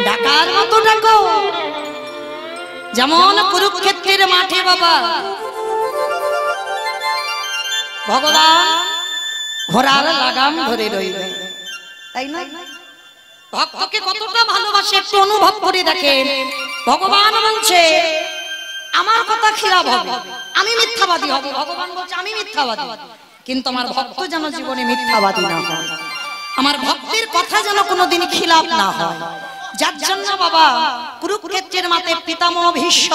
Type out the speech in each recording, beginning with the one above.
ডাকার মতো ডাকো। যেমন কুরুক্ষেত্রের মাঠে বাবা ভগবান ঘোড়ার লাগাম ধরে রইল, তাই না? ভক্তকে কতটা ভালোবাসে একটু অনুভব করে দেখেন। ভগবান বলছে আমার কথা খিলাফ হবে, আমি মিথ্যাবাদী হব। ভগবান বলছে আমি মিথ্যাবাদী, কিন্তু আমার ভক্ত যেন জীবনে মিথ্যাবাদী না হয়, আমার ভক্তের কথা যেন কোনোদিন খিলাফ না হয়। যার জন্য বাবা কুরুক্ষেত্রের মাঠে পিতামহ ভীষ্ম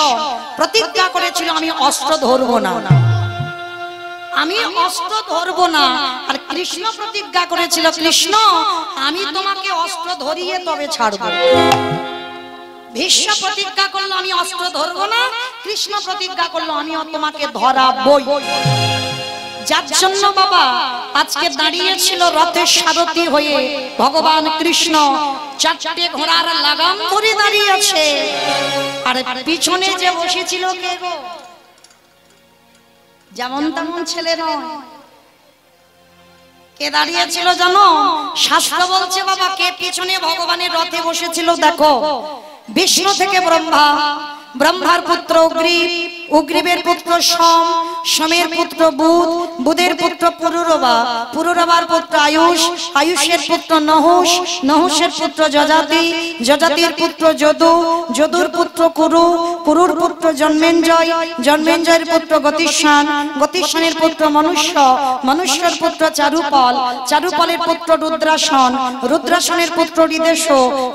প্রতিজ্ঞা করেছিল আমি অস্ত্র ধরবো না, আমি অস্ত্র ধরবো না। আর কৃষ্ণ প্রতিজ্ঞা করেছিল কৃষ্ণ আমি তোমাকে অস্ত্র ধরিয়ে তবে ছাড়বো। ভীষ্ম প্রতিজ্ঞা করলো আমি অস্ত্র ধরবো না, কৃষ্ণ প্রতিজ্ঞা করলো আমি তোমাকে ধরাবই। যার জন্য বাবা আজকে দাঁড়িয়েছিল রথের সারথি হয়ে ভগবান কৃষ্ণ, চারটে ঘোড়ার লাগাম ধরে দাঁড়িয়েছে। আর পিছনে যে বসেছিল কে গো? যেমন তেমন ছেলে নয়, কে দাঁড়িয়েছিল জানো? শাস্ত্র বলছে বাবা কে পিছনে ভগবানের রথে বসেছিল দেখো। বিষ্ণু থেকে ব্রহ্মা, ব্রহ্মার পুত্র অগ্রিব, অগ্রিবের পুত্র সোম, সোমের পুত্র বুধ, বুধের পুত্র পুরুরবা, পুরুরবার পুত্র আয়ুষ, আয়ুষের পুত্র নহুষ, নহুষের পুত্র যজাতি, যজাতির পুত্র যদু, যদুর পুত্র কুরু, কুরুর পুত্র জন্মেঞ্জয়, জন্মেঞ্জয়ের পুত্র গতিস্থান, গতিস্থানের পুত্র মনুষ্য, মনুষ্যের পুত্র চারুপল, চারুপলের পুত্র রুদ্রাসন, রুদ্রাসনের পুত্র হৃদেশ,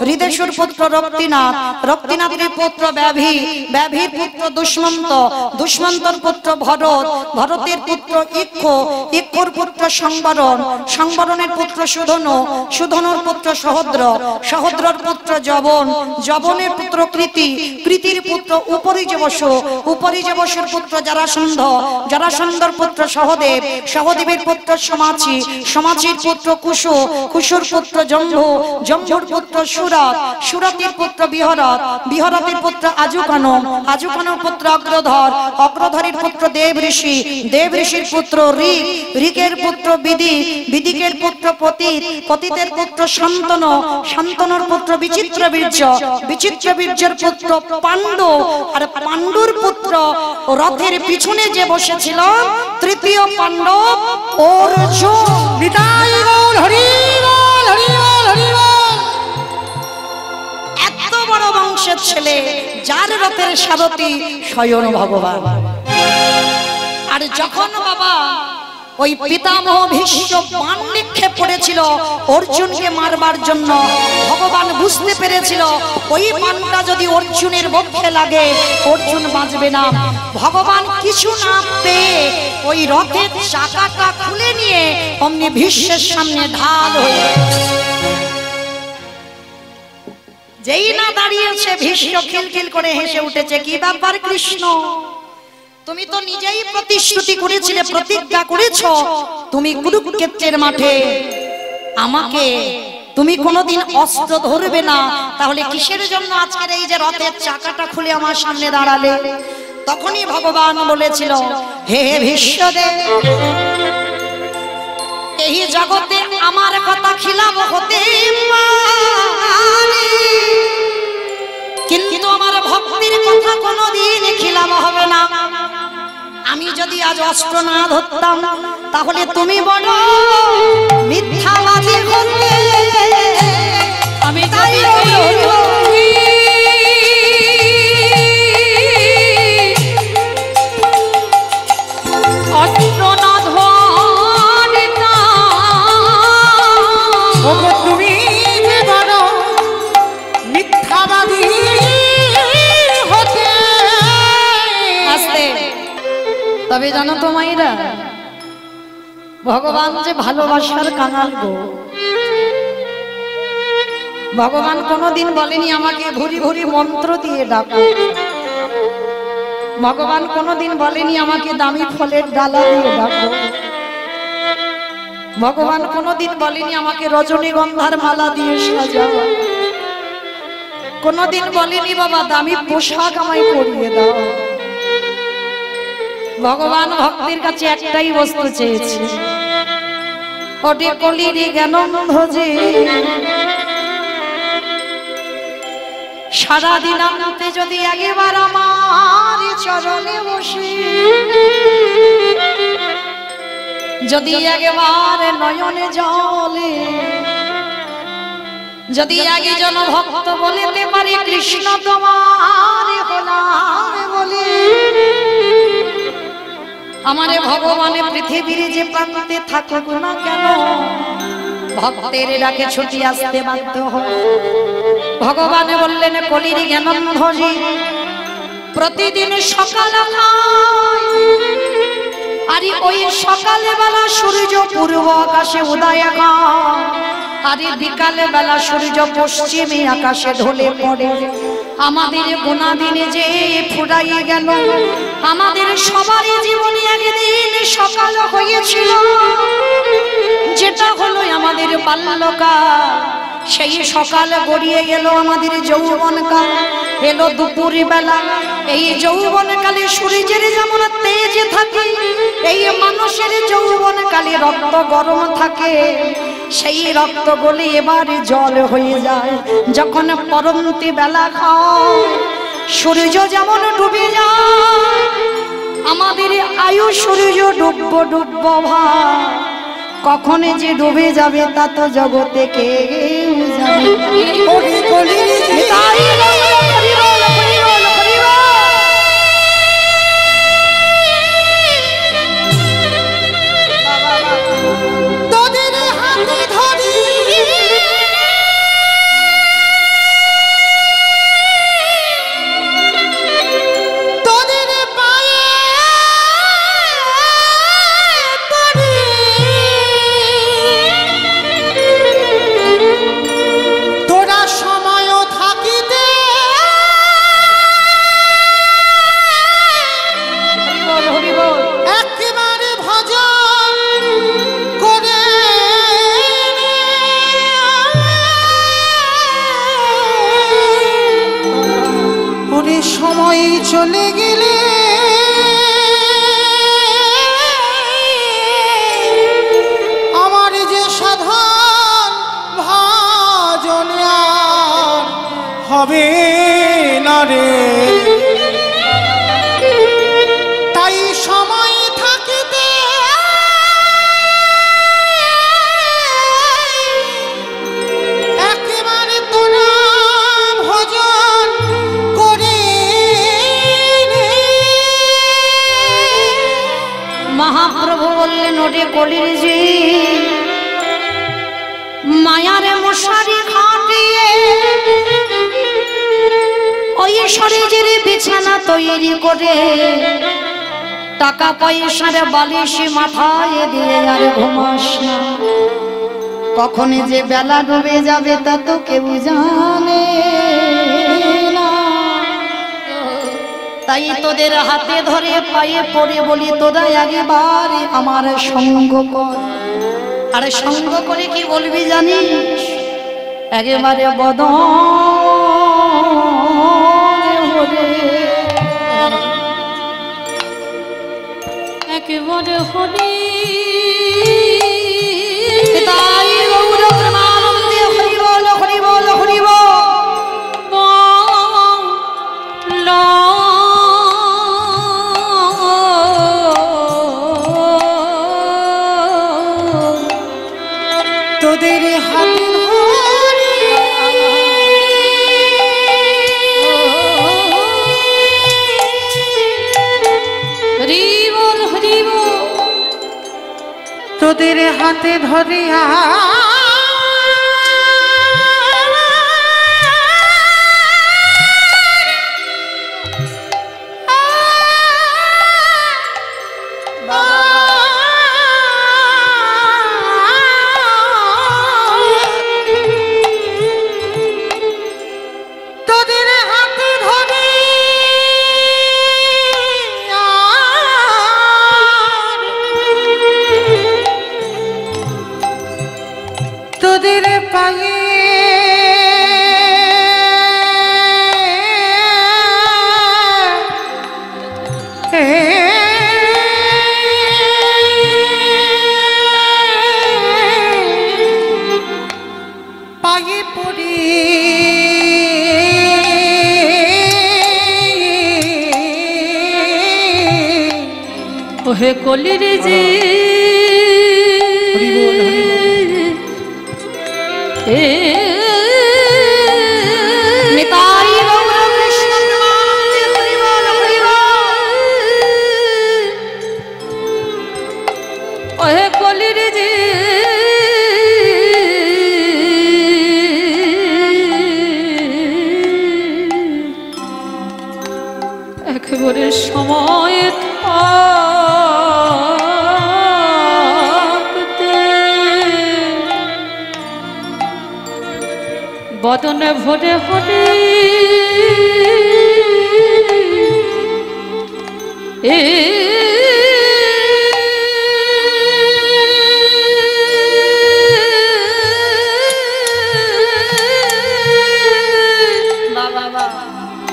হৃদেশুর পুত্র রক্তিনাথ, রক্তিনাথের পুত্র ব্যাভি, ব্যাভির পুত্র দুষ্মন্ত, দুষ্মন্তর পুত্র ভরত, ভরতের পুত্র ইক্ষ, ইক্ষুর পুত্র সংবরণ, সংবরণের পুত্র সুধন, সুধনর পুত্র সহদ্র, সহদ্রর পুত্র জবন, জবনের পুত্র কৃতি, কৃতির পুত্র উপরিজবশ, উপরিজবসের পুত্র জরাসন্ধ, জরাসন্ধর পুত্র সহদেব, সহদেবের পুত্র সমাচি, সমাচির পুত্র কুশু, কুশুর পুত্র জম্ভু, জম্ভুর পুত্র সুরত, সুরতের পুত্র বিহরত, বিহরতের পুত্র আজুকানম, আজুকানম পুত্র অগ্রধর, অগ্রধরের পুত্র দেব ঋষি, দেব ঋষির পুত্র ঋক, ঋকের পুত্র বিদিক, বিদিকের পুত্র পতিত, পতিতের পুত্র শান্তন, শান্তনর পুত্র বিচিত্র বীর্য, বিচিত্র বীর্যের পুত্র পাণ্ডু। আর পাণ্ডুর পুত্র রথের পিছনে যে বসেছিল তৃতীয় পাণ্ডব অর্জুন। নিতাই গৌর হরি বল, হরি বল, হরি বল। এত বড় বংশের ছেলে যার রথের সারথি স্বয়ং ভগবান। আর যখন বাবা ওই পিতামহ ভীষ্ম বাণ নিক্ষেপ করেছিল অর্জুনকে মারবার জন্য, ভগবান বুঝতে পেরেছিল ওই বাণটা যদি অর্জুনের বক্ষে লাগে অর্জুন বাঁচবে না। ভগবান কিছু না পেয়ে ওই রথের চাকাটা খুলে নিয়ে অমনি ভীষ্মের সামনে ঢাল হয়ে, যেই না দাঁড়িয়েছে ভীষ্ম খিলখিল করে হেসে উঠেছে। কি ব্যাপার কৃষ্ণ, তুমি তো নিজেই প্রতিশ্রুতি করেছিলে, প্রতিজ্ঞা করেছো তুমি কুরুক্ষেত্রের মাঠে আমাকে তুমি কোনোদিন অস্ত্র ধরবে না, তাহলে কিসের জন্য আজকের এই যে রথের চাকাটা খুলে আমার সামনে দাঁড়ালে? তখনই ভগবান বলেছিল হে ভীষ্মদেব, এই জগতে আমার কথা খিলাফ হতে পারে, কিন্তু আমার ভক্তির কথা কোনোদিন খিলাফ হবে না। আমি যদি আজ অস্ত্র না ধরতাম তাহলে তুমি বলো মিথ্যাবাদী হতে। আমি তাই অস্ত্র না ধরতাম, তুমি যে বলো মিথ্যাবাদী হতে। আসতে তবে জানো তো মায়েরা, ভগবান যে ভালোবাসার কাঙাল গো। ভগবান কোনোদিন বলেনি আমাকে ভুরি ভুরি মন্ত্র দিয়ে ডাকো, ভগবান কোনোদিন বলেনি আমাকে দামি ফলের ডালা দিয়ে ডাকো, ভগবান কোনোদিন বলেনি আমাকে রজনীগন্ধার মালা দিয়ে সাজাও, কোনোদিন বলেনি বাবা দামি পোশাক আমায় পরিয়ে দাও। ভগবান ভক্তের কাছে একটাই বস্তু চেয়েছে, ওটে কলির জ্ঞানন্ধ যে সারাদিন আনতে যদি একবার আমার চরণে বসে, যদি একবার নয়নে জলে, যদি একজন ভক্ত বলিতে পারে কৃষ্ণ তোমার হলাম বলে, আমারে ভগবানে পৃথিবীর যে প্রান্তে থাকুক না কেন, ভক্তের ডাকে ছুটি আসতে বাধ্য হয়। ভগবান বললেন কলির জ্ঞানন্ধরি প্রতিদিন সকাল আর ওই সকালে বেলা সূর্য পূর্ব আকাশে উদয় হয়, আর বিকালে বেলা সূর্য পশ্চিমে আকাশে ঢলে পড়ে। আমাদের গুণাদিনে যে ফুরাইয়ে গেল, আমাদের সবারই জীবনে একদিন সকাল হয়েছিল, যেটা হলো আমাদের বাল্যকাল। সেই সকাল গড়িয়ে গেল আমাদের যৌবনকাল, এলো দুপুর বেলা। এই যৌবনকালে সূর্যের যেমন তেজ থাকে, এই মানুষের যৌবনকালে রক্ত গরম থাকে। সেই রক্ত গলে এবার জল হয়ে যায় যখন পরন্তি বেলা খায়। সূর্য যেমন ডুবে যায়, আমাদের আয়ু সূর্য ডুবব ডুবব ভাই, কখন যে ডুবে যাবে তা তো জগতে কেউ জানে না। সময় চলে গেলে আমার যে সাধন ভাজন হবে না রে, তাই সময় থাকিতে একেবারে তোরা ভজন করে। মহাপ্রভু বললেন ওরে কলির জি, মায়ারে মশারি খাটিয়ে ওই শরীরের বিছানা তৈরি করে, টাকা পয়সার বালিশ মাথায় দিয়ে আর ঘুমাস না, কখন যে বেলা ডুবে যাবে তা তো কেউ জানে না। তাই তোদের হাতে ধরে পায়ে পড়ে বলি, তোরা একবার আমার সঙ্গ কর। আরে সঙ্গ করে কি বলবি জানিস? একেবারে বদন একেবারে হরি তাই গৌর প্রেমানন্দে হরি বল হরি বল হরি বল। তোদের হাতে তোদের হাতে ধরিয়া ওহে কলির যে নিতাই গৌর কৃষ্ণ প্রেমানন্দে হরি বল হরি বল। ওহে কলির যে একেবারে সময় থাকতে বদনে ভরে হরে এ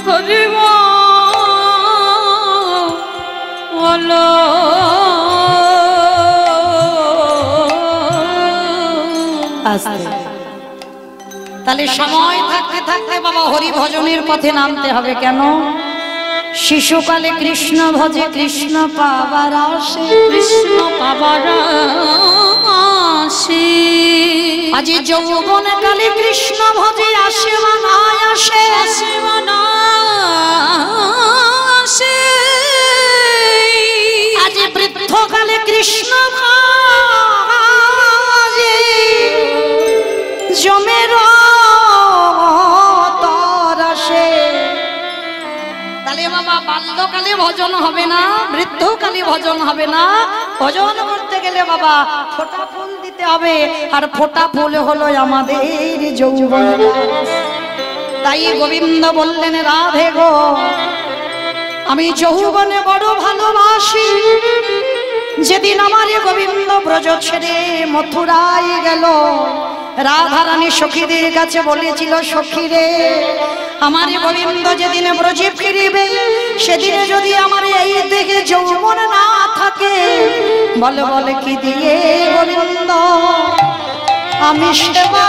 হরি বলো তাহলে সময় থাকতে থাকতে বাবা হরি ভজনের পথে নামতে হবে। কেন? শিশুকালে কৃষ্ণ ভজে কৃষ্ণ পাবার আসে, কৃষ্ণ পাবার আসে। আজি যৌবন কালে কৃষ্ণ ভজে আসে বা না আসে, আসে বা না আসে। আজি বৃদ্ধকালে কৃষ্ণ ভাজে জমের তর আসে। তাহলে বাবা বাল্যকালে ভজন হবে না, বৃদ্ধকালে ভজন হবে না। ভজন করতে গেলে বাবা ফোঁটা ফুল দিতে হবে, আর ফোঁটা ফুল হলো আমাদের যৌবন। তাই গোবিন্দ বললেন রাধে গো আমি যৌবনে বড় ভালোবাসি। যেদিন আমার গোবিন্দ ব্রজ ছেড়ে মথুরায় গেল, রাধারানী সখীদের কাছে বলেছিল সখীরে আমার গোবিন্দ যেদিন ব্রজে ফিরিবে সেদিনে যদি আমার এই দেহে যৌবন না থাকে, বলে বলে কি দিয়ে গোবিন্দ আমি সেবা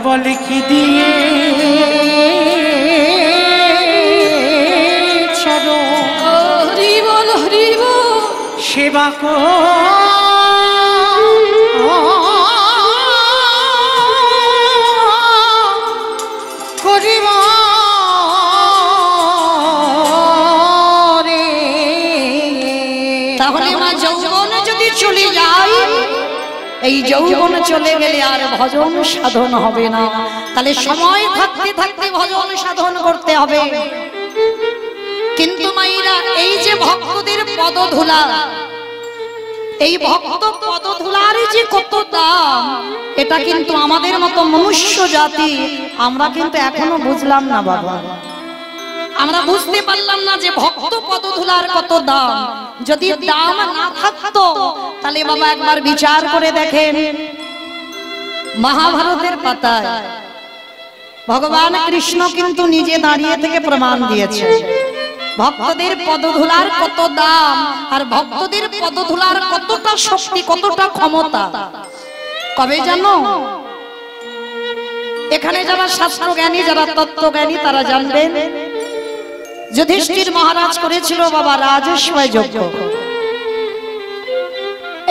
বলে কি দিয়ে চলো হরি বল হরি বল সেবা করিব রে। তাহলে মা যৌবনে যদি চলে যায়, এই যৌবন চলে গেলে আর ভজন সাধন হবে না। তাহলে সময় থাকতে থাকতে ভজন সাধন করতে হবে। কিন্তু মাইরা এই যে ভক্তদের পদধূলা, এই ভক্ত পদধূলার যে কত দাম, এটা কিন্তু আমাদের মতো মনুষ্য জাতি আমরা কিন্তু এখনো বুঝলাম না বাবা। আমরা বুঝতে পারলাম না যে ভক্ত পদধূলার কত দাম। যদি দাম না থাকতো তাহলে বাবা একবার বিচার করে দেখেন, মহাভারতের পাতায় ভগবান কৃষ্ণ কিন্তু নিজে দাঁড়িয়ে থেকে প্রমাণ দিয়েছে ভক্তদের পদধূলার কত দাম, আর ভক্তদের পদধূলার কতটা শক্তি, কতটা ক্ষমতা। কবে জানো? এখানে যারা শাস্ত্র জ্ঞানী, যারা তত্ত্ব জ্ঞানী তারা জানবেন, যুধিষ্ঠির মহারাজ করেছিল বাবা রাজস্বয় যজ্ঞ।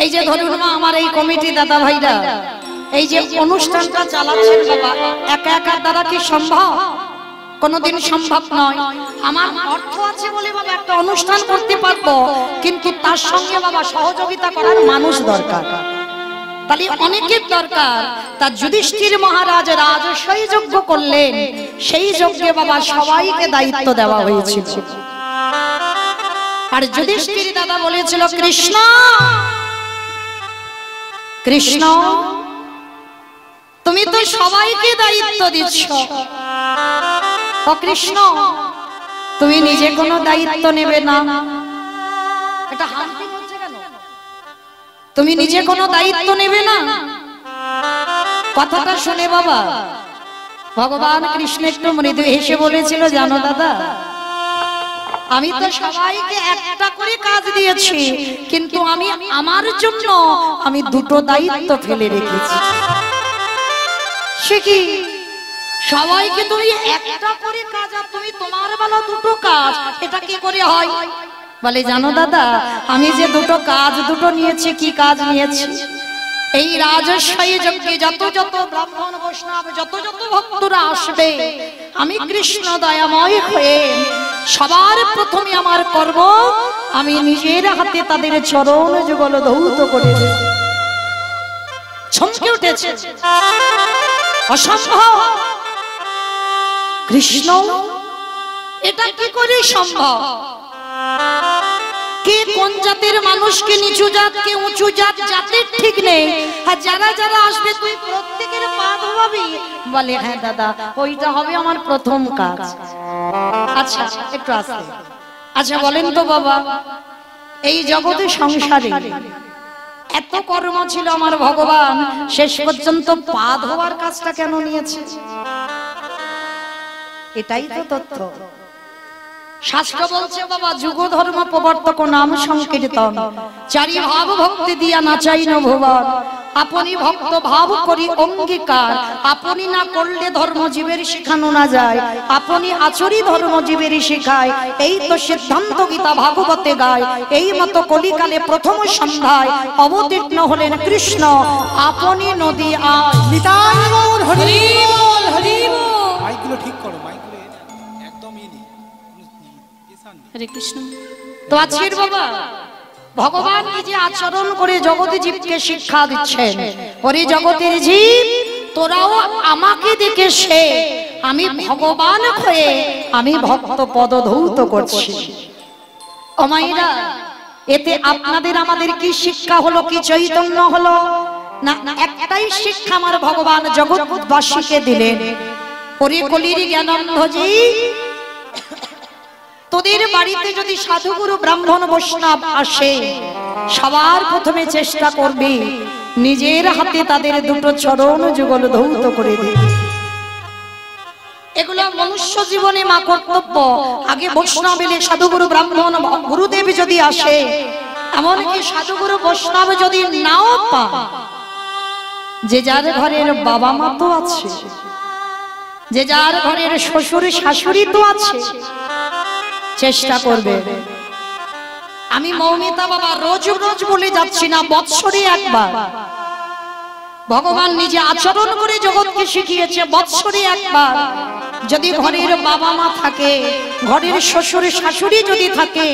এই যে ধরুন আমার এই কমিটি দাদা ভাইরা এই যে অনুষ্ঠানটা চালাচ্ছেন বাবা, একা একা দ্বারা কি সম্ভব? কোনদিন সম্ভব নয়। আমার অর্থ আছে বলে বাবা একটা অনুষ্ঠান করতে পারবো, কিন্তু তার সঙ্গে বাবা সহযোগিতা করার মানুষ দরকার। তাহলে অনেকের দরকার। তার যুধিষ্ঠির মহারাজ রাজস্বয় যজ্ঞ করলেন, সেই যজ্ঞে বাবা সবাইকে দায়িত্ব দেওয়া হয়েছিল। আর যুধিষ্ঠির দাদা বলেছিল কৃষ্ণ কৃষ্ণ তুমি তো সবাইকে দায়িত্ব দিচ্ছ, ও কৃষ্ণ তুমি নিজে কোনো দায়িত্ব নেবে না। এটা হামকি হচ্ছে কেন? তুমি নিজে কোনো দায়িত্ব নেবে না। কথাটা শুনে বাবা ভগবান কৃষ্ণ একটু মৃদু হেসে বলেছিল, জানো দাদা আমি তো সবাইকে একটা করে কাজ দিয়েছি, কিন্তু আমি আমার জন্য আমি দুটো দায়িত্ব ফেলে রেখেছি। সে কি? সবাইকে তুমি একটা করে কাজ আর তুমি তোমার বেলা দুটো কাজ, এটা কি করে হয়? বলে জানো দাদা আমি যে দুটো কাজ নিয়েছি, কি কাজ নিয়েছি? এই রাজস্বী যজ্ঞে যত যত ব্রাহ্মণ বৈষ্ণব যত যত ভক্তরা আসবে, আমি কৃষ্ণ দয়াময় হয়ে সবার প্রথমে আমার করব আমি নিজের হাতে তাদের চরণ যুগল ধৌত করে দেব। চমকে উঠেছে, অসম্ভব। কৃষ্ণ এটা কি করে সম্ভব? কে কোন জাতের মানুষকে নিচু জাত, কে উঁচু জাত, জাতের ঠিক নেই। আর যারা যারা আসবে তুই প্রত্যেকের পা ধোয়াবি। বলে হ্যাঁ দাদা ওইটা হবে আমার প্রথম কাজ। আচ্ছা একটু আসতে। আচ্ছা বলেন তো বাবা, এই জগতে সংসারে এত কর্ম ছিল আমার ভগবান, শেষ পর্যন্ত পা ধোয়ার কাজটা কেন নিয়েছে? এটাই তো তথ্য। শাস্ত্র বলছে বাবা যুগ ধর্ম প্রবর্তক নাম সংকীর্তন, চারি ভাব ভক্তি দিয়া নাচাই ন ভুবন, আপনি ভক্ত ভাব করি অঙ্গীকার, আপনি না করলে ধর্ম জীবের শিখানো না যায়, আপনি আচরি ধর্ম জীবের শিখায়, এই তো সিদ্ধান্ত গীতা ভাগবতে গায়। এই মতো কলিকালে প্রথম সন্ধ্যায় অবতীর্ণ হলেন কৃষ্ণ, আপনি নদী আয়। নিতাই গৌর হরি বল হরি বল। মাইকগুলো ঠিক করো, মাইকগুলো একদম হরে কৃষ্ণ। তো আজকের বাবা ভগবান নিজে আচরণ করে জগতে জীবকে শিক্ষা দিচ্ছেন, ওরে জগতের জীব তোরাও আমাকে দেখে সে, আমি ভগবান হয়ে আমি ভক্ত পদ ধৌত করছি। ও মায়েরা, এতে আপনাদের আমাদের কি শিক্ষা হলো, কি চৈতন্য হলো? না একটাই শিক্ষা আমার ভগবান জগৎবাসীকে দিলেন, ওরে কলির জ্ঞানন্ধজি তোদের বাড়িতে যদি সাধুগুরু ব্রাহ্মণ বৈষ্ণব আসে, সবার প্রথমে চেষ্টা করবি নিজের হাতে তাদের দুটো চরণ যুগল ধৌত করে দিবি। এগুলো মনুষ্য জীবনে মা কর্তব্য। আগে বৈষ্ণব এলে সাধুগুরু ব্রাহ্মণ গুরুদেব যদি আসে, এমনকি সাধুগুরু বৈষ্ণব যদি নাও পা, যে যার ঘরের বাবা মা তো আছে, যে যার ঘরের শ্বশুর শাশুড়ি তো আছে, চেষ্টা করবে। আমি মৌমিতা বাবা রোজ রোজ বলে যাচ্ছি না, বৎসরে একবার ভগবান নিজে আচরণ করে জগৎকে শিখিয়েছে। বৎসরে একবার যদি ঘরের বাবা মা থাকে, ঘরের শ্বশুর শাশুড়ি যদি থাকে,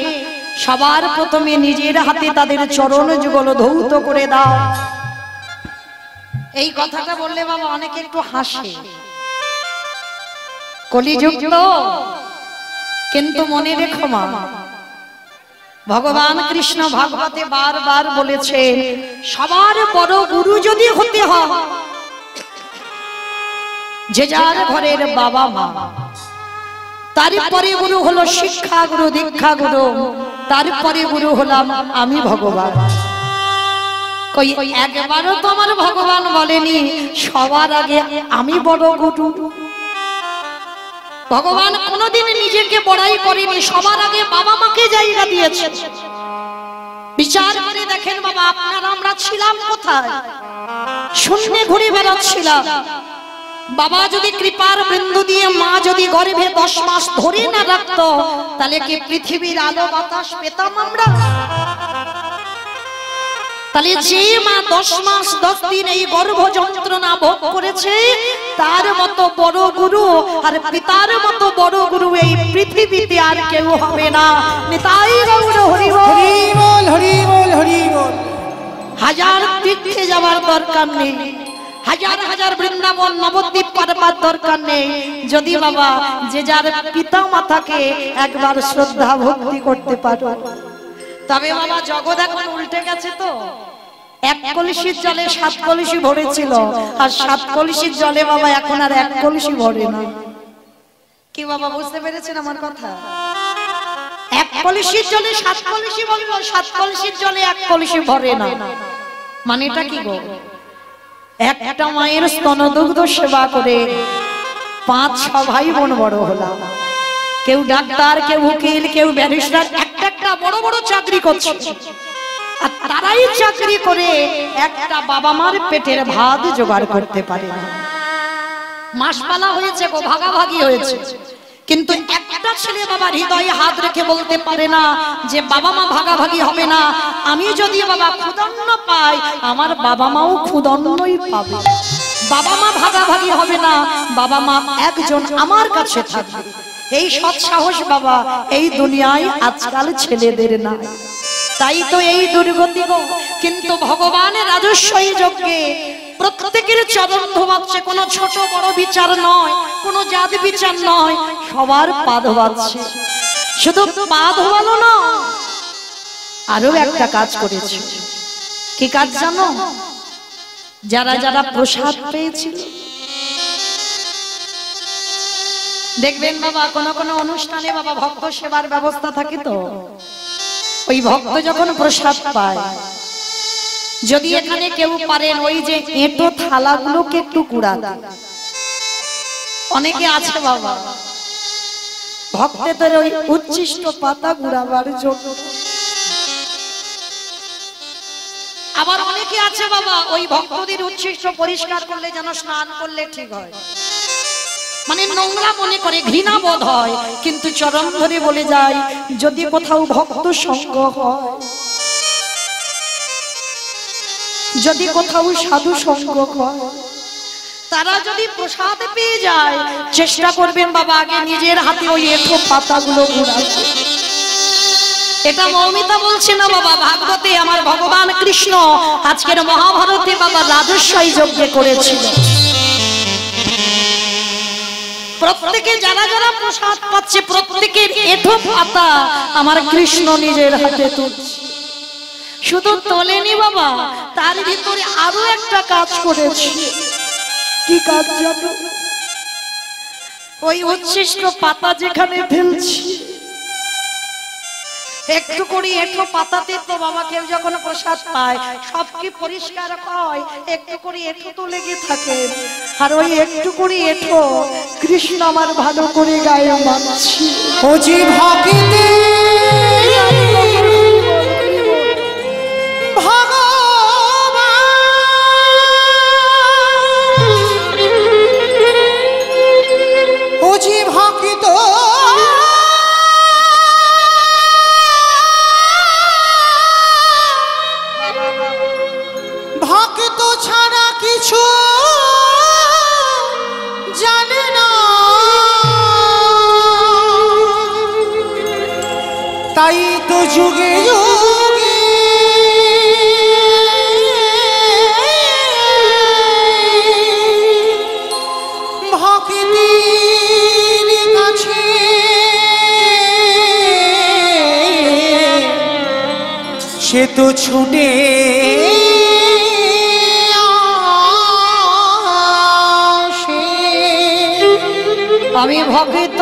সবার প্রথমে নিজের হাতে তাদের চরণ যুগল ধৌত করে দাও। এই কথাটা বললে বাবা অনেকে একটু হাসে, কলিযুগ তো, কিন্তু মনে রেখো মা ভগবান কৃষ্ণ ভাগবতে বারবার বলেছে সবার বড় গুরু যদি হতে হয়, যে যার ঘরের বাবা মা, তারপরে গুরু হলো শিক্ষা গুরু, দীক্ষা গুরু, তারপরে গুরু হলাম আমি ভগবান। কই একবারও তো আমার ভগবান বলেনি সবার আগে আমি বড় গুরু। ভগবান কোনদিন নিজেকে বড়াই করেনি, সবার আগে বাবা মাকে জায়গা দিয়েছে। বিচার করে দেখেন বাবা, আপনারা আমরা ছিলাম কোথায়? শূন্যে ঘুরে বেড়াচ্ছিলাম। বাবা যদি কৃপার বিন্দু দিয়ে মা যদি গর্ভে 10 মাস ধরে না রাখতো, তাহলে কি পৃথিবীর আলো বাতাস পেতাম আমরা? তাহলে যে মা 10 মাস 10 দিন এই গর্ভ যন্ত্রণা ভোগ করেছে, তার মতো বড় গুরু আর পিতার মতো বড় গুরু এই পৃথিবীতে আর কেউ হবে না। নিতাই গৌর হরি বল হরি বল হরি বল। হাজার তীর্থে যাওয়ার দরকার নেই, হাজার হাজার বৃন্দাবন নবদ্বীপ পারবার দরকার নেই। যদি বাবা যে যার পিতা মাতাকে একবার শ্রদ্ধা ভক্তি করতে পারো, তবে বাবা জগৎ এখন উল্টে গেছে তো। এক কলসির জলে 7 কলসি ভরেছিল, আর 7 কলসির জলে বাবা এখন আর 1 কলসি ভরে না। কি বাবা বুঝতে পেরেছেন আমার কথা? 1 কলসির জলে 7 কলসি ভরল, 7 কলসির জলে 1 কলসি ভরে না। মানে এটা কি গো? একটা মায়ের স্তনদুগ্ধ সেবা করে 5-6 ভাই বোন বড় হলাম। কেউ ডাক্তার, কেউ উকিল, কেউ ব্যারিস্টার, একটা বড় বড় চাকরি করছে। আর তারাই চাকরি করে একটা বাবা মার পেটের ভাত জোগাড় করতে পারে না। মাসপালা হয়েছে গো, ভাগাভাগি হয়েছে, কিন্তু একটা ছেলে বাবা হৃদয়ে হাত রেখে বলতে পারে না যে বাবা মা ভাগাভাগি হবে না, আমি যদি বাবা ক্ষুধান্ন পাই আমার বাবা মাও ক্ষুধান্নই পাবে। বাবা মা ভাগাভাগি হবে না, বাবা মা একজন আমার কাছে থাকবে। এই সৎ সাহস বাবা এই দুনিয়ায় আজকাল ছেলেদের নাই, তাই তো এই দুর্গতি গো। কিন্তু ভগবানের রাজস্বই যজ্ঞে প্রত্যেকের চরণ ধোয়াচ্ছে, কোনো ছোট বড় বিচার নয়, কোনো জাত বিচার নয়, সবার পা ধোয়াচ্ছে। শুধু পা ধোয়ালো না, আরো একটা কাজ করেছে। কি কাজ জানো? যারা যারা প্রসাদ পেয়েছিল, দেখবেন বাবা কোন কোন অনুষ্ঠানে বাবা ভক্ত সেবার ব্যবস্থা থাকে, তো ওই ভক্ত যখন প্রসাদ পায়, যদি এখানে কেউ পারেন ওই যে এঁটো থালাগুলোকে একটু কুড়াতে। অনেকে আছে বাবা ভক্তের ওই উচ্ছিষ্ট পাতা কুড়াবার জন্য, আবার অনেকে আছে বাবা ওই ভক্তদের উচ্ছিষ্ট পরিষ্কার করলে যেন স্নান করলে ঠিক হয়, মানে নোংরা মনে করে, ঘৃণা বোধ হয়। কিন্তু চরণ ধরে বলে যায় যদি কোথাও ভক্ত সঙ্গ হয়, যদি কোথাও সাধু সঙ্গ হয়, তারা যদি প্রসাদ পেয়ে যায়, চেষ্টা করবেন বাবা আগে নিজের হাতে ওই এঁঠো পাতাগুলো কুড়াতে। এটা মৌমিতা বলছে না বাবা, ভাগবতে আমার ভগবান কৃষ্ণ আজকের মহাভারতে বাবা রাজস্বই যজ্ঞে করেছিল। প্রত্যেকে যারা যারা প্রসাদ পাচ্ছে প্রত্যেকের এঁঠো পাতা আমার কৃষ্ণ নিজের হাতে তুলছে। শুধু তোলেনি বাবা, তার ভিতরে আরো একটা কাজ করেছে। কি কাজ জানো? ওই উচ্ছিষ্ট পাতা যেখানে ফেলছি, একটু করে এঁঠো পাতাতে তো বাবা কেউ যখন প্রসাদ পায় সব কি পরিষ্কার হয়? একটু করে এঁঠো তো লেগে থাকে, আর ওই একটু করে এঁঠো কৃষ্ণ আমার ভালো করে গায়ে মানছি। ও যে ভক্তি ভগবান, ও যে ভক্ত ভক্ত ছাড়া কিছু জানে না, তাই তো যুগে যুগে ভক্তির কাছে সে তো ছুটে আমি ভক্ত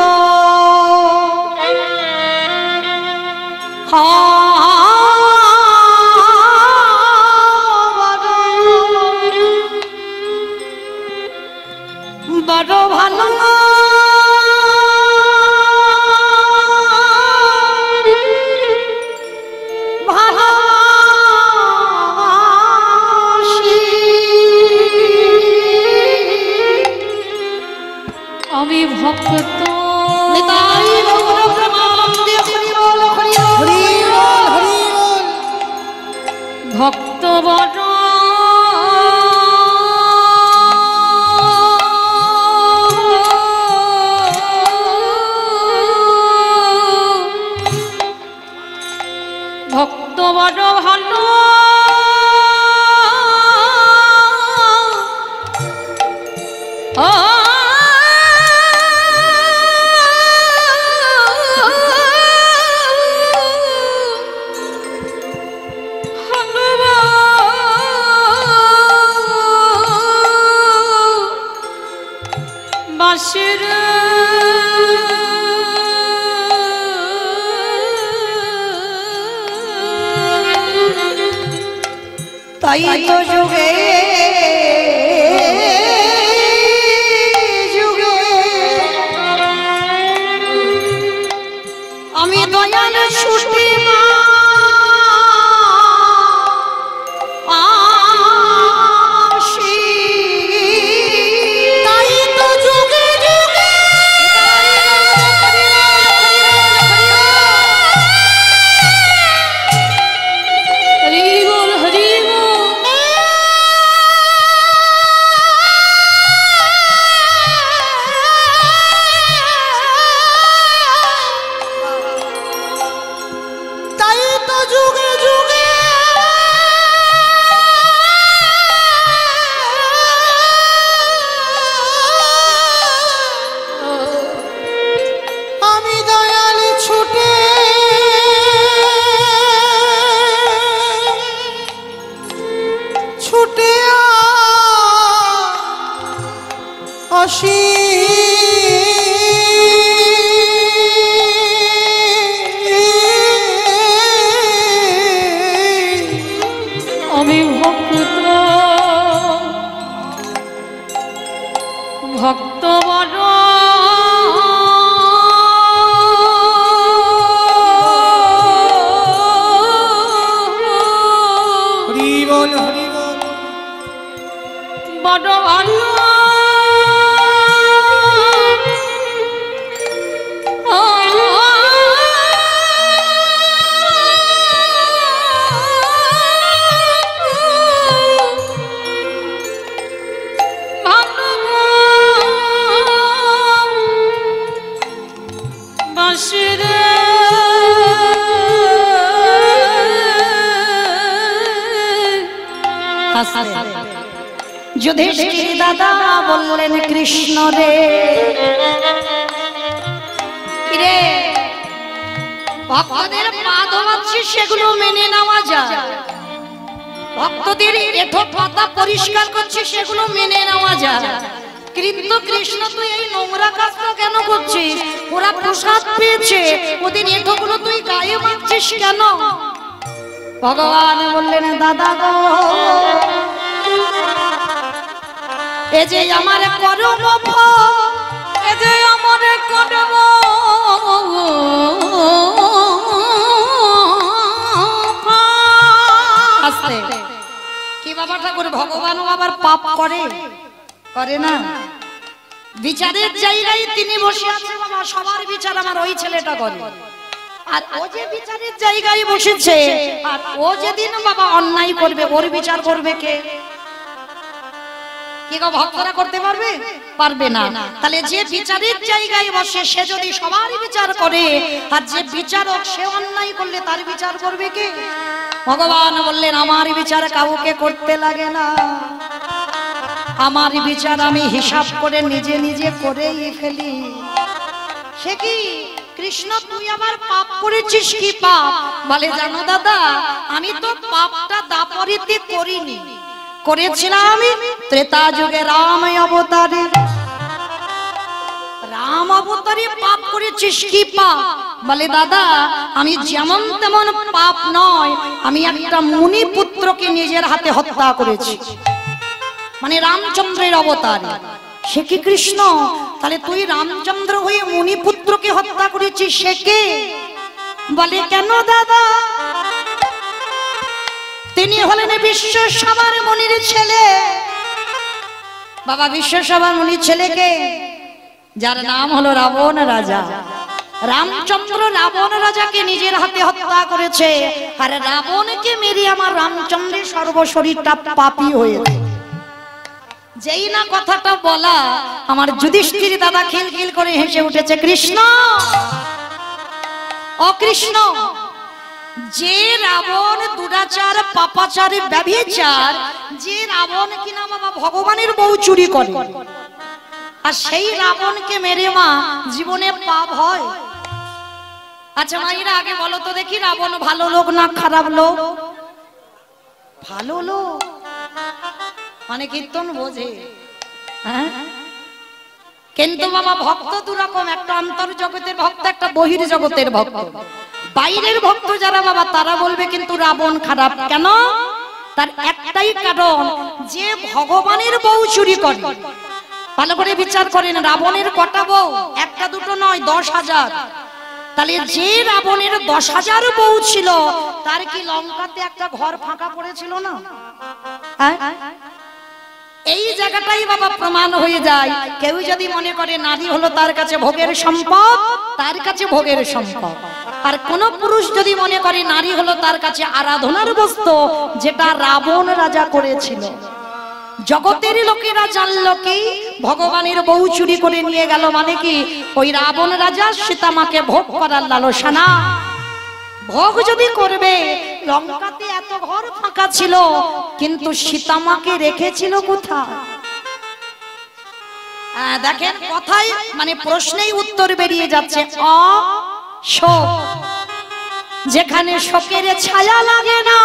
বড় ভালো আমি ভক্ত ভক্ত বড় ভক্ত বড় ভালো তাই তো যুগে যুগে আমি দয়াল ছুটি আমি ভক্ত ভক্ত বড় হরি বল হরি বল বড় ভালো যুধিষ্ঠির দাদা বললেন কৃষ্ণ রে রে ভক্তদের পা ধোয়াচ্ছিস সেগুলো মেনে নেওয়া যায়, ভক্তদের এঁঠো পাতা পরিষ্কার করছিস সেগুলো মেনে নেওয়া যায়, কিন্তু কৃষ্ণ তুই এই নোংরা কাজটা কেন করছিস? ওরা প্রসাদ পেয়েছে, ওদের এঁঠোগুলো তুই গায়ে মাখছিস কেন? ভগবান বললেন দাদা গো এ যে আমার করব এ যে আমার করব আস্তে কি বাবা ঠাকুর ভগবানও আবার পাপ করে করে না? বিচারের জায়গায় তিনি বসে আছে বাবা, সবার বিচার আমার ওই ছেলেটা করে, আর ও যে বিচারের জায়গায় বসেছে আর ও যেদিন বাবা অন্যায় করবে ওর বিচার করবে কে? কি গো ভক্তরা করতে পারবে? পারবে না। তাহলে যে বিচারের জায়গায় বসে সে যদি সবার বিচার করে আর যে বিচারক সে অন্যায় করলে তার বিচার করবে কে? ভগবান বললেন আমার বিচার কাউকে করতে লাগে না, আমার বিচার আমি হিসাব করে নিজে নিজে করেই ফেলি। সে কি কৃষ্ণ তুই আবার পাপ করেছিস? কি পাপ? বলে জানো দাদা আমি তো পাপটা দাপরিতে করিনি, করেছিলাম আমি ত্রেতা যুগে রাম অবতারে। রাম অবতারে পাপ করেছিস। কি পাপ? বলে দাদা আমি যেমন তেমন পাপ নয়, আমি একটা মুনি পুত্রকে নিজের হাতে হত্যা করেছি, মানে রামচন্দ্রের অবতারে। সে কি কৃষ্ণ? তাহলে তুই রামচন্দ্র হয়ে মুনি পুত্রকে হত্যা করেছিস, সে কে? বলে কেন দাদা? তিনি হলেন বিশ্বসভার মুনির ছেলে। বাবা বিশ্বসভার মুনির ছেলেকে যার নাম হলো রাবণ রাজা। রামচন্দ্র রাবণ রাজাকে নিজের হাতে হত্যা করেছে, আর রাবণকে মেরে আমার রামচন্দ্রের সর্বশরীরটা পাপী হয়েছে। যেই না কথাটা বলা আমার যুধিষ্ঠির দাদা খিলখিল করে হেসে উঠেছে। কৃষ্ণ ও কৃষ্ণ, যে রাবণ দুরাচার পাপাচার ব্যভিচার, যে রাবণ কিনা বাবা ভগবানের বউ চুরি করে, আর সেই রাবণকে মেরে মা জীবনে পাপ হয়? আচ্ছা মায়েরা আগে বলো তো দেখি, রাবণ ভালো লোক না খারাপ লোক? ভালো লোক, মানে কীর্তন বোঝে, হ্যাঁ। কিন্তু বাবা ভক্ত দুরকম, একটা অন্তর জগতের ভক্ত, একটা বহির জগতের ভক্ত। বাইরের ভক্ত যারা বাবা তারা বলবে কিন্তু রাবণ খারাপ। কেন? তার এক একটাই কারণ, যে ভগবানের বউ চুরি করে। ভালো করে বিচার করেন, রাবণের কটা বউ? একটা দুটো নয়, 10,000। তাহলে যে রাবণের 10,000 বউ ছিল, তার কি লঙ্কাতে একটা ঘর ফাঁকা পড়েছিল না? এই জায়গাটাই বাবা প্রমাণ হয়ে যায়। কেউ যদি মনে করে নারী হলো তার কাছে ভোগের সম্পদ, তার কাছে ভোগের সম্পদ। আর কোন পুরুষ যদি মনে করে নারী হলো তার কাছে আরাধনার বস্তু, যেটা রাবণ রাজা করেছিল। জগতের লোকেরা জানলো কি ভগবানের বউ চুরি করে নিয়ে গেল, মানে কি ওই রাবণ রাজা সীতামাকে ভোগ করার লালসা না। ভোগ যদি করবে, লঙ্কাতে এত ঘর ফাঁকা ছিল, কিন্তু সীতামাকে রেখেছিল কোথায়? দেখেন কথাই মানে প্রশ্নেই উত্তর বেরিয়ে যাচ্ছে। অশোক, যেখানে শোকের ছায়া লাগে না,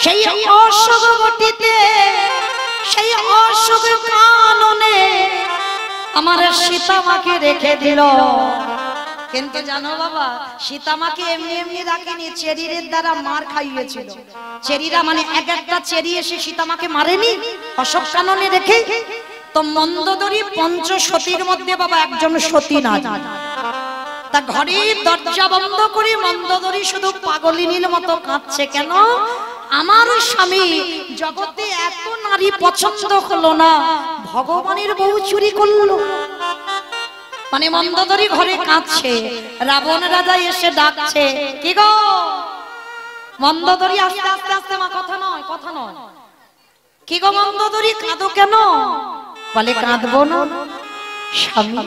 সেই অশোক বটিতে, সেই অশোক কাননে আমার সীতামাকে রেখে দিল। কিন্তু জানো বাবা, সীতামাকে এমনি এমনি রাখেনি, চেরির দ্বারা মার খাইয়েছিল। চেরিরা মানে এক একটা চেরি এসে সীতামাকে মারেনি, অশোক কাননে রেখে। তো মন্দোদরী পঞ্চসতীর মধ্যে বাবা একজন সতী না। তা ঘরের দরজা বন্ধ করে মন্দোদরী শুধু পাগলিনীর মতো কাঁদছে। কেন? আমার স্বামী জগতে এত নারী পছন্দ হলো না, ভগবানের বউ চুরি করলো। মানে মন্দোদরী ঘরে কাঁদছে, রাবণ রাজা এসে ডাকছে, কি গো মন্দোদরী? আস্তে আস্তে আস্তে, মা কথা নয়, কথা নয়। কি গো মন্দোদরী, কাঁদো কেন? বলে কাঁদবো না স্বামী,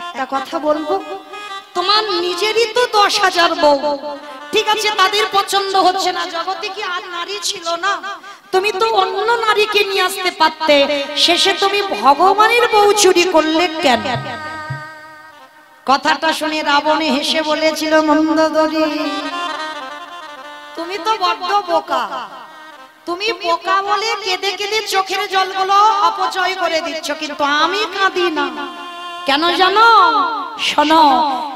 একটা কথা বলবো। তোমার নিজেরই তো 10,000 বউ, ঠিক আছে, তাদের পছন্দ হচ্ছে না, জগতে কি আর নারী ছিল না? তুমি তো অন্য নারীকে নিয়ে আসতে পারতে, শেষে তুমি ভগবানের বউ চুরি করলে কেন? কথাটা শুনে রাবণে হেসে বলেছিল, মন্দোদরী তুমি তো বড্ড বোকা। তুমি বোকা বলে কেঁদে কেঁদে চোখের জলগুলো অপচয় করে দিচ্ছ, কিন্তু আমি কাঁদি না। কেন জানো? শোনো,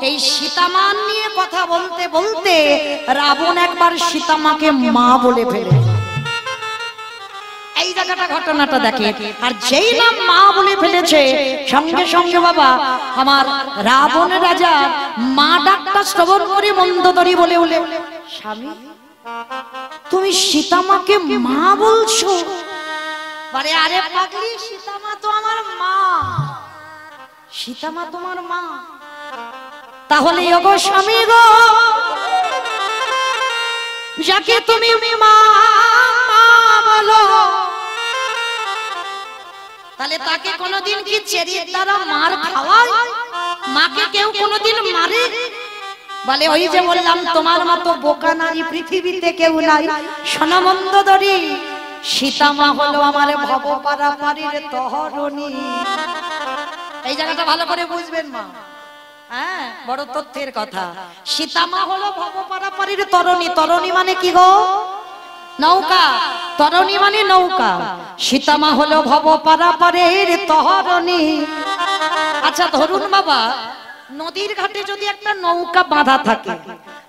এই সীতামান নিয়ে কথা বলতে বলতে রাবণ একবার সীতামাকে মা বলে ফেলে। এই জায়গাটা ঘটনাটা দেখে, আর যেই নাম মা বলে ফেলেছে, সঙ্গে সঙ্গে বাবা আমার রাবণ রাজা মা ডাকটা শ্রবণ করে মন্দোদরী বলে উঠে, স্বামী তুমি সীতামাকে মা বলছো? আরে আরে পাগলি, সীতামা তো আমার মা। সীতামা তোমার মা? তাহলে ওগো স্বামী গো, যাকে তুমি মা বলো, তাহলে তাকে কোনোদিন কি চেরির দ্বারা মার খাওয়ায়? মাকে কেউ কোনোদিন মারে? বলে ওই যে বললাম, তোমার মতো বোকা নারী পৃথিবীতে কেউ নাই। শোনো মন্দোদরী, সীতামা হলো আমার ভবপারাপারের তহরণী। এই জায়গাটা ভালো করে বুঝবেন মা, হ্যাঁ, বড় তথ্যের কথা। সীতামা হলো ভবপারাপারের তরণী। তরণী মানে কি গো? নৌকা। তরণী মানে নৌকা। সীতামা হলো ভবপারাপারের তহরণী। আচ্ছা ধরুন বাবা, নদীর ঘাটে যদি একটা নৌকা বাঁধা থাকে,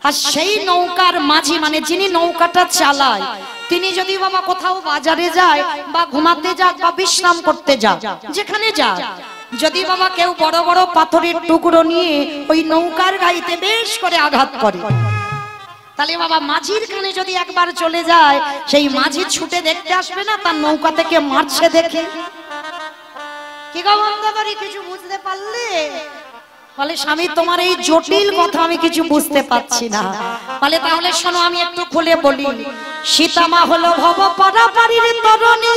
আর সেই নৌকার মাঝি মানে যিনি নৌকাটা চালায়, তিনি যদি বাবা কোথাও বাজারে যায় বা ঘুমাতে যাক বা বিশ্রাম করতে যাক, যেখানে যাক, যদি বাবা কেউ বড় বড় পাথরের টুকরো নিয়ে ওই নৌকার গাইতে বেশ করে আঘাত করে, তাহলে বাবা মাঝির কানে যদি একবার চলে যায়, সেই মাঝি ছুটে দেখতে আসবে না তার নৌকা থেকে মারছে দেখে? কি গো মন্দোদরী, কিছু বুঝতে পারলে? বলে স্বামী তোমার এই জটিল কথা আমি কিছু বুঝতে পারছি না। বলে তাহলে শোনো, আমি একটু খুলে বলি। সীতামা হলো ভবপারাপারের তরণী,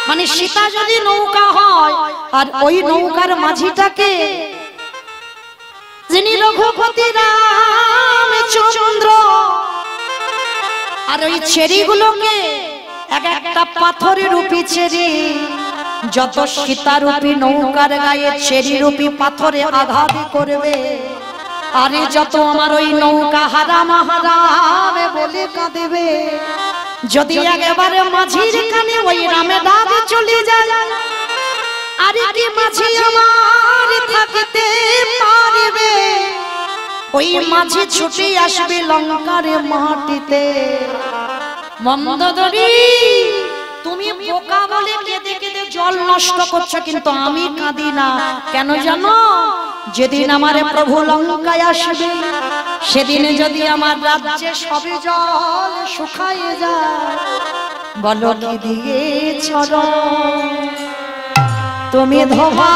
মানে সীতা যদি নৌকা হয়, আর ওই নৌকার মাঝিটাকে যিনি রঘুপতি রামচন্দ্র, আর ওই চেরিগুলোকে এক একটা পাথরের রূপী চেরি, যত সীতারূপী নৌকার গায়ে চেরি রূপী পাথরে আঘাত করবে, আরে যত আমার ওই নৌকা হারাম হারাম বলে কাঁদেবে। যদি একেবারে মাঝির কানে ওই রামে ডাক চলে যায়, আরে কি মাঝি আমার থাকতে পারবে? ওই মাঝি ছুটে আসবে লঙ্কার মাটিতে। মন্দোদরী তুমি বোকা বলে কেঁদে কেঁদে জল নষ্ট করছো, কিন্তু আমি কাঁদি না। কেন জানো? যেদিন আমার প্রভু লঙ্কায় আসবে সেদিনে যদি আমার রাজ্যে সবে জল শুকায় যায়, বলো কি দিয়ে ছড়ো তুমি ধোবা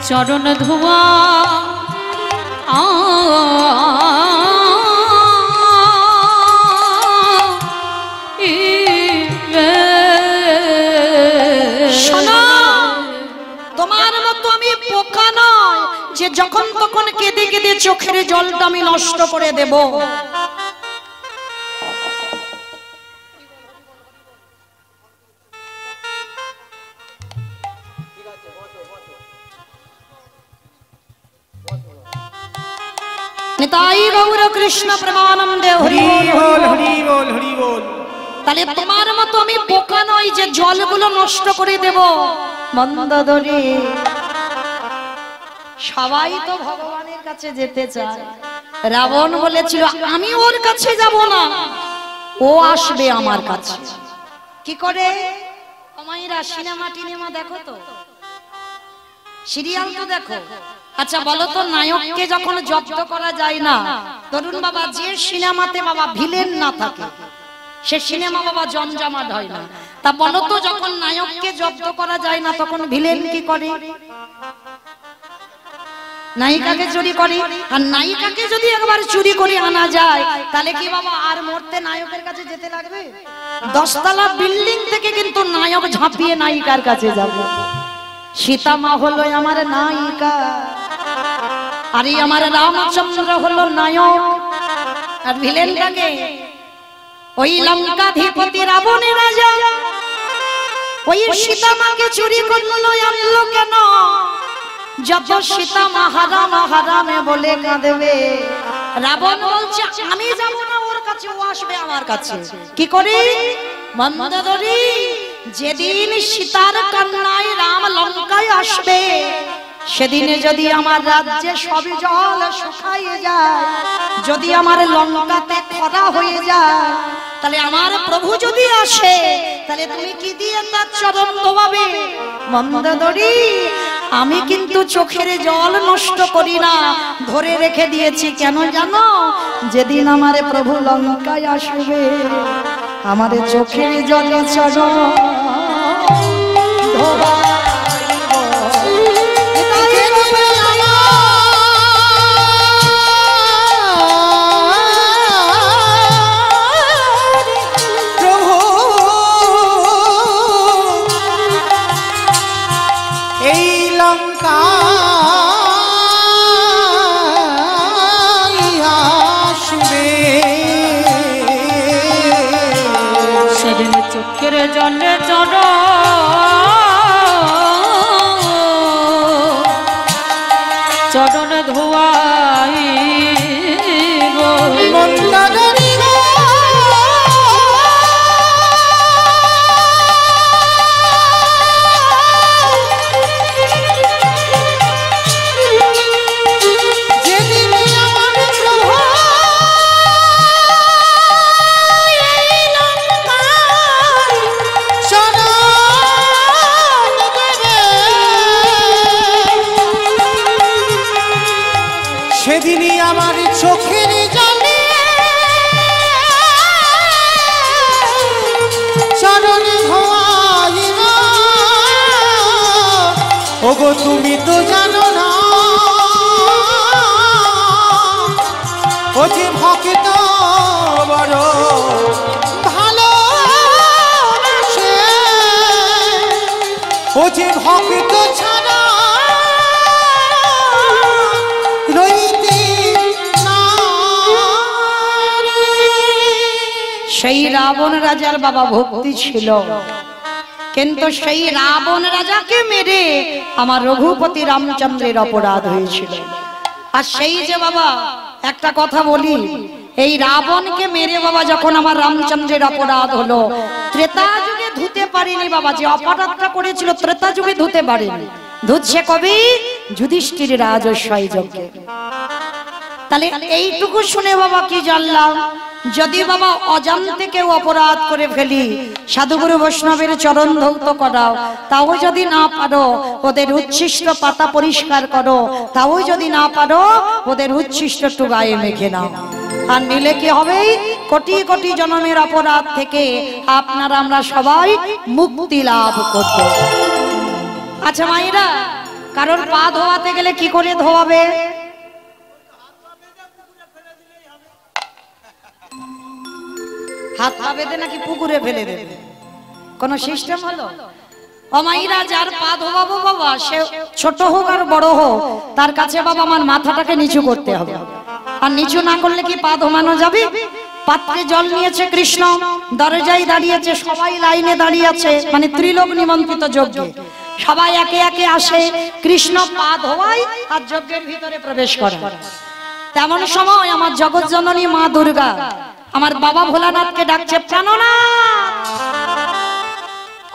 চরণ ধোয়া তোমার মতো আমি বোকা নয় যে যখন তখন কেঁদে কেঁদে চোখের জলটা আমি নষ্ট করে দেব। নিতাই গৌর কৃষ্ণ প্রেমানন্দে হরি বল হরি বল হরি বল। তাহলে তোমার মতো আমি বোকা নই যে জলগুলো নষ্ট করে দেব। মন্দোদরী সবাই তো ভগবানের কাছে যেতে চায়। রাবণ বলেছিল আমি ওর কাছে যাব না, ও আসবে আমার কাছে। কি করে? আমাইরা সিনেমা টিনেমা দেখো তো, সিরিয়াল তো দেখো। আচ্ছা বলো তো, নায়ককে যখন জব্দ করা যায় না, তরুণ বাবা, যে সিনেমাতে বাবা ভিলেন না থাকে সে সিনেমা বাবা জমজমাট হয় না। তা বলো তো, যখন নায়ককে জব্দ করা যায় না তখন ভিলেন কি করে? নায়িকাকে চুরি করে। আর নায়িকাকে যদি একবার চুরি করে আনা যায় তাহলে কি বাবা আর মরতে নায়কের কাছে যেতে লাগবে? 10 তলা বিল্ডিং থেকে কিন্তু নায়ক ঝাঁপিয়ে নায়িকার কাছে যাবে। সীতা মা হলো আমার নায়িকা, আর এই আমার রামচন্দ্র হলো নায়ক। আর ভিলেনটাকে ওই লঙ্কাধিপতি রাবণের রাজা ওই সীতা মাকে চুরি করলো। আনলো কেন? যত সীতা মা হারাম হারামে বলে কাঁদবে। রাবণ বলছে আমি যাব না ওর কাছে, ও আসবে আমার কাছে। কি করে? মন্দোদরী যেদিন সীতার কন্যায় রাম লঙ্কায় আসবে সেদিনে যদি আমার রাজ্যে সবে জল শুকায় যায়, যদি আমার লঙ্কাতে খরা হয়ে যায়, তাহলে আমার প্রভু যদি আসে তাহলে তুমি কি দিয়ে তার চরণ ধোবাবে? মন্দোদরী আমি কিন্তু চোখের জল নষ্ট করি না, ধরে রেখে দিয়েছি। কেন জানো? যেদিন আমার প্রভু লঙ্কায় আসবে আমার চোখের জল চরণ ধোবা। জলে চড় চরণ ধোয়াই সেদিনই আমার চোখের জলে চরণ ধোয়াইব। ওগো তুমি তো জানো না ও যে ভক্ত বড় ভালো ও যে ভক্ত ছাড়া রইতে না রে। সেই রাবণ রাজার বাবা ভক্তি ছিল, কিন্তু সেই রাবণ রাজাকে মেরে আমার রঘুপতি রামচন্দ্রের অপরাধ হয়েছিল। আর সেই যে বাবা একটা কথা বলি, এই রাবণকে মেরে বাবা যখন আমার রামচন্দ্রের অপরাধ হলো, ত্রেতা যুগে ধুতে পারেনি বাবা, যে অপরাধটা করেছিল ত্রেতা যুগে ধুতে পারেনি, ধুচ্ছে কবি যুধিষ্ঠির রাজস্বই যজ্ঞে। তাহলে এইটুকু শুনে বাবা কি জানলাম, যদি বাবা অজান্তে কেউ অপরাধ করে ফেলি, সাধুগুরু বৈষ্ণবের চরণ ধৌত করাও, তাও যদি না পারো ওদের উচ্ছিষ্ট পাতা পরিষ্কার করো, তাও যদি না পারো ওদের উচ্ছিষ্ট একটু গায়ে মেখে নাও। আর নিলে কি হবে, কোটি কোটি জন্মের অপরাধ থেকে আপনারা আমরা সবাই মুক্তি লাভ করব। আচ্ছা মায়েরা, কারোর পা ধোয়াতে গেলে কি করে ধোয়াবে? হাত পা বেঁধে নাকি পুকুরে ফেলে দেবে? কোন সিস্টেম হলো? অমাইরা যার পা ধোয়াবো বাবা, সে ছোট হোক আর বড় হোক, তার কাছে বাবা আমার মাথাটাকে নিচু করতে হবে। আর নিচু না করলে কি পা ধোয়ানো যাবে? পাত্রে জল নিয়েছে কৃষ্ণ, দরজায় দাঁড়িয়েছে, সবাই লাইনে দাঁড়িয়ে আছে, মানে ত্রিলোক নিমন্ত্রিত যজ্ঞে সবাই একে একে আসে, কৃষ্ণ পা ধোয়ায় আর যজ্ঞের ভিতরে প্রবেশ করে। তেমন সময় আমার জগৎ জননী মা দুর্গা আমার বাবা ভোলানাথকে ডাকছে, প্রাণনাথ,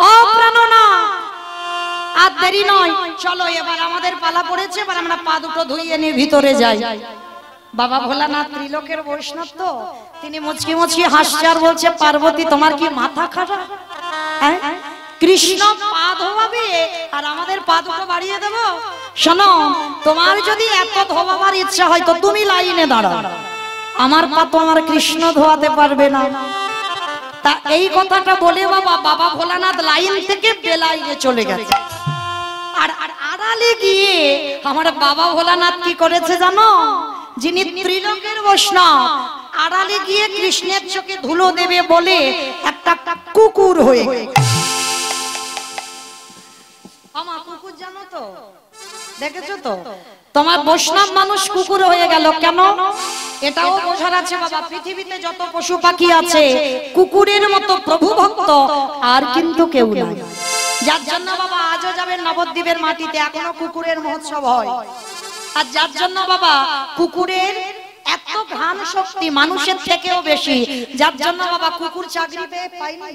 ও প্রাণনাথ, আর দেরি নয়, চলো এবার আমাদের পালা পড়েছে, এবার আমরা পা দুটো ধুইয়ে নিয়ে ভিতরে যাই। বাবা ভোলানাথ ত্রিলোকের বৈষ্ণব তো, তিনি মুচকি মুচকি হাসছে আর বলছে, পার্বতী তোমার কি মাথা খারাপ? কৃষ্ণ পা ধোয়াবে আর আমাদের পা দুটো বাড়িয়ে দেব? শোনো, তোমার যদি এত ধোয়াবার ইচ্ছা হয় তো তুমি লাইনে দাঁড়াও, আমার পা তো আমার কৃষ্ণ ধোয়াতে পারবে না। তা এই কথাটা বলে বাবা বাবা ভোলানাথ লাইন থেকে বেলাইনে চলে গেছে। আর আড়ালে গিয়ে আমার বাবা ভোলানাথ কি করেছে জানো? যিনি ত্রিলোকের বৈষ্ণব, আড়ালে গিয়ে কৃষ্ণের চোখে ধুলো দেবে বলে একটা কুকুর হয়ে গেছে। আমার কুকুর জানো তো, দেখেছো তো, তোমার বৈষ্ণব মানুষ কুকুর হয়ে গেল কেন? এটাও বোঝার আছে বাবা, পৃথিবীতে যত পশু পাখি আছে কুকুরের মতো প্রভু ভক্ত আর কিন্তু কেউ নাই। যার জন্য বাবা আজও যাবেন নবদ্বীপের মাটিতে, এখনো কুকুরের মহোৎসব হয়। আর যার জন্য বাবা কুকুরের এত ঘ্রাণ শক্তি মানুষের থেকেও বেশি, যার জন্য বাবা কুকুর চাকরি পেয়ে পায়নি।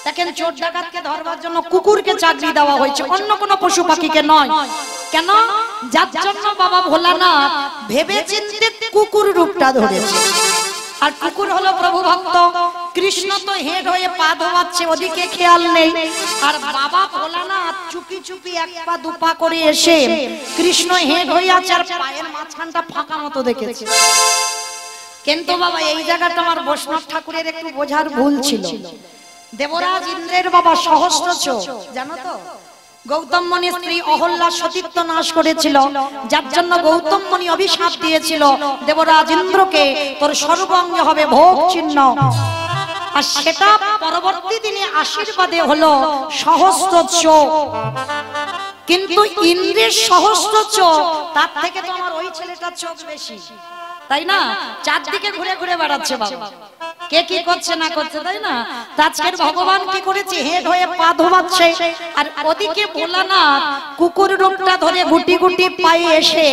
দেখেন, চোর ডাকাতকে ধরবার জন্য কুকুরকে চাকরি দেওয়া হয়েছে, অন্য কোনো পশু পাখিকে নয়। কেন? যার জন্য বাবা ভোলানাথ ভেবে চিন্তে কুকুর রূপটা ধরেছে। আর কুকুর হলো প্রভু ভক্ত, কৃষ্ণ তো হেড হয়ে পা ধোয়াচ্ছে, ওদিকে খেয়াল নেই। আর বাবা ভোলানাথ চুপি চুপি এক পা দুপা করে এসে কৃষ্ণ হেড হয়ে আছে আর পায়ের মাঝখানটা ফাঁকা মতো দেখেছে। কিন্তু বাবা এই জায়গাটা আমার বৈষ্ণব ঠাকুরের একটু বোঝার ভুল ছিল। দেবরাজ ইন্দ্রের বাবা সহস্রচোখ, জানো তো, গৌতম মুনির স্ত্রী অহল্যা সতীত্ব নাশ করেছিল, যার জন্য গৌতম মুনি অভিশাপ দিয়েছিল দেবরাজ ইন্দ্রকে, তোর সর্বাঙ্গে হবে ভোগ চিহ্ন। আর সেটা পরবর্তী দিনে আশীর্বাদে হলো সহস্র চোখ। কিন্তু ইন্দ্রের সহস্র চোখ, তার থেকে তো আমার ওই ছেলেটার চোখ বেশি, তাই না? চারদিকে ঘুরে ঘুরে বেড়াচ্ছে বাবা, কে কি করছে না করছে, তাই না? আজকের ভগবান কি করেছে, হেড হয়ে পা ধোয়াচ্ছে, আর ওদিকে ভোলানাথ কুকুর রূপটা ধরে গুটি গুটি পায়ে এসে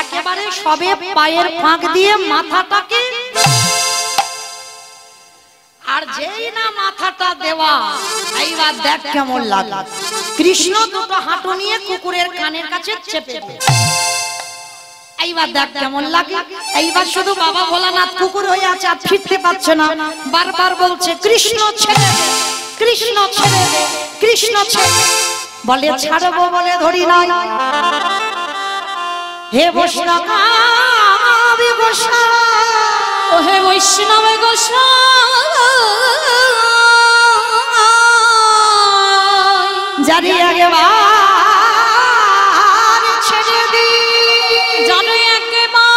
একেবারে সবে পায়ের ফাঁক দিয়ে মাথাটাকে, আর যেই না মাথাটা দেওয়া, এইবার দেখ কেমন লাগে, কৃষ্ণ দুটো হাঁটু নিয়ে কুকুরের কানের কাছে চেপে দেয়। এইবার দেখ কেমন লাগে। এইবার শুধু বাবা ভোলানাথ কুকুর হয়ে আছে, আর ফিরতে পারছে না, বারবার বলছে কৃষ্ণ ছেড়ে দে, কৃষ্ণ ছেড়ে দে, কৃষ্ণ ছেড়ে। বলে ছাড়বো বলে ধরি নাই। হে বৈষ্ণব গোসাই, ও হে বৈষ্ণব গোসাই, জানি একবার ছেড়ে দি, জানো একবার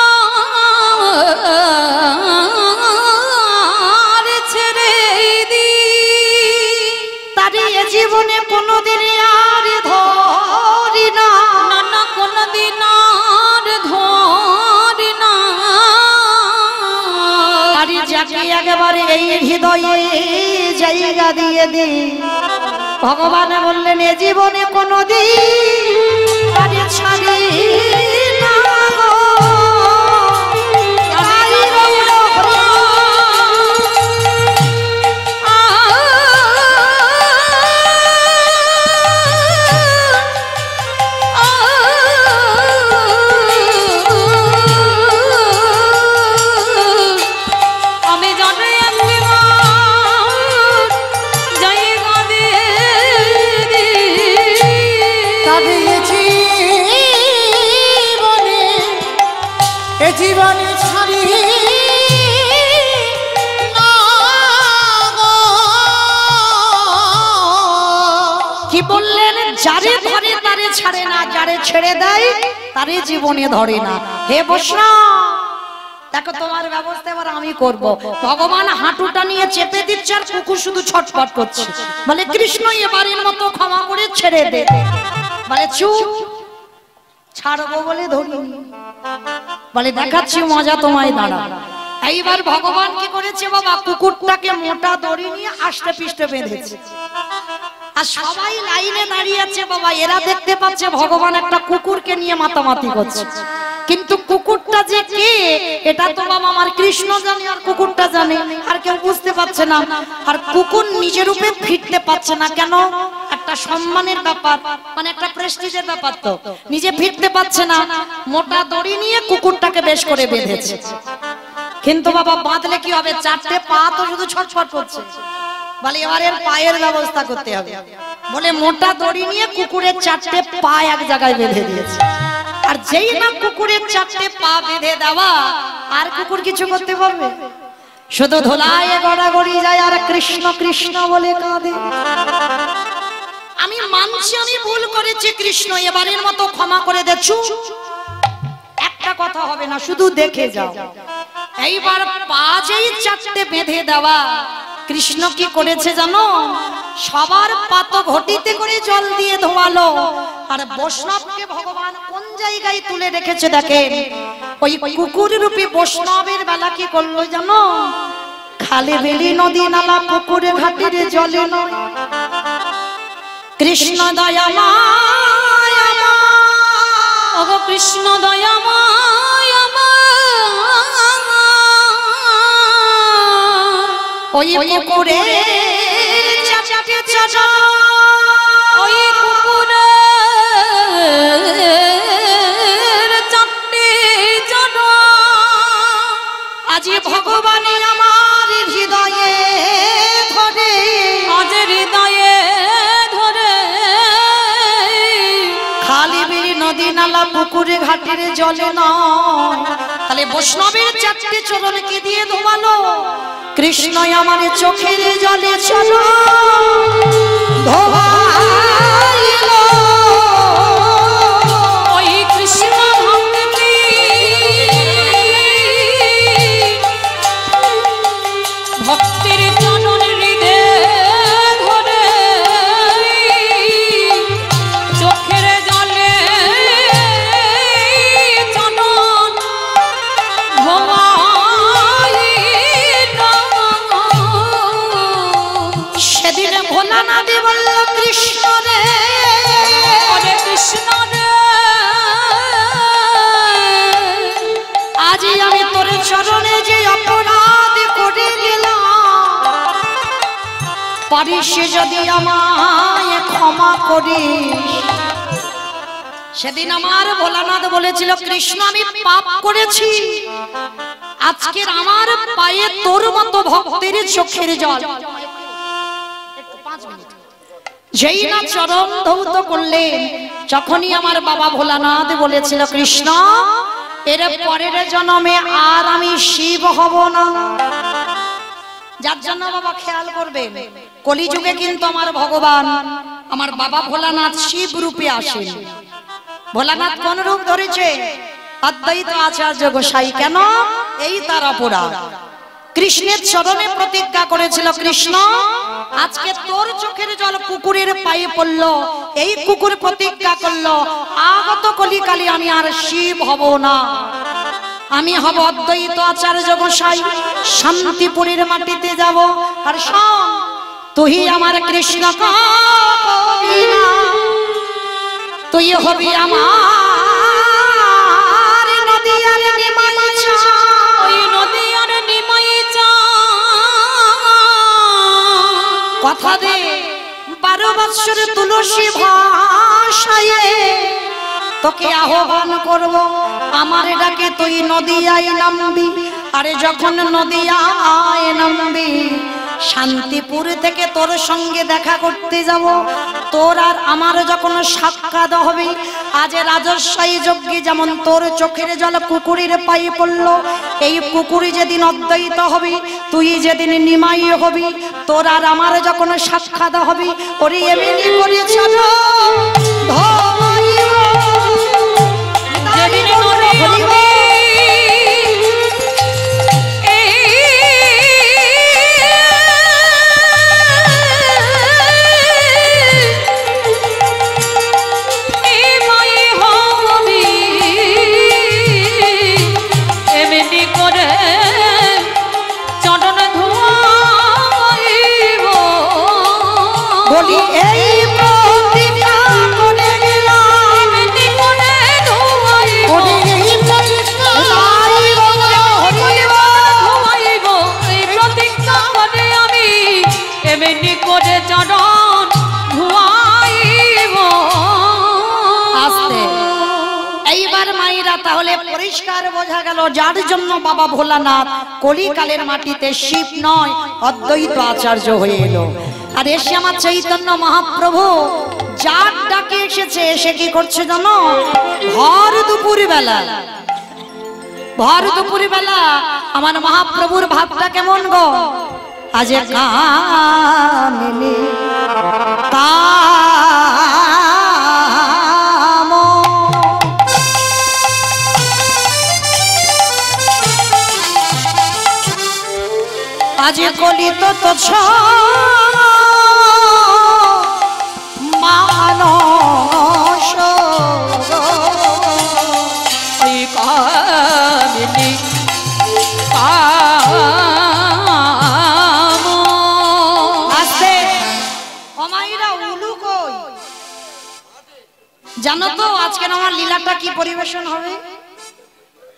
ছেড়ে দি, তারি জীবনে কোনোদিন আর একেবারে এই হৃদয়ে জায়গা দিয়ে দি। ভগবান বললেন এ জীবনে কোনোদিন আরে ছাড়ি না গো। তাই রইল আমি জানি জায়গা দিয়ে তবে এ জীবনে ছাড়ি না গো। কি বললেন? যারে ধরে তারে ছাড়ে না, যারে ছেড়ে দেয় তারে জীবনে ধরে না। হে বৈষ্ণব দেখো তোমার ব্যবস্থা এবার আমি করব। ভগবান হাঁটুটা নিয়ে চেপে দিচ্ছে আর কুকুর শুধু ছটফট করছে। বলে কৃষ্ণ এবারের মতো ক্ষমা করে ছেড়ে দে। বলে চুপ, ছাড়বো বলে ধরিনি। বলে দেখাচ্ছি মজা তোমায়, দাঁড়া। এইবার ভগবান কি করেছে বাবা, কুকুরটাকে মোটা দড়ি নিয়ে আষ্টে পিষ্টে বেঁধেছে। আর সবাই লাইনে দাঁড়িয়ে আছে বাবা, এরা দেখতে পাচ্ছে ভগবান একটা কুকুরকে নিয়ে মাতামাতি করছে। কিন্তু কুকুরটা যে কে এটা তো বাবা আমার কৃষ্ণ জানে আর কুকুরটা জানে, আর কেউ বুঝতে পারছে না। আর কুকুর নিজের রূপে ফিরতে পারছে না কেন? একটা সম্মানের ব্যাপার, মানে একটা প্রেস্টিজের ব্যাপার, তো নিজে ফিরতে পারছে না। মোটা দড়ি নিয়ে কুকুরটাকে বেশ করে বেঁধেছে। কিন্তু বাবা বাঁধলে কি হবে? চারটে পা তো শুধু ছটফট করছে। বলে এবারের পায়ের ব্যবস্থা করতে হবে। বলে মোটা দড়ি নিয়ে কুকুরের চারটে পা এক জায়গায় বেঁধে দিয়েছে। আর যেই না কুকুরের চারটে পা বেঁধে দেওয়া, আর কুকুর কিছু করতে পারবে? শুধু ধোলায় গড়াগড়ি যায় আর কৃষ্ণ কৃষ্ণ বলে কাঁদে। আমি মানছি আমি ভুল করেছি, কৃষ্ণ এবারের মতো ক্ষমা করে দে। চুপ, একটা কথা হবে না, শুধু দেখে যাও। এইবার পা যেই চারটে বেঁধে দেওয়া, কৃষ্ণ কি করেছে জানো? সবার পাত ঘটিতে করে জল দিয়ে ধোয়ালো। আর বৈষ্ণবকে ভগবান কোন জায়গায় তুলে রেখেছে দেখেন। ওই কুকুর রূপী বৈষ্ণবের বেলা কি করলো জানো? খালে বেলি নদী নালা পুকুরে ঘাটের জলে নয়। কৃষ্ণ দয়াময় ওগো কৃষ্ণ দয়াময় ওই পুকুরে চাচাটে চাচা, ওই কুকুরের চারটে চাটা আজি ভগবানে আমার হৃদয়ে ধরে, আজ হৃদয়ে ধরে। খালি বিলি নদী নালা পুকুরে ঘাটের জলে নয়। তাহলে বৈষ্ণবের চারটে চরণকে দিয়ে ধোয়ালো। কৃষ্ণ আমার চোখের জলে চলো ধোয়াইলো। ওই কৃষ্ণ ভক্তি ভক্তির চরণ হৃদয়ে ধরে, চোখের জলে চরণ ধোয়াইলো। সেদিন ভোলানাথ বলল কৃষ্ণ রে, ওরে কৃষ্ণ রে, আজি আমি তোর চরণে যে অপরাধ করে গেলাম, পারিস যদি আমায় ক্ষমা করিস। সেদিন আমার ভোলানাথ বলেছিল কৃষ্ণ আমি পাপ করেছি, আজকের আমার পায়ে তোর মতো ভক্তের চোখের জল। যেই না চরণ ধৌত করলেন, যখনই আমার বাবা ভোলানাথ বলেছিল কৃষ্ণ এর পরের জন্মে আর আমি শিব হব না। যার জন্য বাবা খেয়াল করবেন, কলিযুগে কিন্তু আমার ভগবান আমার বাবা ভোলানাথ শিব রূপে আসেন। ভোলানাথ কোন রূপ ধরেছে? অদ্বৈত আচার্য গোসাই। কেন? এই তারাপুরা কৃষ্ণের চরণে প্রতিজ্ঞা করেছিল কৃষ্ণ আজকে তোর চোখের জল কুকুরের পায়ে পড়লো, এই কুকুর প্রতিজ্ঞা করলো আগত কলিকালে আমি আর শিব হব না। আমি হব অদ্বৈত আচার্য গোসাই, শান্তিপুরের মাটিতে যাব। আর শোন, তুই আমার কৃষ্ণ কবি না, তুই হবি আমার নদিয়ার নিমাই চা, ওই নদিয়ার নিমাই চা। কথা দে 12 বৎসর তুলসী ভাষায় তোকে আহ্বান করব, আমার ডাকে তুই নদিয়ায় নামবি। আরে যখন নদিয়ায় নামবি, শান্তিপুর থেকে তোর সঙ্গে দেখা করতে যাব। তোর আর আমার যখন সাক্ষাৎ হবে, আজ রাজস্বাই যজ্ঞে যেমন তোর চোখের জল কুকুরের পায়ে পড়লো, এই কুকুরি যেদিন অদ্বৈত হবি, তুই যেদিন নিমাই হবি, তোর আর আমার যখন সাক্ষাৎ হবে, ওরে এমনি করে চলো যেদিন নদী হবে, এমনি করে চটন ধোয়াইব। বলি এই প্রতিজ্ঞা করে গেলাম, এমনি করে ধোয়াইব। ধোয়াইব এই প্রতিজ্ঞা করে আমি, এমনি করে চরণ ধোয়াইব। আস্তে এইবার মায়েরা তাহলে পরিষ্কার বোঝা গেল, যার জন্য বাবা ভোলানাথ কলিকালের মাটিতে শিব নয় অদ্বৈত আচার্য হয়ে এলো। আর এসে আমার চৈতন্য মহাপ্রভু যার ডাকে এসেছে, সে কি করছে জানো? ভর দুপুর বেলা, ভর দুপুর বেলা আমার মহাপ্রভুর ভাবটা কেমন গো? আজ কামিনী কাম, আজ কলিত তো মানস, এই কামিনী কাম। আস্তে অমাইরা উলু কই জানো তো আজকের আমার লীলাটা কি পরিবেশন হবে?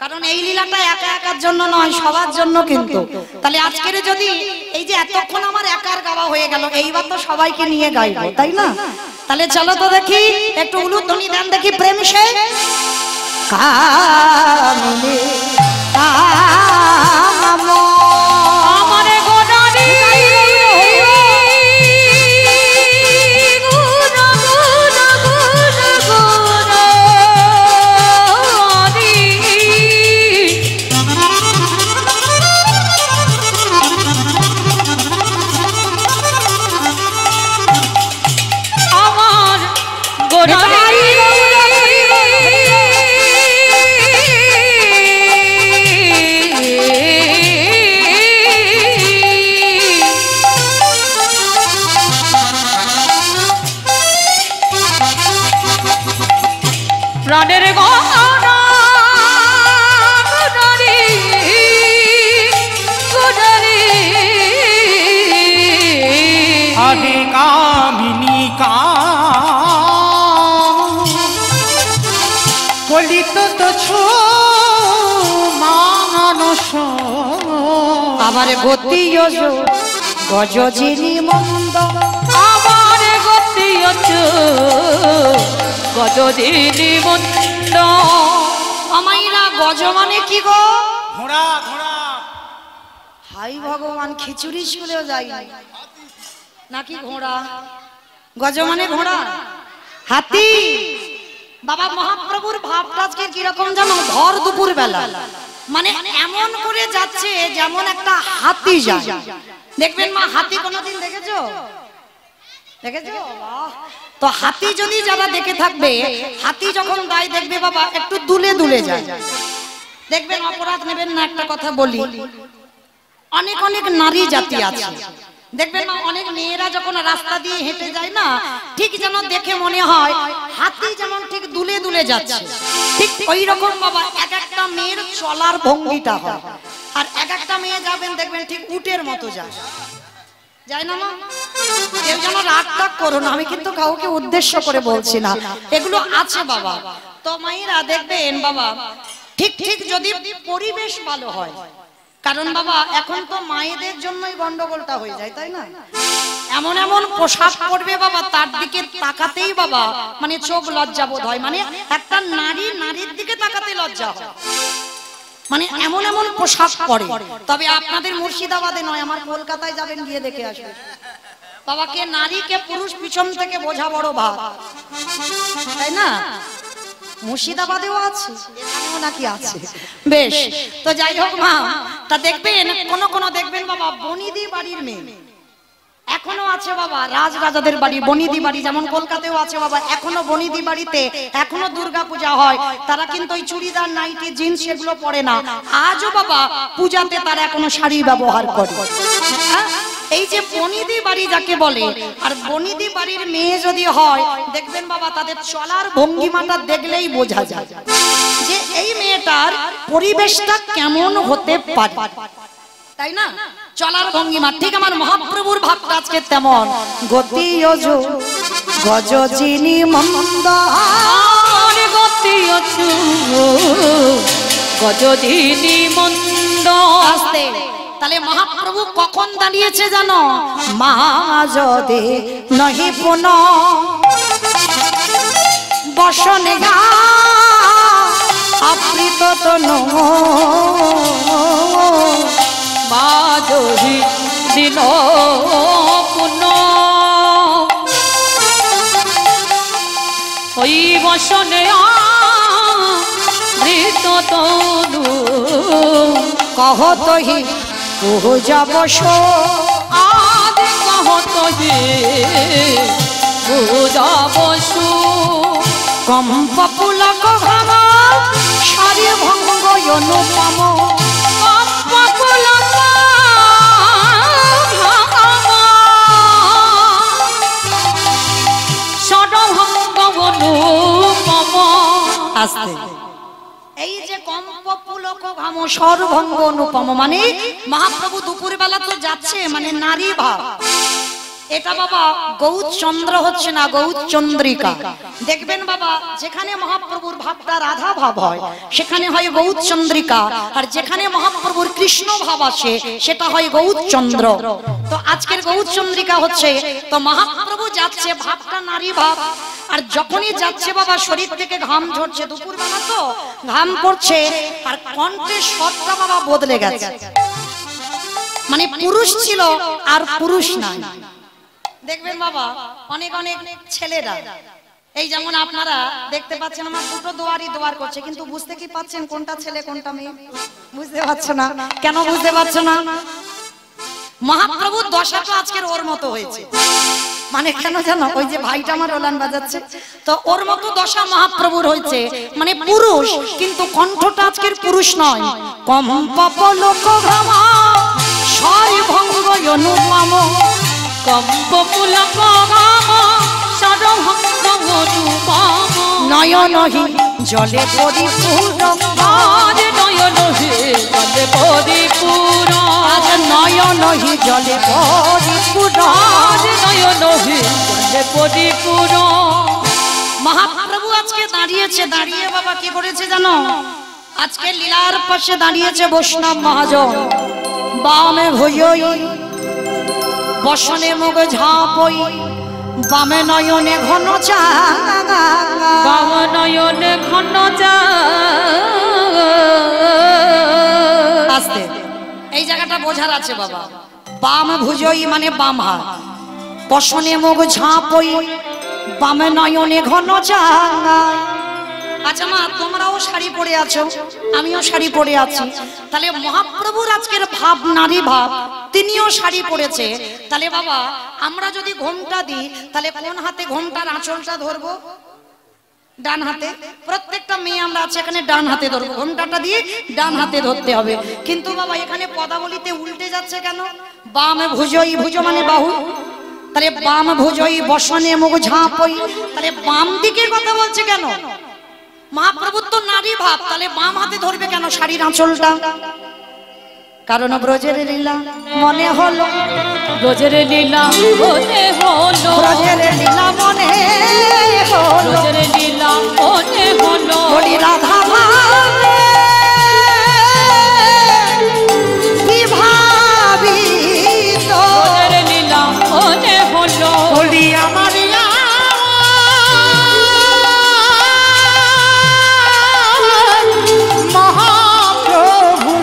কারণ এই লীলাটা একা একার জন্য নয়, সবার জন্য। কিন্তু তাহলে আজকের যদি এই যে এতক্ষণ আমার একার গাওয়া হয়ে গেল, এইবার তো সবাইকে নিয়ে গাইবো, তাই না? তাহলে চলো তো দেখি একটু উলুধ্বনি দেন দেখি, প্রেম সে কামিনী কাম। আমার গোদারি গুনা গুনা গুনা গুনারি, আমার গোদারি প্রাণের গহনা গোদারি গোদারি। আরে কামিনী কাম, কলিত তো ছো মানস। আবার গতি গজ যিনি মন্দ, আমার গতি গজদিনী মন্দ। আমাইরা গজ মানে কি গো? ঘোড়া ঘোড়া। হাই ভগবান, খিচুড়ি স্কুলেও যাই নাকি ঘোড়া? গজ মানে ঘোড়া, হাতি। বাবা মহাপ্রভুর ভাবটা আজকে কিরকম জানো? ভর দুপুর বেলা, মানে এমন করে যাচ্ছে যেমন একটা হাতি যায়। দেখবেন মা, হাতি কোনোদিন দেখেছো? দেখেছো? বাহ! তো হাতি যদি যারা দেখে থাকবে, হাতি যখন গায়ে দেখবে বাবা একটু দুলে দুলে যায়। দেখবেন, অপরাধ নেবেন না, একটা কথা বলি, অনেক অনেক নারী জাতি আছে দেখবেন না অনেক মেয়েরা যখন রাস্তা দিয়ে হেঁটে যায় না, ঠিক যেন দেখে মনে হয় হাতি যেমন ঠিক দুলে দুলে যাচ্ছে, ঠিক ওই রকম বাবা এক একটা মেয়ের চলার ভঙ্গিটা হয়। আর এক একটা মেয়ে যাবেন দেখবেন ঠিক উটের মতো যায়, যায় না মা? কেউ যেন রাগ টাগ করো না, আমি কিন্তু কাউকে উদ্দেশ্য করে বলছি না, এগুলো আছে বাবা। তো মায়েরা দেখবেন বাবা ঠিক ঠিক যদি পরিবেশ ভালো হয়, কারণ বাবা এখন তো মায়েদের জন্যই গন্ডগোলটা হয়ে যায়, তাই না? এমন এমন পোশাক পরবে বাবা, তার দিকে তাকাতেই বাবা মানে চোখ লজ্জা বোধ হয়, মানে একটা নারী নারীর দিকে তাকাতে লজ্জা হয়, মানে এমন এমন পোশাক পরে। তবে আপনাদের মুর্শিদাবাদে নয়, আমার কলকাতায় যাবেন, গিয়ে দেখে আসবেন বাবাকে নারীকে পুরুষ পিছন থেকে বোঝা বড় ভাব, তাই না? মুর্শিদাবাদেও আছে, এখানেও নাকি আছে। বেশ, তো যাই হোক মা, তা দেখবেন কোন কোন দেখবেন বাবা বনিদি বাড়ির মেয়ে এখনো আছে বাবা, রাজরাজাদের বাড়ি বনিদি বাড়ি, যেমন কলকাতায়ও আছে বাবা, এখনো বনিদি বাড়িতে এখনো দুর্গা পূজা হয়, তারা কিন্তু ওই চুড়িদার নাইটি জিন্স এগুলো পরে না, আজও বাবা পূজাতে তারা এখনো শাড়ি ব্যবহার করে। এই যে বনিদি বাড়ি যাকে বলে, আর বনিদি বাড়ির মেয়ে যদি হয় দেখবেন বাবা তাদের চলার ভঙ্গিমাটা দেখলেই বোঝা যায় যে এই মেয়েটার পরিবেশটা কেমন হতে পারে, তাই না? চলার ভঙ্গিমা ঠিক আমার মহাপ্রভুর ভাবটা আজকে তেমন। গতি গজ যিনি মন্দ গতি গজদিনী মন্দ। আস্তে, তাহলে মহাপ্রভু কখন দাঁড়িয়েছে জানো? মা যদি নহি পুন বসনে গা আবৃত তনু মাধবী দিন পুন ওই বসনে মৃত তনু কহত হি পূজা বস আদি কহত হি পূজা বসু কম্প পুলক ঘাম সারি ভঙ্গ অনুপম আস্তে। এই যে কম্প পুলক ঘাম সর্বঙ্গ অনুপম মানে মহাপ্রভু দুপুর বেলা তো যাচ্ছে মানে নারী ভাব, এটা বাবা গৌরচন্দ্র হচ্ছে না, গৌরচন্দ্রিকা। দেখবেন বাবা যেখানে মহাপ্রভুর ভাবটা রাধা ভাব হয় সেখানে হয় গৌরচন্দ্রিকা, আর যেখানে মহাপ্রভুর কৃষ্ণ ভাব আসে সেটা হয় গৌরচন্দ্র। তো আজকের গৌরচন্দ্রিকা হচ্ছে, তো মহাপ্রভু যাচ্ছে ভাবটা নারী ভাব, আর যখনই যাচ্ছে বাবা শরীর থেকে ঘাম ঝরছে, দুপুর বেলা তো ঘাম পড়ছে, আর কণ্ঠের স্বরটা বাবা বদলে গেছে, মানে পুরুষ ছিল আর পুরুষ নাই। দেখবেন বাবা অনেক অনেক ছেলেরা, এই যেমন আপনারা দেখতে পাচ্ছেন আমার দুটো দোয়ার করছে, কিন্তু বুঝতে কি পাচ্ছেন কোনটা ছেলে কোনটা মেয়ে? বুঝতে পারছো না। কেন বুঝতে পারছো না? মহাপ্রভুর দশাটা আজকের ওর মতো হয়েছে, মানে কেন জানো? ওই যে ভাইটা আমার ওলান বাজাচ্ছে, তো ওর মতো দশা মহাপ্রভুর হয়েছে, মানে পুরুষ কিন্তু কণ্ঠটা আজকের পুরুষ নয়। কম্প লোক ঘামা সরি ভঙ্গ অনুপম কম্প পুলক ঘাম সর্বঙ্গ অনুপম নয়নহি জলে পরিপূর্ণ আজ নয়নহি জলে পরিপূর্ণ আজ নয়নহি জলে পরিপূর্ণ আজ নয়নহি জলে পরিপূর্ণ। মহাপ্রভু আজকে দাঁড়িয়েছে, দাঁড়িয়ে বাবা কি করেছে জানো? আজকে লীলার পাশে দাঁড়িয়েছে বৈষ্ণব মহাজন, বামে ভুজই বসনে মুখ ঝাঁপই বামে নয়নে ঘন চা বাম নয়নে ঘন চা। আস্তে, এই জায়গাটা বোঝার আছে বাবা। বাম ভুজই মানে বাম হাত, বসনে মুখ ঝাঁপই বামে নয়নে ঘন চা। আচ্ছা মা, তোমরাও শাড়ি পরে আছো, আমিও শাড়ি পরে আছি, তাহলে মহাপ্রভুর আজকের ভাব নারী ভাব, তিনিও শাড়ি পরেছে, তাহলে বাবা আমরা যদি ঘোমটা দিই তাহলে কোন হাতে ঘোমটার আঁচলটা ধরবো? ডান হাতে প্রত্যেকটা মেয়ে আমরা আছে এখানে ডান হাতে ধরবো, ঘোমটাটা দিয়ে ডান হাতে ধরতে হবে। কিন্তু বাবা এখানে পদাবলিতে উল্টে যাচ্ছে কেন? বাম ভুজই, ভুজ মানে বাহু, তাহলে বাম ভুজই বসনে মুখ ঝাঁপই, তাহলে বাম দিকের কথা বলছে কেন? মহাপ্রভুর তো নারী ভাব, তাহলে বাম হাতে ধরবে কেন শাড়ির আঁচলটা? কারণ ব্রজের লীলা মনে হলো, ব্রজের লীলা মনে হলো, ব্রজের লীলা মনে হলো, ব্রজের লীলা মনে হলো, বলি রাধা ভাবে বিভাবিত, ব্রজের লীলা মনে হলো, বলি আমার মহাপ্রভু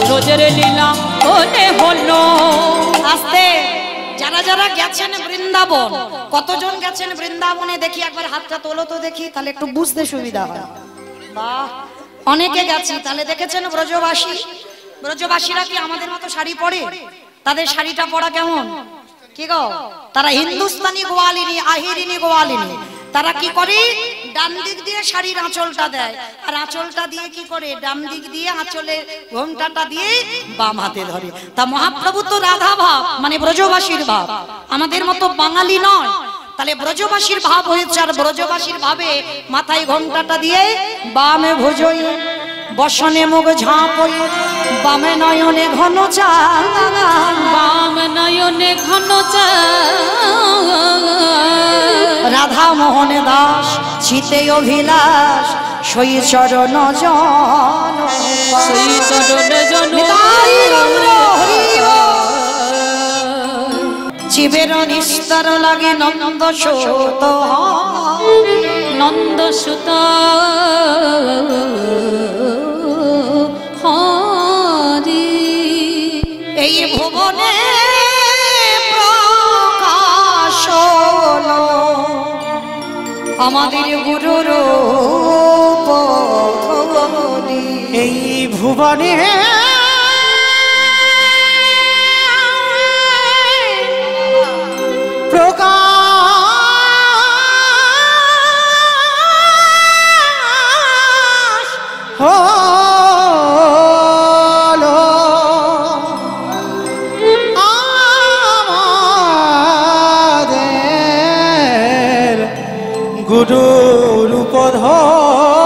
ব্রজের লীলা মনে হলো। আস্তে যারা যারা গেছেন বৃন্দাবন, কতজন গেছেন বৃন্দাবনে দেখি একবার হাতটা তোলো তো দেখি, তাহলে একটু বুঝতে সুবিধা হয়। বাহ, অনেকে গেছি, তাহলে দেখেছেন ব্রজবাসী, ব্রজবাসীরা কি আমাদের মতো শাড়ি পরে? তাদের শাড়িটা পরা কেমন? কি গো, তারা হিন্দুস্তানি গোয়ালিনী, আহিরিনী গোয়ালিনী। তারা কি করে? ডান দিক দিয়ে শাড়ির আঁচলটা দেয়, আর আঁচলটা দিয়ে কি করে? ডান দিক দিয়ে আঁচলের ঘোমটাটা দিয়ে বাম হাতে ধরে। তা মহাপ্রভু তো রাধা ভাব, মানে ব্রজবাসীর ভাব, আমাদের মতো বাঙালি নয়। তাহলে ব্রজবাসীর ভাব হয়েছে, আর ব্রজবাসীর ভাবে মাথায় ঘোমটাটা দিয়ে বামে ভুজই বসনে মুখ ঝাঁপই, বামে নয়নে ঘন চাঁদ, বাম নয়নে ঘন চাঁদ, রাধা মোহন দাস চিতে অভিলাষ, সই চরণ জন, সেই চরণ জন জীবের নিস্তার লাগে নন্দ সুত, নন্দ সুত হরি। এই ভুবনে প্রকাশ হলো আমাদের গুরুর পথলি। এই ভুবনে প্রকাশ হলো আমাদের গুরুর উপধরি।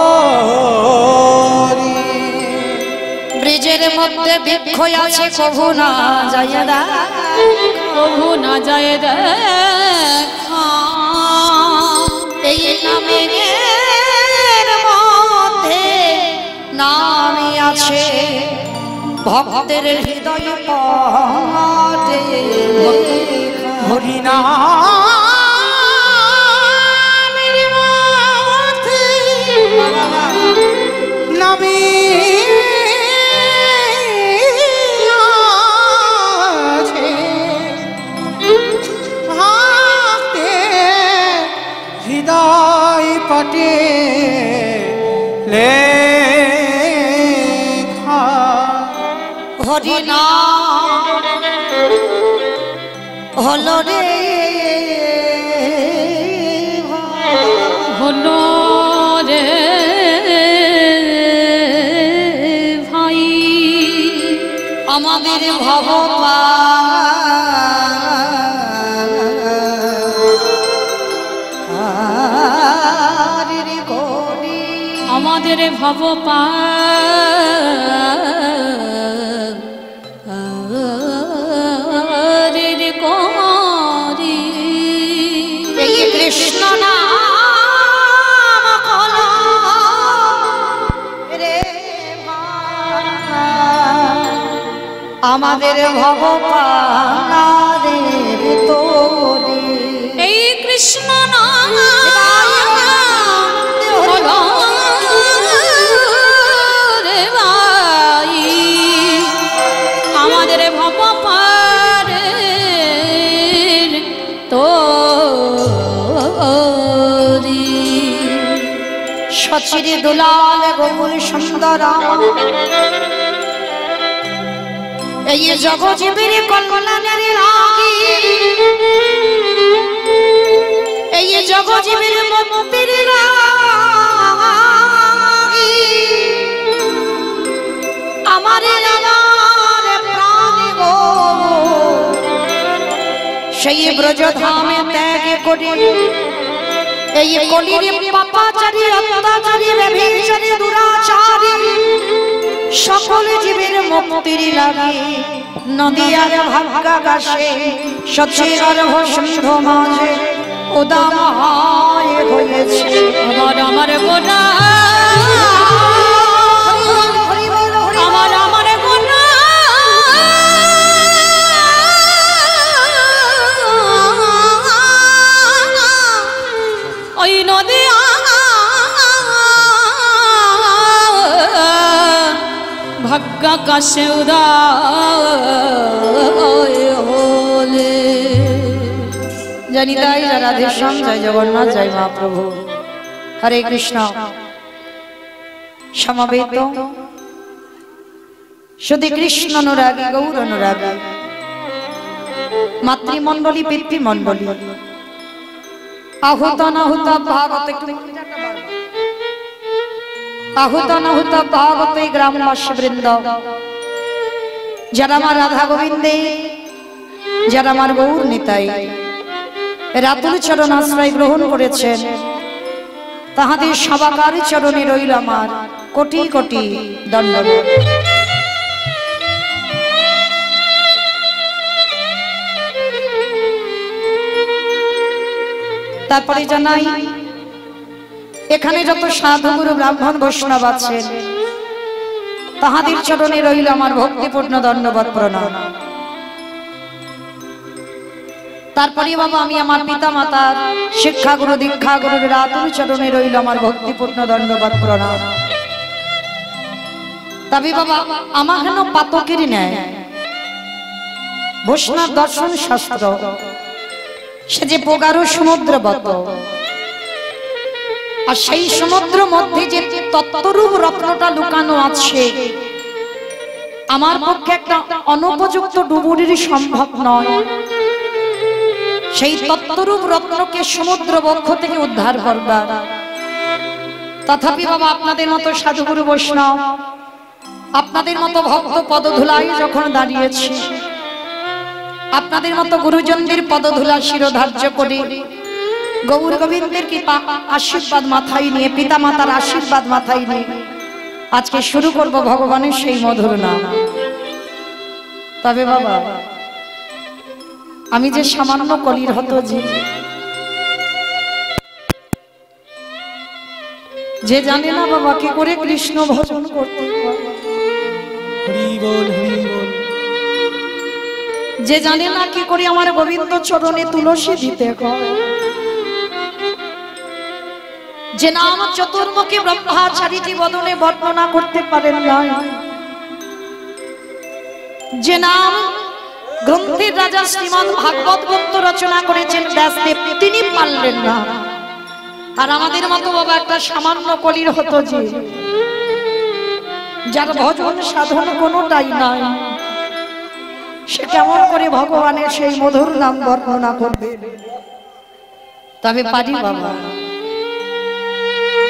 ব্রিজের মধ্যে বৃক্ষ আছে, কভু না যায় প্রভু না যায় দেখা, এই নামের মধ্যে নামই আছে ভক্তের হৃদয় পটে। হরিনামের মধ্যে নামে আছে ভক্তের হৃদয় পটে লেখা। হরিনাম হলো রে হলো রে ভাই, আমাদের ভগবান আমাদের ভবপারের করি। এই কৃষ্ণ নাম কলো রে আমাদের ভগবানের তোরে। এই কৃষ্ণ নাম রে ভাই, আমাদের ভবপারের তোরি। সচির দুলাল গোকুল সুন্দর, এই জগজীবের কল্যাণের লাগি, এই জগজীবের মুক্তির লাগি সেই ব্রজধামে ত্যাগ করি এই কলির পাপাচারী অত্যাচারী ব্যভিচারী দুরাচারী সকল জীবের মুক্তির লাগি নদিয়ার ভাগ্যাকাশে সচিগর্ভ সিন্ধু মাঝে উদাময় হয়েছে আমার আমার গোনা আমার আমার গোনা ওই নদী ভাগ্যাকাশে উদয় হলে জানি তাই রাধে শ্যাম জয় জগন্নাথ জয় মহাপ্রভু হরে কৃষ্ণ সমবেত শুধু কৃষ্ণ অনুরাগী গৌর অনুরাগী মাতৃমণ্ডলী পিতৃমণ্ডলী আহুত অনাহুত ভাগবত আহুত অনাহুত ভাগবত গ্রামবাসী বৃন্দ যারা আমার রাধা গোবিন্দে যারা আমার গৌর নিতাই রাতুল চরণ আশ্রয় গ্রহণ করেছেন তাহাদের সবাকার চরণে রইল আমার কোটি কোটি দণ্ডবোধ। তারপরে জানাই এখানে যত সাধুগুরু ব্রাহ্মণ বৈষ্ণব আছেন তাহাদের চরণে রইল আমার ভক্তিপূর্ণ দণ্ডবোধ প্রণাম। তারপরে বাবা আমি আমার পিতা মাতার শিক্ষাগুরু দীক্ষাগুরুর রাতুল চরণে রইল আমার ভক্তিপূর্ণ দণ্ডবোধ প্রণাম। তবে বাবা আমার হেন পাতকের ন্যায় বৈষ্ণব দর্শন শাস্ত্র সে যে প্রগাঢ় সমুদ্রবত আর সেই সমুদ্র মধ্যে যে তত্ত্বরূপ রত্নটা লুকানো আছে আমার পক্ষে একটা অনুপযুক্ত ডুবুরির সম্ভব নয়। সেই তত্ত্বরূপ রত্নকে সমুদ্র বক্ষ থেকে উদ্ধার করবার তথাপি বাবা আপনাদের মতো সাধুগুরু বৈষ্ণব আপনাদের মতো ভক্ত পদধূলায় যখন দাঁড়িয়েছি আপনাদের মতো গুরুজনদের পদধূলা শিরোধার্য করে গৌর গোবিন্দের কৃপা আশীর্বাদ মাথায় নিয়ে পিতা মাতার আশীর্বাদ মাথায় নিয়ে আজকে শুরু করব ভগবানের সেই মধুর নাম। তবে বাবা আমি যে সামান্য কলির হতো যে জানে না বাবা কি করে কৃষ্ণ ভজন করতে যে জানে না কি করে আমার গোবিন্দ চরণে তুলসী দিতে হয় যে নাম চতুর্মুখী ব্রহ্মাচারীটি বদনে বর্ণনা করতে পারেন না যে নাম গ্রন্থের রাজা শ্রীমদ ভাগবত গ্রন্থ রচনা করেছেন ব্যাসদেব তিনি পারলেন না। আর আমাদের মতো বাবা একটা সামান্য কলির হতো যে যার ভজন সাধন কোনোটাই নাই সে কেমন করে ভগবানের সেই মধুর নাম বর্ণনা করবে। তবে পারি বাবা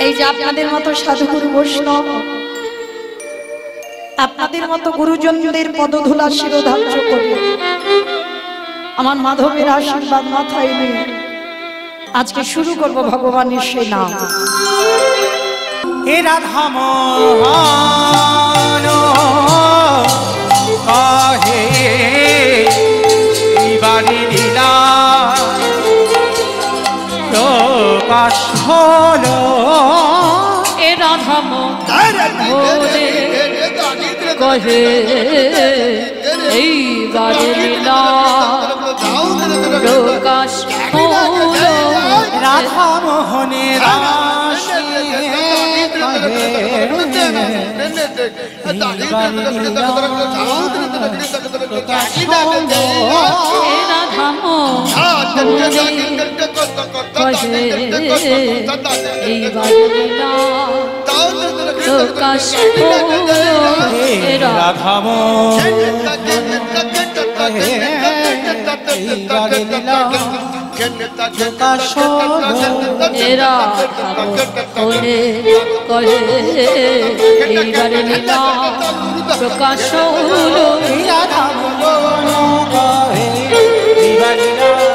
এই যে আপনাদের মতো সাধুগুরু বৈষ্ণব আপনাদের মতো গুরুজনদের পদধূলা শিরোধার্য করে আমার মাধবের আশীর্বাদ মাথায় নিয়ে আজকে শুরু করব ভগবানের সেই নাম। হে রাধা মোহন কাহে বাড়ি লীলা প্রকাশ হলো এ রাধা মোহনে কহে এই বারে লীলা প্রকাশ হলো রাধা মোহনে রাধা মোহনে কহে এই বারে লীলা প্রকাশ হলো রাধা মোহনে এরা ওনে কহে এইবারে লীলা প্রকাশ হলো রাধা মোহন কহে এইবারে লীলা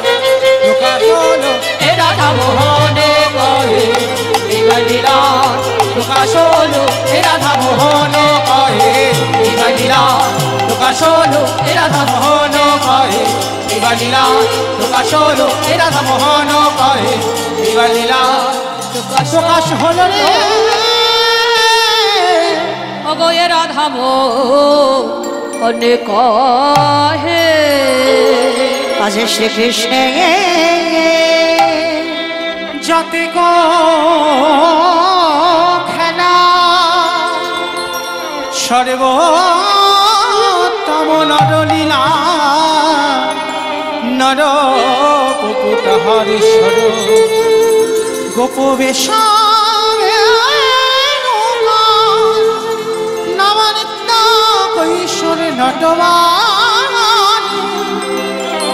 মোহনে কহে এইবার লীলা প্রকাশ হলো এ রাধা মোহন কহে এইবার লীলা প্রকাশ হলো এ রাধা মোহন কহে এইবার লীলা প্রকাশ হলো এ রাধা মোহন কহে এইবার লীলা প্রকাশ হলো রে অগয়ে রাধা মোহনে কহে আজ শ্রীকৃষ্ণ যাতে গো খেলা সর্বোত্তম নরলীলা নর পুপুট হরেশ্বর গোপবেশ নবনিত্য কৈশোর নটবান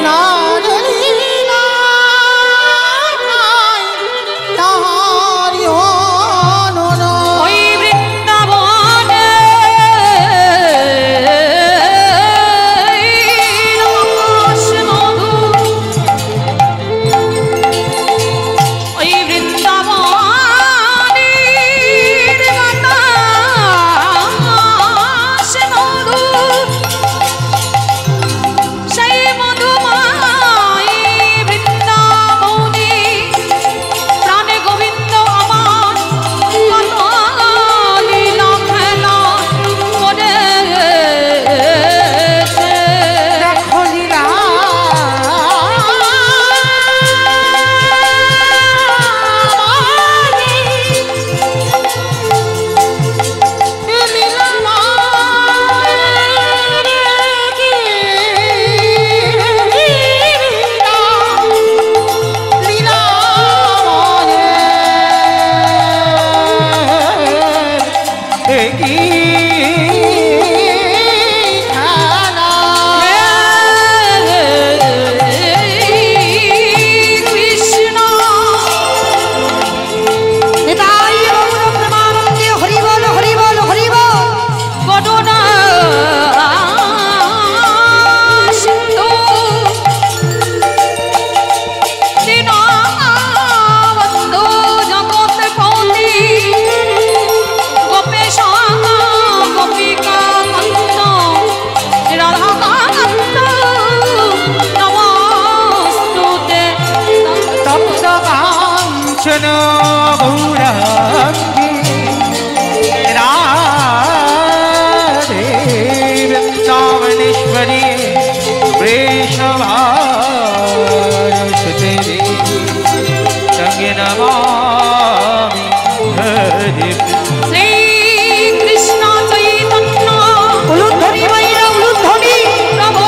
নরলীলা তাহারি অনুর ওই বৃন্দাবনে রস মধু ওই বৃন্দাবনে বাতাস মধু সেই মধুময় বৃন্দাবনে প্রাণে গোবিন্দ আমার কত লীলা খেলা করেছে। দেখো লীলা কৃষ্ণ নিতাই গৌর প্রেমানন্দে হরি বল হরি বল হরি বল। করুণা সিন্ধু দীনবন্ধু জগৎপতি গোপেশ গোপিকা কান্ত রাধাকান্ত নমস্তুতে তপ্ত কাঞ্চন গৌরাঙ্গী রাধে বৃন্দাবনেশ্বরী বৃষভারসুতে সঙ্গে নমামি হরে শ্রীকৃষ্ণ চৈতন্য উলুধ্বনি মাইরা উলুধ্বনি প্রভু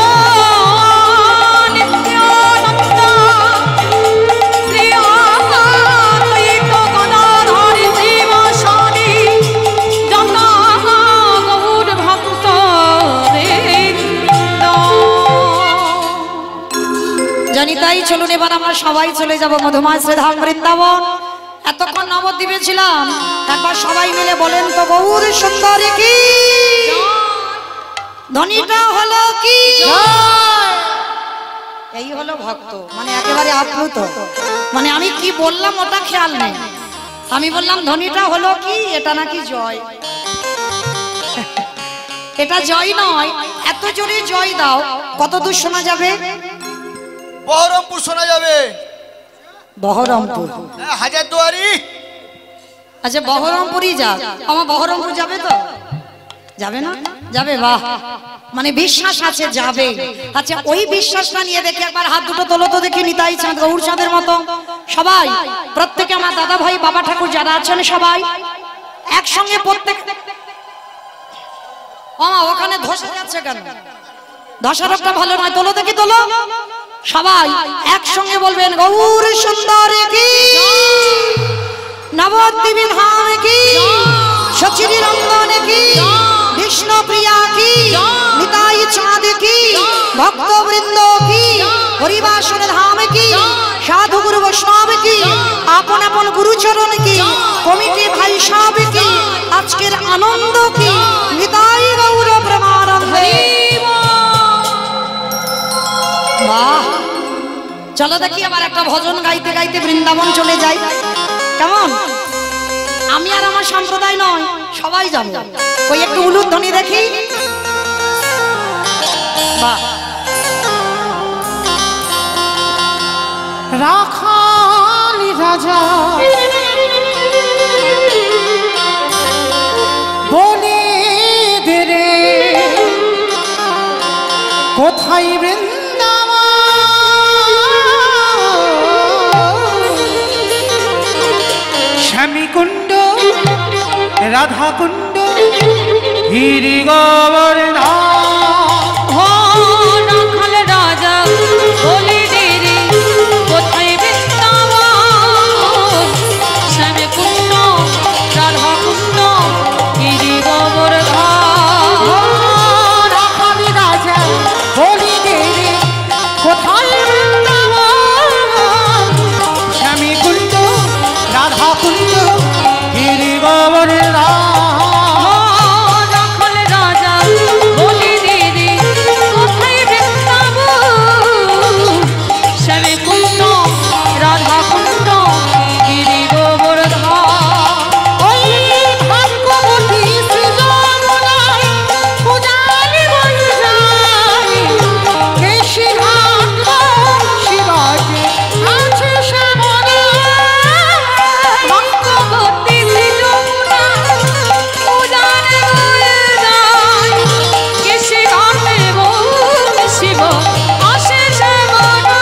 নিত্যানন্দ শ্রী অদ্বৈত গদাধর শিবসাদি যত গৌর ভক্ত বৃন্দ। জানি তাই চলুন এবার আমরা সবাই চলে যাব মধুময় শ্রীধাম বৃন্দাবন। এতক্ষণ নবদ্বীপে ছিলাম, একবার সবাই মিলে বলেন তো গৌর সুন্দর কি ধ্বনিটা হলো কি এই হলো ভক্ত, মানে একেবারে আপ্লুত। মানে আমি কি বললাম ওটা খেয়াল নেই, আমি বললাম ধ্বনিটা হলো কি, এটা নাকি জয়। এটা জয় নয়, এত জোরে জয় দাও কত দূর শোনা যাবে? বহরমপুর শোনা যাবে, বহরমপুর। হাজারদুয়ারি। আচ্ছা বহরমপুরই যাক, আমার বহরমপুর যাবে তো? যাবে না? যাবে, বাহ, মানে বিশ্বাস আছে যাবে। আচ্ছা ওই বিশ্বাসটা নিয়ে দেখি একবার হাত দুটো তোলো তো দেখি, নিতাই চাঁদ গৌর চাঁদের মতো সবাই, প্রত্যেকে আমার দাদা ভাই বাবা ঠাকুর যারা আছেন সবাই একসঙ্গে প্রত্যেক। ওমা ওখানে ধসে যাচ্ছে কেন? ধসারটা ভালো নয়, তোলো দেখি তোলো। সবাই একসঙ্গে বলবেন গৌর সুন্দর কি, নবদ্বীপ ধাম কি, সচিরি রঙ্গন কি, বিষ্ণু প্রিয়া কি, নিতাই চাঁদ কি, ভক্তবৃন্দ কি, হরিবাসন ধাম কি, সাধু গুরু বৈষ্ণব কি, আপন আপন গুরুচরণ কি, কমিটি ভাই সব কি, আজকের আনন্দ কি, নিতাই গৌর প্রেমানন্দে। বাহ, চলো দেখি আবার একটা ভজন গাইতে গাইতে বৃন্দাবন চলে যাই, কেমন? আমি আর আমার সম্প্রদায় নয়, সবাই যাবো। ওই একটু উলুধ্বনি দেখি। বাহ, রাখালি রাজা বনে দে রে কোথায় বৃন্দাবন, শ্যামীকুণ্ড রাধাকুণ্ড গিরি গোবর্ধন, রাখাল রাজা বলি দেরি কোথায় বৃন্দাবন, শ্যামে কুণ্ড রাধা কুণ্ড গিরি গোবর্ধন, রাখালি রাজা বলি দে রে কোথায় বৃন্দাবন, শ্যামীকুণ্ড রাধাকুণ্ড গিরি গোবর্ধন, রাখাল রাজা বলি দেরি কোথায় বৃন্দাবন, শ্যামে কুণ্ড রাধা কুণ্ড গিরি গোবর্ধন, ওই ভাগ্যবতী সৃজনায় পূজারি বই যায়, কেশিঘাট শিবাজি আছে শ্যামলা, ভক্তবতী যমুনা পূজারে হয়ে যায়, কেশে ঘাটে শিব আসে শ্যামলা,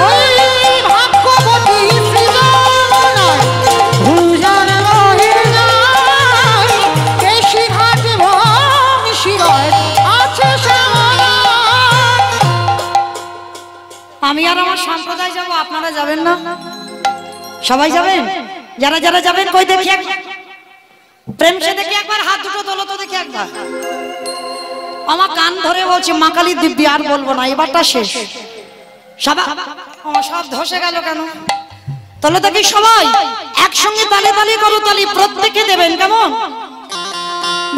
ওই ভাগ্যবতী সৃজনায় পূজার বই যায়, কেশিঘাট শিবাজি আছে শ্যামলা। আমি আর আমার সম্প্রদায় যাব, আপনারা যাবেন না? সবাই যাবেন? যারা যারা যাবেন কই দেখি একবার, প্রেম সে দেখি একবার, হাত দুটো তোলো তো দেখি একবার। আমার কান ধরে বলছি মা কালী দিব্যি, আর বলবো না, এবারটা শেষ। সবাই আমার সব ধসে গেল কেন? তোলো দেখি সবাই একসঙ্গে তালে তালে করো তালি, প্রত্যেকে দেবেন, কেমন?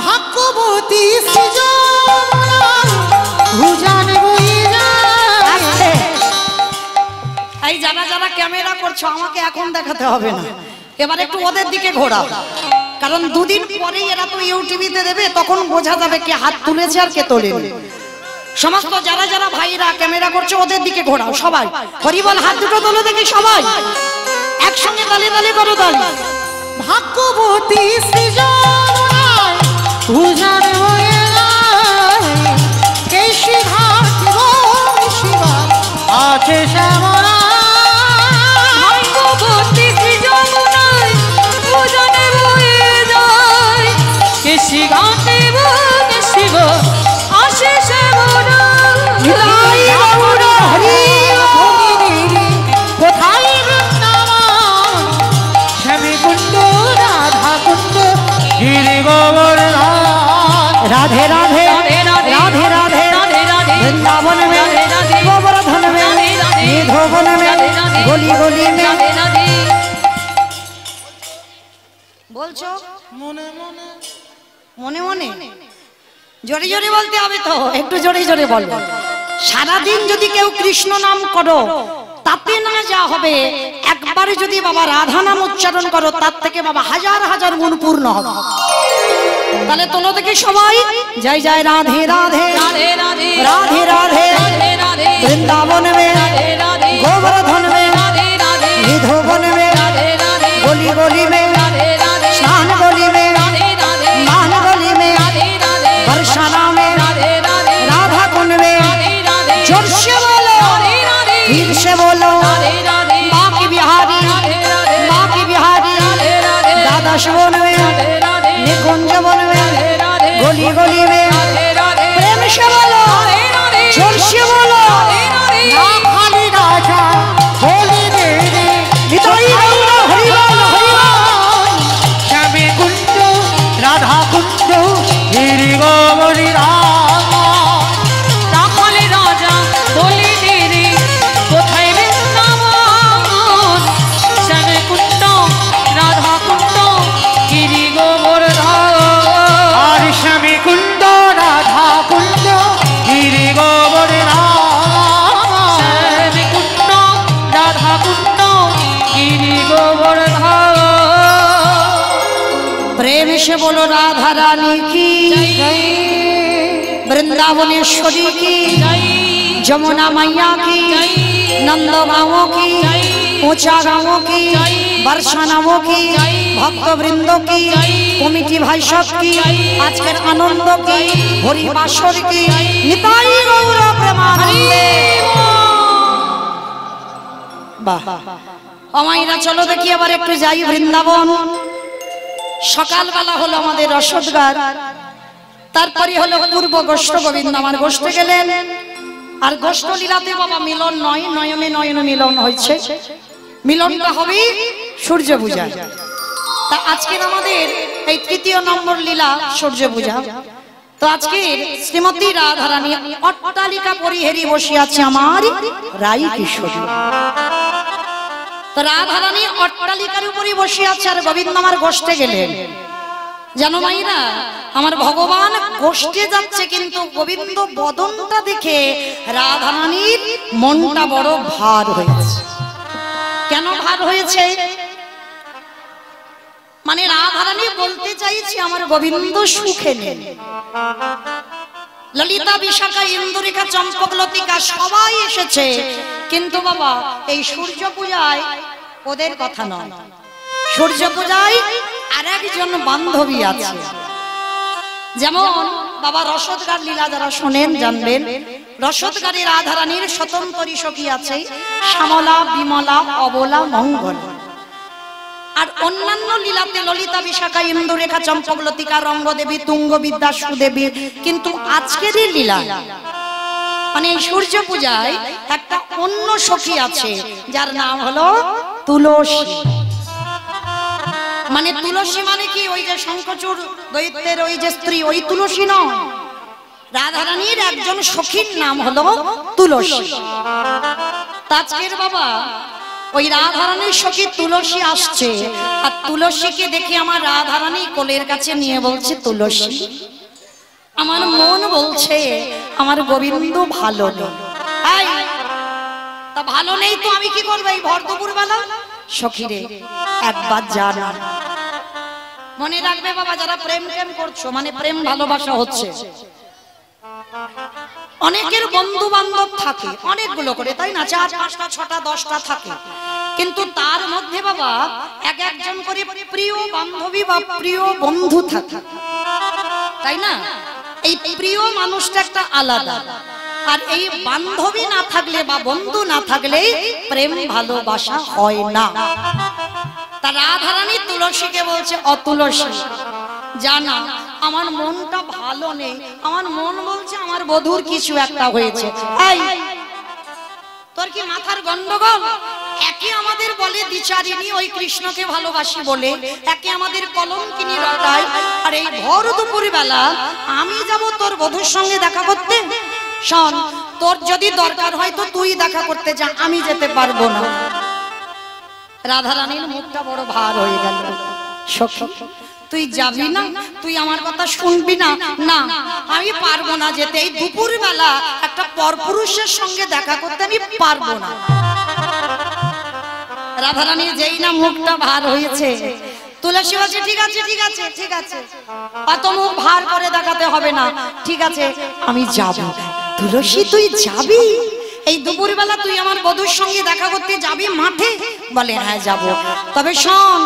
ভাগ্যবতী সৃজনায় পূজার বই যায়, আস্তে। এই যারা যারা ক্যামেরা করছো আমাকে এখন দেখাতে হবে না, এবার একটু ওদের দিকে ঘোরাও, কারণ দুদিন পরেই এরা তো ইউটিভিতে দেবে, তখন বোঝা যাবে কে হাত তুলেছে আর কে তোলেনি। সমস্ত যারা যারা ভাইরা ক্যামেরা করছে ওদের দিকে ঘোরাও সবাই, হরিবল হাত দুটো তোলো দেখি সবাই, একসঙ্গে তালে তালে করো তালি। ভাগ্যবতী সৃজনায় পূজার বই যায়, কেশিঘাট শিবা আছে শ্যামলা, ভক্তবতী যমুনায় পূজারে হয়ে যায়, কেশে ঘাটে শিব আসে শ্যামলা, কোথায় বৃন্দাবন, শ্যামীকুণ্ড রাধাকুণ্ড গিরি গোবর্ধন, রাধে রাধে রাধে রাধে রাধে রাধে রাধে রাধে वृंदावन में राधे राधे गोवर्धन में राधे राधे निधोवन में राधे राधे गली गली में राधे राधे বলছো মনে মনে মনে মনে জোরে জোরে বলতে হবে তো, একটু জোরে জোরে বলো। সারাদিন যদি কেউ কৃষ্ণ নাম করো তাতে না যা হবে, একবারে যদি বাবা রাধা নাম উচ্চারণ করো তার থেকে বাবা হাজার হাজার গুণ পূর্ণ হবে। তাহলে তোলো দেখি সবাই, জয় জয় রাধে রাধে राधे राधे राधे राधे राधे राधे वृंदावन में राधे राधे गोवर्धन में राधे राधे निधोवन में राधे राधे गली गली में राधे राधे स्नान गली में राधे राधे मान गली में राधे राधे बरसाना में राधे राधे राधा कुंड में राधे राधे जोर से बोलो राधे राधे धीर से बोलो राधे राधे माँ की बिहारी राधे राधे माँ की बिहारी राधे राधे दादा शिवन में राधे राधे निकुंज वन में राधे राधे गली गली में राधे राधे प्रेम से बोलो राधे राधे जोर से बोलो राधे राधे ना खाली राजा बोली दे रे निताई गौर हरि बोल हरि बोल। श्यामी कुंड राधा कुंड गिरी गोवर्धन রাখাল রাজা বলি দেরি কোথায় বৃন্দাবন, শ্যামে কুণ্ড রাধা কুণ্ড গিরি গোবর্ধন, আর শ্যামী কুণ্ড মিশে বলো রাধা রানী কি, বৃন্দাবনেশ্বরী কি, যমুনা মাইয়া কি, নন্দ গাঁও কি, ऊंचा गाँवों की, वर्षा नामों की, भक्त वृंदों की, कमिटी भाई सब की, आज के आनंद की, हरि बासर की, निताई गौर प्रेमानंदे। বাহ, আমাইরা চলো দেখি আবার একটু যাই বৃন্দাবন। সকালবেলা হলো আমাদের রসদগার, তারপরে হলো পূর্ব গোষ্ঠ গোবিন্দ আমার গোষ্ঠে গেলেন। আর গোষ্ঠ লীলাতে বাবা মিলন নয়, নয়নে নয়নে মিলন হয়েছে। মিলনটা হবে সূর্য পূজা। তা আজকের আমাদের এই তৃতীয় নম্বর লীলা সূর্য পূজা। তো আজকে শ্রীমতী রাধারানী অট্টালিকা পরিহেরি বসে আছে আমার রাই কিশোরী। তো রাধারানী অট্টালিকার উপরে বসে আছে আর গোবিন্দ আমার গোষ্ঠে গেলেন। জানো মাইরা, আমার ভগবান গোষ্ঠে যাচ্ছে কিন্তু গোবিন্দ বদনটা দেখে রাধারানীর মনটা বড় ভার হয়েছে। কেন ভার হয়েছে? মানে রাধারানী বলতে চাইছি আমার গোবিন্দ সুখে নেই। ললিতা, বিশাখা, ইন্দুরিকা, চম্পক, লতিকা সবাই এসেছে, কিন্তু বাবা এই সূর্য পূজায় ওদের কথা নয়। সূর্য পূজায় আর একজন বান্ধবী আছে। যেমন বাবা রসদগার লীলা যারা শোনেন জানবেন, রসদগারে রাধারানীর স্বতন্ত্রী সখী আছে শ্যামলা, বিমলা, অবলা, মঙ্গল। আর অন্যান্য লীলাতে ললিতা, বিশাখা, ইন্দুরেখা, চম্পক, লতিকা, রঙ্গদেবী, তুঙ্গ, বিদ্যা, সুদেবী। কিন্তু আজকের এই লীলা মানে সূর্য পূজায় একটা অন্য সখী আছে যার নাম হলো তুলসী। মানে তুলসী মানে কি ওই যে শঙ্খচূড় দৈত্যের ওই যে স্ত্রী, ওই তুলসী নয়। রাধারানীর একজন সখীর নাম হলো তুলসী। আজকের বাবা ওই রাধারানীর সখী তুলসী আসছে, আর তুলসীকে দেখে আমার রাধারানী কোলের কাছে নিয়ে বলছে, তুলসী আমার মন বলছে আমার গোবিন্দ ভালো নেই। তা ভালো নেই তো আমি কি করবো এই ভর দুপুর বেলা? সখীরে একবার জানা মনে রাখবে বাবা, যারা প্রেম প্রেম করছো মানে প্রেম ভালোবাসা হচ্ছে, অনেকের বন্ধু বান্ধব থাকে অনেকগুলো করে, তাই না? 4, 5টা, 6টা, 10টা থাকে, কিন্তু তার মধ্যে বাবা এক একজন করে প্রিয় বান্ধবী বা প্রিয় বন্ধু থাকে, তাই না? এই প্রিয় মানুষটা একটা আলাদা। আর এই বান্ধবী না থাকলে বা বন্ধু না থাকলে প্রেম ভালোবাসা হয় না। তা রাধারানী তুলসীকে বলছে, অতুলসী জানা আমার মনটা ভালো নেই, আমার মন বলছে আমার বধূর কিছু একটা হয়েছে। এই তোর কি মাথার গন্ডগোল? একে আমাদের বলে দ্বিচারিণী, ওই কৃষ্ণকে ভালোবাসি বলে, একে আমাদের কলঙ্কিনী রটায়, আর এই ভর দুপুর বেলা আমি যাব তোর বধূর সঙ্গে দেখা করতে? শোন, তোর যদি দরকার হয় তো তুই দেখা করতে যা, আমি যেতে পারবো না। রাধারানীর মুখটা বড় ভার হয়ে গেল। সখী তুই যাবি না? তুই আমার কথা শুনবি না? না আমি পারবো না যেতে, এই দুপুর বেলা একটা পরপুরুষের সঙ্গে দেখা করতে আমি পারবো না। রাধারানী যেই না মুখটা ভার হয়েছে, তুলসী বলছে, ঠিক আছে ঠিক আছে ঠিক আছে, অত মুখ ভার করে দেখাতে হবে না, ঠিক আছে আমি যাব। তুলসী তুই যাবি? এই দুপুর বেলা তুই আমার বধূর সঙ্গে দেখা করতে যাবি মাঠে? বলে হ্যাঁ যাব। তবে শোন,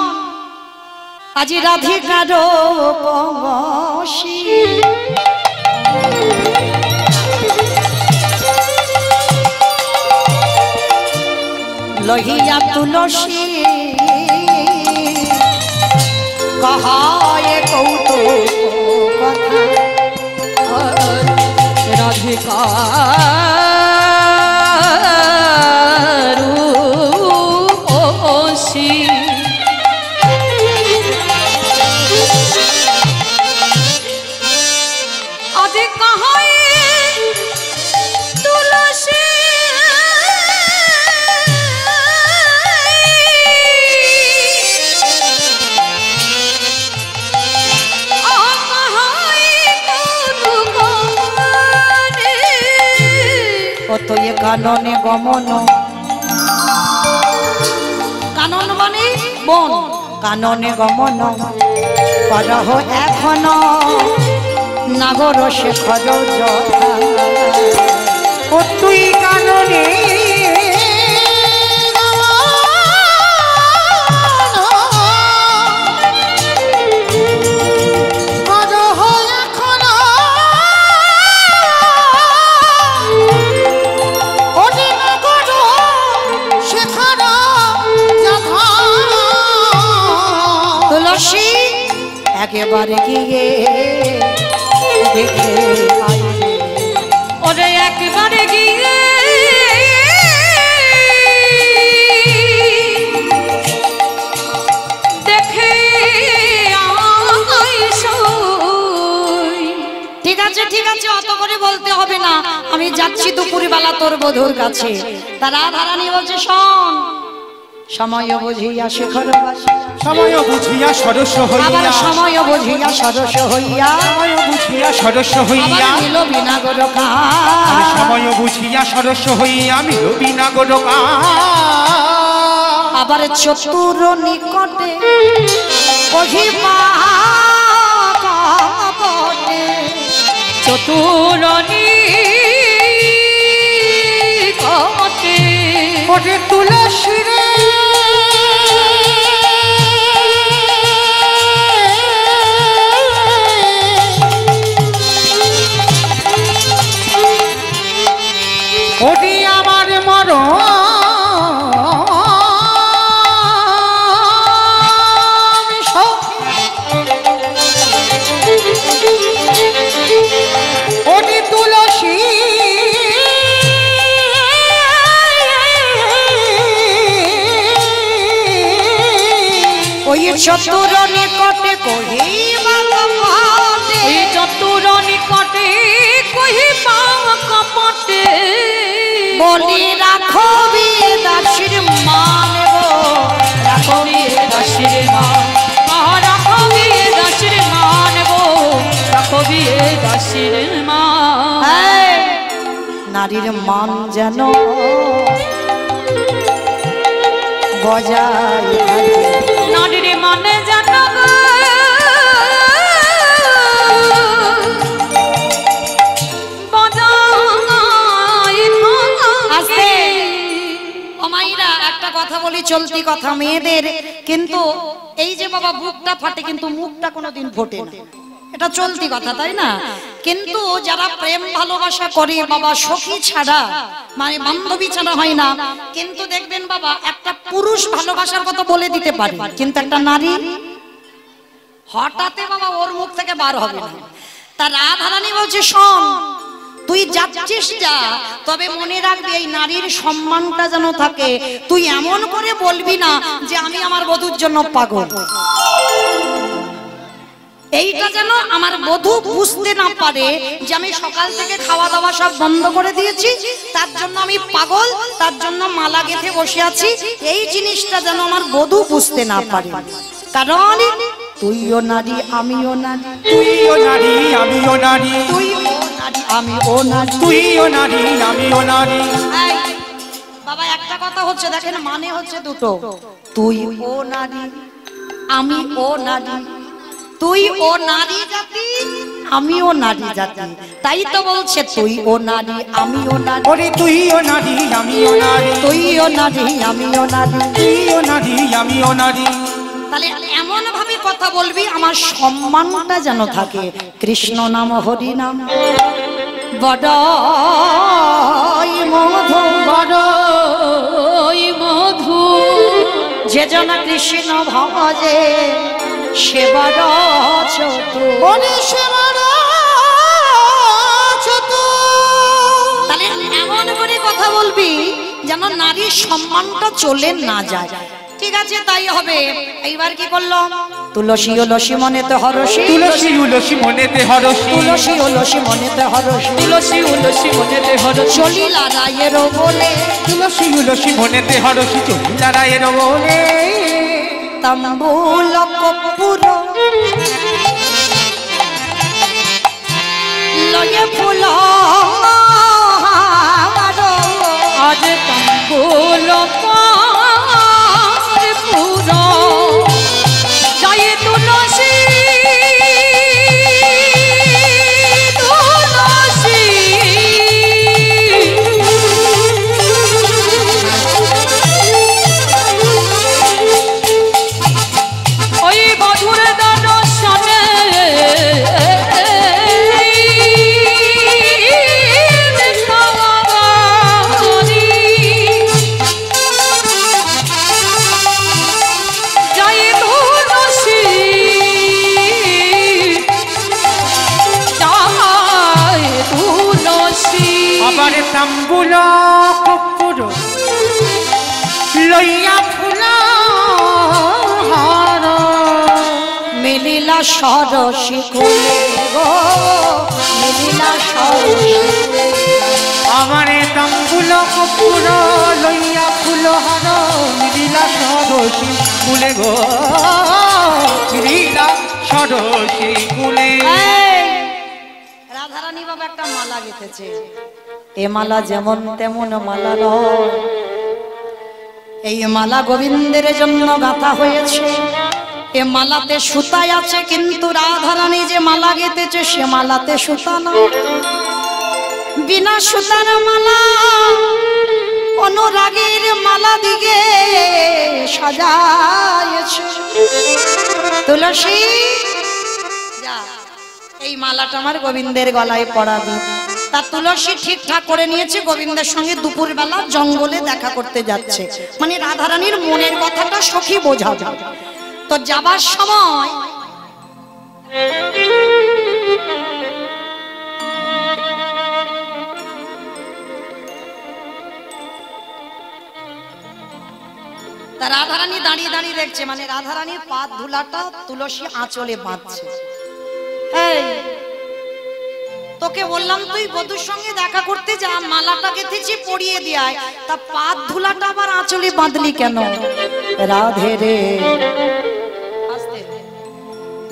আজি রাধিকার বংশী লহিয়া তুলসী কহায় কৌতুক কথা, রাধিকা অতএ কাননে গমন, কানন মানে বন, কাননে গমন করহ এখন নাগর শেখর যথা। ও তুই কাননে তুলসী একেবারে গিয়ে দেখে আইবে। ওরে একবারে গিয়ে দেখে ঠিক আছে ঠিক আছে, অত করে বলতে হবে না, আমি যাচ্ছি দুপুরবেলা তোর বধূর কাছে। তারা ধারানি বলছে শোন, সময় বুঝিয়া শেখর সময় বুঝিয়া সরস আবার হইয়া সময় বুঝিয়া সরস হইয়া সময় বুঝিয়া সরস আবার হইয়া নিল বিনাগর সময় বুঝিয়া সরস হইয়া মিল বিনা গোরকা আবার চতুর নিকটে কহিবা কপটে। চতুরনি কটে ওরে তুলসী রে ওরে আমার মরণ ওরে তুলসী ওই চতুর নিকটে কহিবা কপটে। ওই চতুর নিকটে কহিবা কপটে বলি রাখো বিয়ে দাসীর মানব রাখো বিয়ে দাসীর মান। রাখো বিয়ে দাসের মানব রাখো বিয়ে দাসের মান। এই, নারীর মান যেন বজায় থাকে। নারীর মানে জানো আস্তে অমাইরা একটা কথা বলি, চলতি কথা মেয়েদের, কিন্তু এই যে বাবা বুকটা ফাটে কিন্তু মুখটা কোনোদিন ফোটে না, এটা চলতি কথা তাই না? কিন্তু যারা প্রেম ভালোবাসা করে বাবা সখী ছাড়া মানে বান্ধবী ছাড়া হয় না, কিন্তু দেখবেন বাবা একটা পুরুষ ভালোবাসার কথা বলে দিতে পারে কিন্তু একটা নারী হঠাৎ বাবা ওর মুখ থেকে বার হবে না। তার রাধারানী বলছে শোন, তুই যাচ্ছিস যা, তবে মনে রাখবি এই নারীর সম্মানটা যেন থাকে। তুই এমন করে বলবি না যে আমি আমার বধূর জন্য পাগল, এইটা যেন আমার বধূ বুঝতে না পারে যে আমি সকাল থেকে খাওয়া দাওয়া সব বন্ধ করে দিয়েছি, তার জন্য আমি পাগল, তার জন্য মালা গেঁথে বসে আছি, এই জিনিসটা যেন আমার বধূ বুঝতে না পারে। কারণ তুইও নারী আমিও নারী, তুইও নারী আমিও নারী তুইও নারী আমিও নারী, তুইও নারী আমিও নারী এই, বাবা একটা কথা হচ্ছে দেখেন, মানে হচ্ছে দুটো, তুই ও নারী আমি ও নারী, তুই ও নারী জাতি আমিও নারী জাতি, তাই তো বলছে তুই ও নারী আমিও নারী, ওরে তুইও নারী আমিও নারী তুইও নারী আমিও নারী। তুইও নারী আমিও নারী তাহলে এমন ভাবে কথা বলবি আমার সম্মানটা যেন থাকে। কৃষ্ণ নাম হরি নাম বড়ই মধু, বড়ই মধু যে জন কৃষ্ণ ভজে সে বড় চতুর। ওরে সে বড় চতুর। তাহলে এমন করে কথা বলবি যেন নারীর সম্মানটা চলে না যায়। ঠিক আছে তাই হবে। এইবার কি করলো? তুলসী লসী মনেতে হরসী, তুলসী উলসী মনেতে হরসী তুলসী লসী মনেতে হরসী, তুলসী উলসী মনেতে হরসী চলিলা রায়ের বলে তুলসী উলসী মনেতে হরসী চলিলা রায়ের বলে তাম্বুল কর্পূর লয়ে ফুল আজ তাম্বুল কর্পূর ফুল কপুর লইয়া ফুল হার মিলিলা সরসী কুলে গো মিলিলা সরসী আমার তাম্বুল কপুর লইয়া ফুল হার মিলিলা সরসী কুলে গো মিলিলা সরসী কুলে। রাধারানী বাবা একটা মালা গেঁথেছে, এ মালা যেমন তেমন মালা নয়, এই মালা গোবিন্দের জন্য গাঁথা হয়েছে। এ মালাতে সুতায় আছে, কিন্তু রাধারানী যে মালা গেঁথেছে সে মালাতে সুতা না, বিনা সুতার মালা অনুরাগের মালা দিকে সাজায়েছে। তুলসী যা এই মালাটা আমার গোবিন্দের গলায় পরাবি। তা তুলসী ঠিকঠাক করে নিয়েছে, গোবিন্দের সঙ্গে দুপুর বেলা জঙ্গলে দেখা করতে যাচ্ছে, মানে রাধারানীর মনের কথাটা সখী বোঝাবে। তো যাবার সময় তা রাধারানী দাঁড়িয়ে দাঁড়িয়ে দেখছে, মানে রাধারানীর পা ধুলাটা তুলসী আঁচলে বাঁধছে। এই তোকে বললাম তুই বধূর সঙ্গে দেখা করতে যা, মালাটা গেঁথেছি পরিয়ে দিয়ায়, তা পা ধুলাটা আবার আঁচলে বাঁধলি কেন? রাধে রে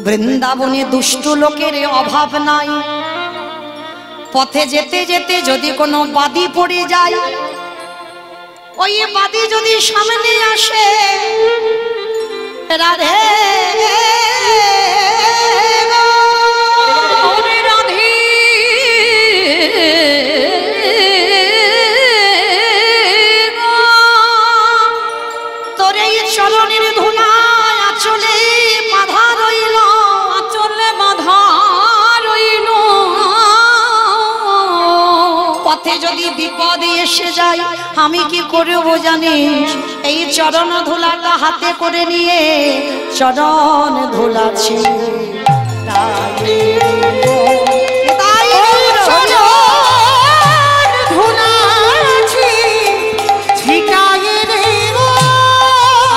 বৃন্দাবনে দুষ্ট লোকের অভাব নাই, পথে যেতে যেতে যদি কোনো বাদি পড়ে যায়, ওই বাদি যদি সামনে আসে, রাধে তোর এই চরণের ধুলায় আঁচলে বাঁধা রইল, আঁচলে বাঁধা রইল, পথে যদি বিপদে এসে যায় আমি কি করব জানিস? এই চরণ ধুলাটা হাতে করে নিয়ে চরণ ধুলাছি,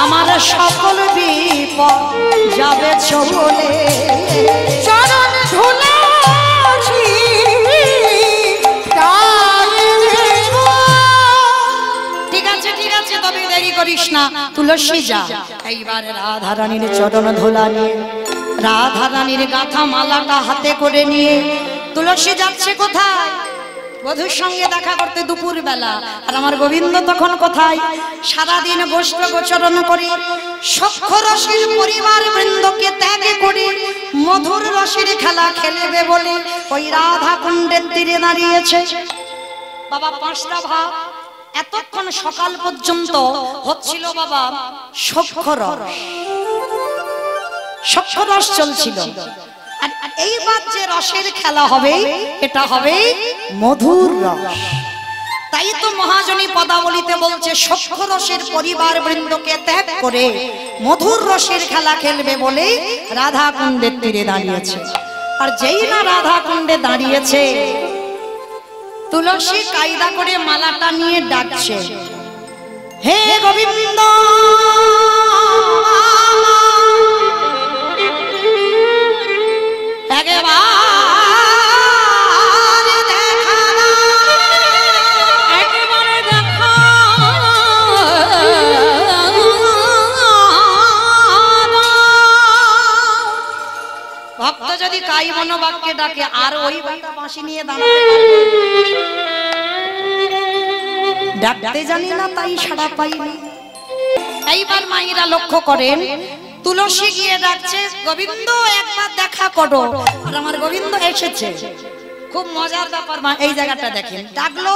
আমার সকল বিপদ যাবে চলে, চরণ ধুলাছি ঠিক আছে ঠিক আছে, তবে দেরি করিস না, তুলসী যা। এইবার রাধারানীর চরণ ধুলা নিয়ে, রাধারানীর গাঁথা মালাটা হাতে করে নিয়ে তুলসী যাচ্ছে কোথায়? বধূর সঙ্গে দেখা করতে দুপুর বেলা। আর আমার গোবিন্দ তখন কোথায়? সারাদিন বস্ত্র গোচরণ করে সখ্য রসের পরিবার বৃন্দকে ত্যাগ করে মধুর রসের খেলা খেলবে বলে ওই রাধা কুণ্ডের তীরে দাঁড়িয়েছে। বাবা পাঁচটা ভাব এতক্ষণ সকাল পর্যন্ত হচ্ছিল বাবা সখ্য রস, সখ্য রস চলছিল। আর এইবার যে রসের খেলা হবে এটা হবে মধুর রস। তাই তো মহাজনী পদাবলীতে বলছে সখ্য রসের পরিবার বৃন্দকে ত্যাগ করে মধুর রসের খেলা খেলবে বলে রাধা কুণ্ডের তীরে দাঁড়িয়েছে। আর যেই না রাধা কুণ্ডে দাঁড়িয়েছে, তুলসী কায়দা করে মালাটা নিয়ে ডাকছে, হে গোবিন্দ ভক্ত যদি কাই মনোবাক্যে ডাকে আর ওই বাটা বাঁশি নিয়ে দাঁড়াতে পারবে? ডাকতে জানি না তাই সাড়া পাইনি। এইবার মায়েরা লক্ষ্য করেন, তুলসী গিয়ে ডাকছে, গোবিন্দ একবার দেখা করো। আর আমার গোবিন্দ এসেছে। খুব মজার ব্যাপার মা, এই জায়গাটা দেখেন, ডাকলো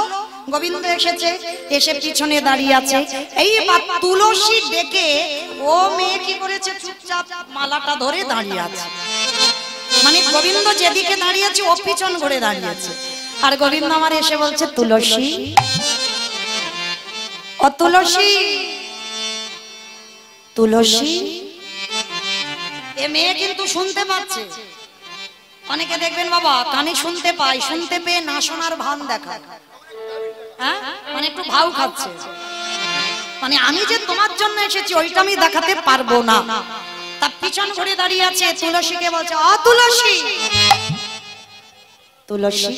গোবিন্দ এসেছে, এসে পিছনে দাঁড়িয়ে আছে। এইবার তুলসী ডেকে ও মেয়ে কি করেছে, চুপচাপ মালাটা ধরে দাঁড়িয়ে আছে। মানে গোবিন্দ যেদিকে দাঁড়িয়েছে ও পিছন ঘুরে দাঁড়িয়েছে। আর গোবিন্দ আমার এসে বলছে, তুলসী ও তুলসী, তুলসী। এ মেয়ে কিন্তু শুনতে পাচ্ছে। অনেকে দেখবেন বাবা কানে শুনতে পায়, শুনতে পেয়ে না শোনার ভান দেখা। হ্যাঁ মানে একটু ভাও খাচ্ছে, মানে আমি যে তোমার জন্য এসেছি ওইটা আমি দেখাতে পারবো না। তার পিছন ঘুরে দাঁড়িয়ে আছে তুলসীকে বলছে, অ তুলসী, তুলসী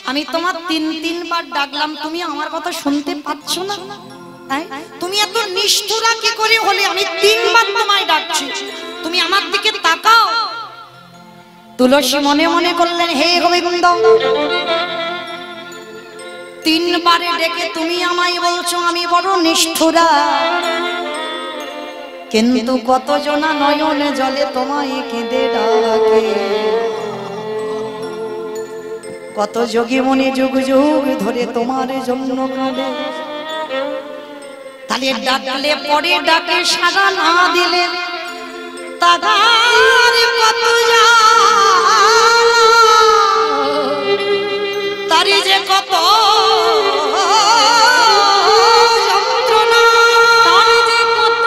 আমি তোমার তিনবার ডাকলাম, তুমি আমার কথা শুনতে পাচ্ছ না? তুমি এত নিষ্ঠুরা কি করে হলে? আমি 3 বার তোমায় ডাকছি, তুমি আমার দিকে তাকাও। তুলসী মনে মনে করলেন, হে গোবিন্দ, 3 বারে ডেকে তুমি আমায় বলছো আমি বড় নিষ্ঠুরা, কিন্তু কত জনা নয়নে জলে তোমায় কেঁদে ডাকে, কত যোগী মনে যুগ যুগ ধরে তোমার জন্য কাঁদে। তাহলে ডাকলে পরে ডাকে সাড়া না দিলে তাগার কত তারি যে কত যন্ত্রণা, তারি যে কত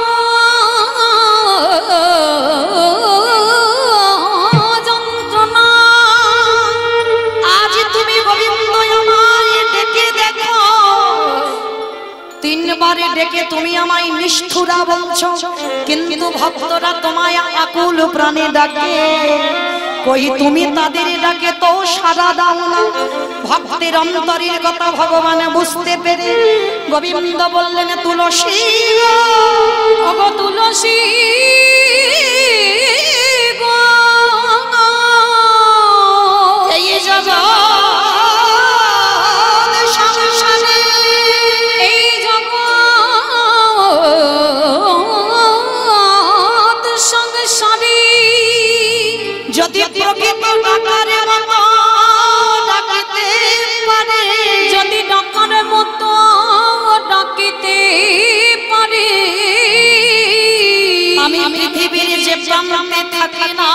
যন্ত্রণা। আজ তুমি গোবিন্দ আমায় ডেকে দেখো, 3 বারে ডেকে তুমি আমায় নিষ্ঠুরা বলছো, কিন্তু ভক্তরা তোমায় আকুল প্রাণে ডাকে, কই তুমি তাদের ডাকে তো সাড়া দাও না। ভক্তের অন্তরের কথা ভগবান বুঝতে পেরে গোবিন্দ বললেন, তুলসী ওগো তুলসী গো, এই জগৎ সংসারে, এই জগৎ সংসারে যদি প্রকৃত ডাকারে মতো ডাকিতে পারে, যদি ডাকার মতো ডাকিতে পারে, আমি পৃথিবীর যে প্রান্তে থাকি না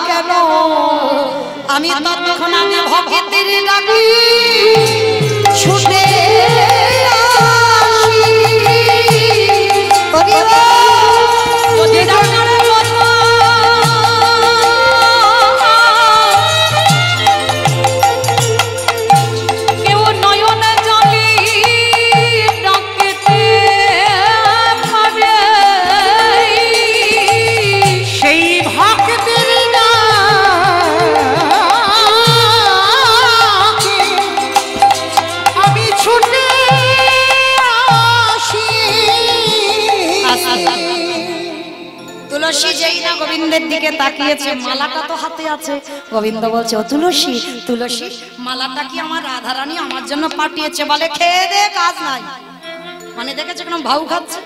কেন, আমি তৎক্ষণাৎ ভক্তের ডাকি ছুটে আসি। যদি ডাকার মতো কেউ নয়নে জলে ডাকিতে পারে, সেই ভক্তের ডাকে আমি ছুটে আসি। তুলসী যেই না গোবিন্দের দিকে তাকিয়েছে, মালাটা তো হাতে আছে, গোবিন্দ বলছে, ও তুলসী, তুলসী মালাটা কি আমার রাধারানী আমার জন্য পাঠিয়েছে? বলে খেয়ে দে কাজ নাই, মানে দেখেছে কেন ভাউ খাচ্ছে,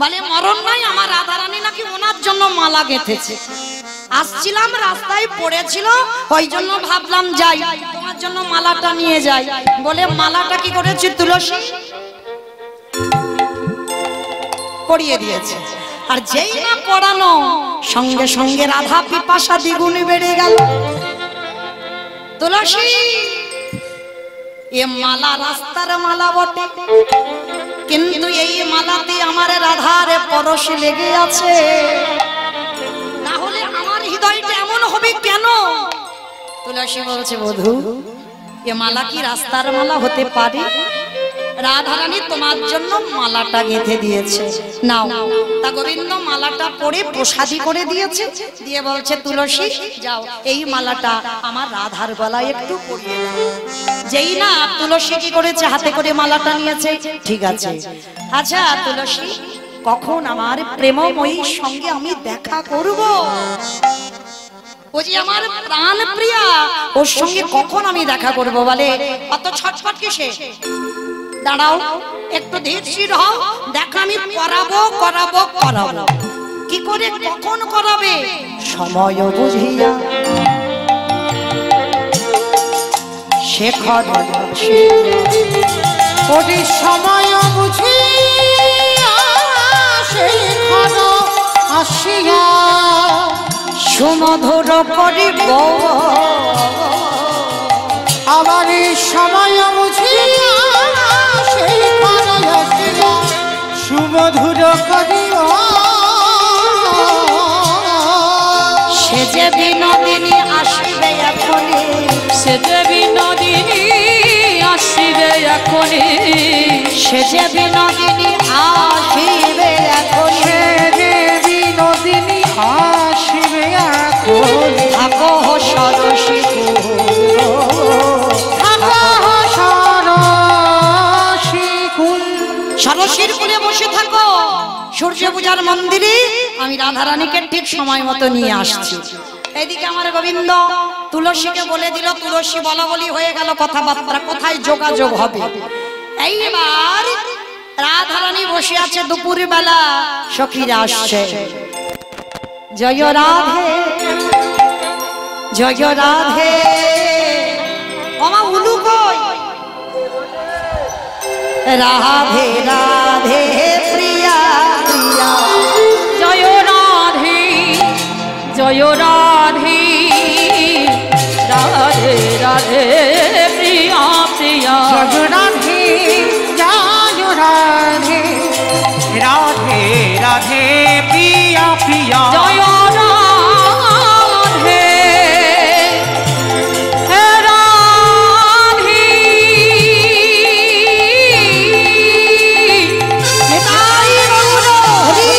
বলে মরণ নাই, আমার রাধারানী নাকি ওনার জন্য মালা গেঁথেছে। আসছিলাম রাস্তায় পড়েছিল, ওই জন্য ভাবলাম যাই তোমার জন্য মালাটা নিয়ে যাই। বলে মালাটা কি করেছে তুলসী পরিয়ে দিয়েছে, আর যেই না পড়ানো সঙ্গে সঙ্গে রাধা পিপাসা দ্বিগুণে বেড়ে গেল। তুলসী এ মালা রাস্তার মালা বটে, কিন্তু এই মালাতে আমার রাধার পরশ লেগে আছে, না হলে আমার হৃদয়টা এমন হবে কেন? তুলসী বলছে, বধূ এ মালা কি রাস্তার মালা হতে পারে? রাধারানী তোমার জন্য মালাটা গেঁথে দিয়েছে, নাও। তা গোবিন্দ মালাটা পরে প্রসাদী করে দিয়েছে, দিয়ে বলছে, তুলসী যাও এই মালাটা আমার রাধার গলায় একটু পরিয়ে দাও। যেই না তুলসী কি করেছে, হাতে করে মালাটা নিয়েছে, ঠিক আছে, আচ্ছা তুলসী কখন আমার প্রেমময়ীর সঙ্গে আমি দেখা করব? ও যে আমার প্রাণ প্রিয়া, ওর সঙ্গে কখন আমি দেখা করব? বলে অত ছটফট কিসে, দাঁড়াও একটু ধীর হও, দেখা আমি করাবো করাবো করাবো। কি করে কখন করাবে? সময় বুঝিয়া শেখর ওরে সময় বুঝিয়া শেখর আসিয়া সুমধুর করিব, আবার সময় বুঝিয়া শেখর আসিয়া সুমধুর করিব। সে যে বিনোদিনী আসিবে এখনই, সে যে বিনোদিনী আসিবে এখনই সে যে বিনোদিনী আসিবে এখন সে যে বিনোদিনী আসিবে এখন থাকো সরসী সরসীর কুলে বসে থাকো সূর্য পূজার মন্দিরে আমি রাধারানীকে ঠিক সময় মতো নিয়ে আসছি। এইদিকে আমার গোবিন্দ তুলসীকে বলে দিল, তুলসী বলা বলি হয়ে গেল, কথাবার্তা কোথায় যোগাযোগ হবে। এইবার রাধারানী বসে আছে, দুপুর বেলা সখীরা আসছে। জয় রাধে জয় রাধে, ওমা উলু কই? রাধে রাধে প্রিয়া প্রিয়া, জয় রাধে জয় রাধে রাধে রাধে প্রিয়া প্রিয়া জয় রাধে জয় রাধে রাধে রাধে প্রিয়া প্রিয়া জয় রাধে হে রাধে নিতাই গৌর হরি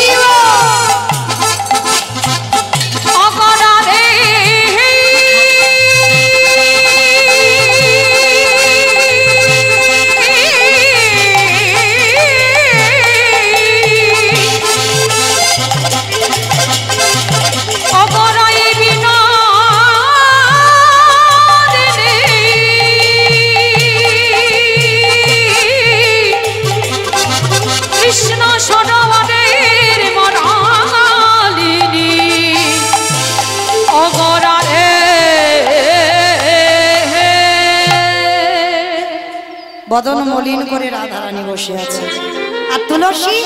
অপরাধে অপরাধে বিনা কৃষ্ণ সরোবরের মরালিনী অগরারে বদন মলিন করে রাধারানী বসে আছে, আর তুলসী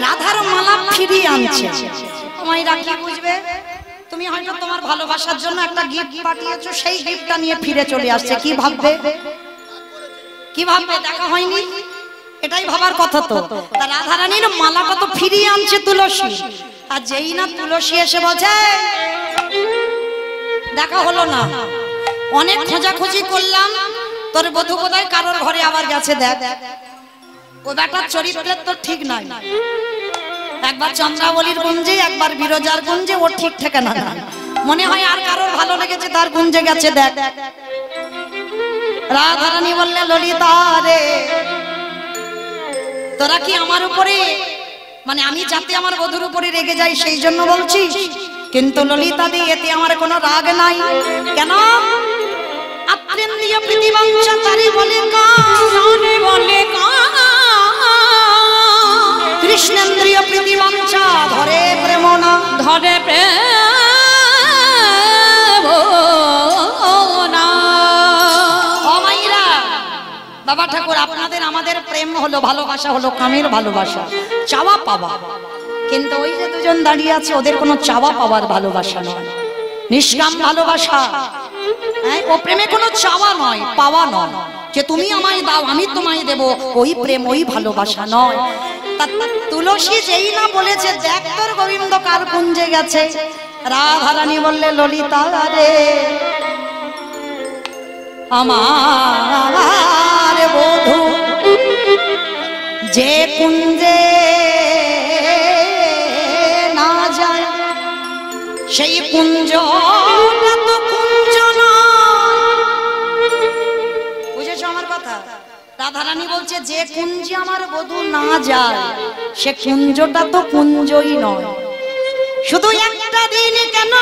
রাধার মালা ফিরিয়ে আনছে। তোমায় রাখি বুঝবে, তুমি হয়তো তোমার ভালোবাসার জন্য একটা গিফট পাঠিয়েছো, সেই গিফটটা নিয়ে ফিরে চলে আসছে। কি ভাববে, কি ভাববে? দেখা হয়নি, এটাই ভাবার কথা। তো তা রাধারানীর মালাটা তো ফিরিয়ে আনছে তুলসী, আর যেই না তুলসী এসে বলছে দেখা হলো না, অনেক খোঁজাখুঁজি করলাম, তোর বধূ কোথায়, কারোর ঘরে আবার গেছে, দেখ ও বেটার চরিত্রের তো ঠিক নাই। একবার চন্দ্রাবলীর গুঞ্জে, একবার বিরজার গুঞ্জে, ও ঠিক ঠিকানা না। মনে হয় আর কারোর ভালো লেগেছে, তার গুঞ্জে গেছে, দেখ। রাধারানী বললে, ললিতা রে, তোরা কি আমার উপরে, মানে আমি যাতে আমার বধূর উপরে রেগে যাই সেই জন্য বলছিস? কিন্তু ললিতা দি, এতে আমার কোনো রাগ নাই। কেন? আত্রেন্দ্রিয় প্রীতিবাঞ্ছা তারি বলে জানে বলে কৃষ্ণেন্দ্রিয় প্রীতিবাঞ্ছা ধরে প্রেম না, ধরে প্রেম না। ও মাইরা, বাবা ঠাকুর, আপনাদের আমাদের প্রেম হলো, ভালোবাসা হলো কামের ভালোবাসা, চাওয়া পাওয়া। কিন্তু ওই যে দুজন দাঁড়িয়ে আছে, ওদের কোনো চাওয়া পাওয়ার ভালোবাসা নয়, নিষ্কাম ভালোবাসা। হ্যাঁ, ও প্রেমে কোনো চাওয়া নয়, পাওয়া নয়, যে তুমি আমায় দাও আমি তোমায় দেব, ওই প্রেম ওই ভালোবাসা নয়। তুলসী যেই না বলেছে, দেখ তোর গোবিন্দ কার কুঞ্জে গেছে, রাধারানী বললে, ললিতা রে, আমার বধূ যে কুঞ্জে না যায়, সেই কুঞ্জ তো কুঞ্জ নয়। বুঝেছো আমার কথা? রাধারানী বলছে, যে কুঞ্জে আমার বধূ না যায়, সে কুঞ্জটা তো কুঞ্জই নয়। শুধু একটা দিন কেন,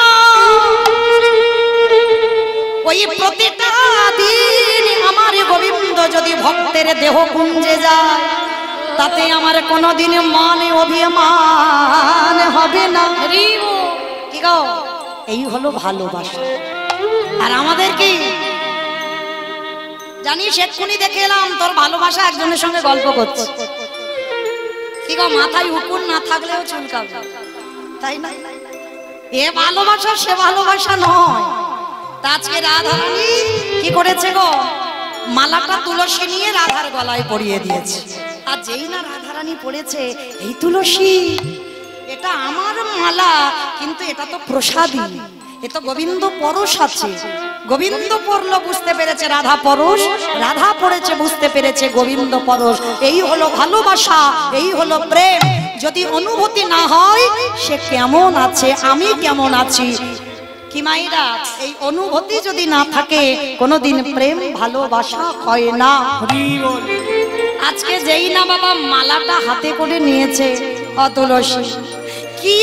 ওই প্রতিটা দিন আমার গোবিন্দ যদি ভক্তের দেহ কুঞ্জে যায়, তাতে আমার কোনোদিন মানে অভিমান হবে না। কি গো, এই হলো ভালোবাসা। আর আমাদের কি জানিস, এক্ষুনি দেখে এলাম তোর ভালোবাসা একজনের সঙ্গে গল্প করছে। কি গো, মাথায় উকুন না থাকলেও চুলকাবে, তাই না? এ ভালোবাসা সে ভালোবাসা নয়। তা আজকে রাধারানী কি করেছে গো, মালাটা তুলসী নিয়ে রাধার গলায় পরিয়ে দিয়েছে। আর যেই না রাধারানী পড়েছে, এই তুলসী, এটা আমার মালা, কিন্তু এটা তো প্রসাদী, এ তো গোবিন্দ পরশ আছে, গোবিন্দ পড়লো বুঝতে পেরেছে রাধা পরশ, রাধা পড়েছে বুঝতে পেরেছে গোবিন্দ পরশ। এই হলো ভালোবাসা, এই হলো প্রেম। যদি অনুভূতি না হয় সে কেমন আছে, আমি কেমন আছি, কি মাইরা, এই অনুভূতি যদি না থাকে কোনোদিন প্রেম ভালোবাসা হয় না। আজকে যেই না বাবা মালাটা হাতে করে নিয়েছে তুলসী, কি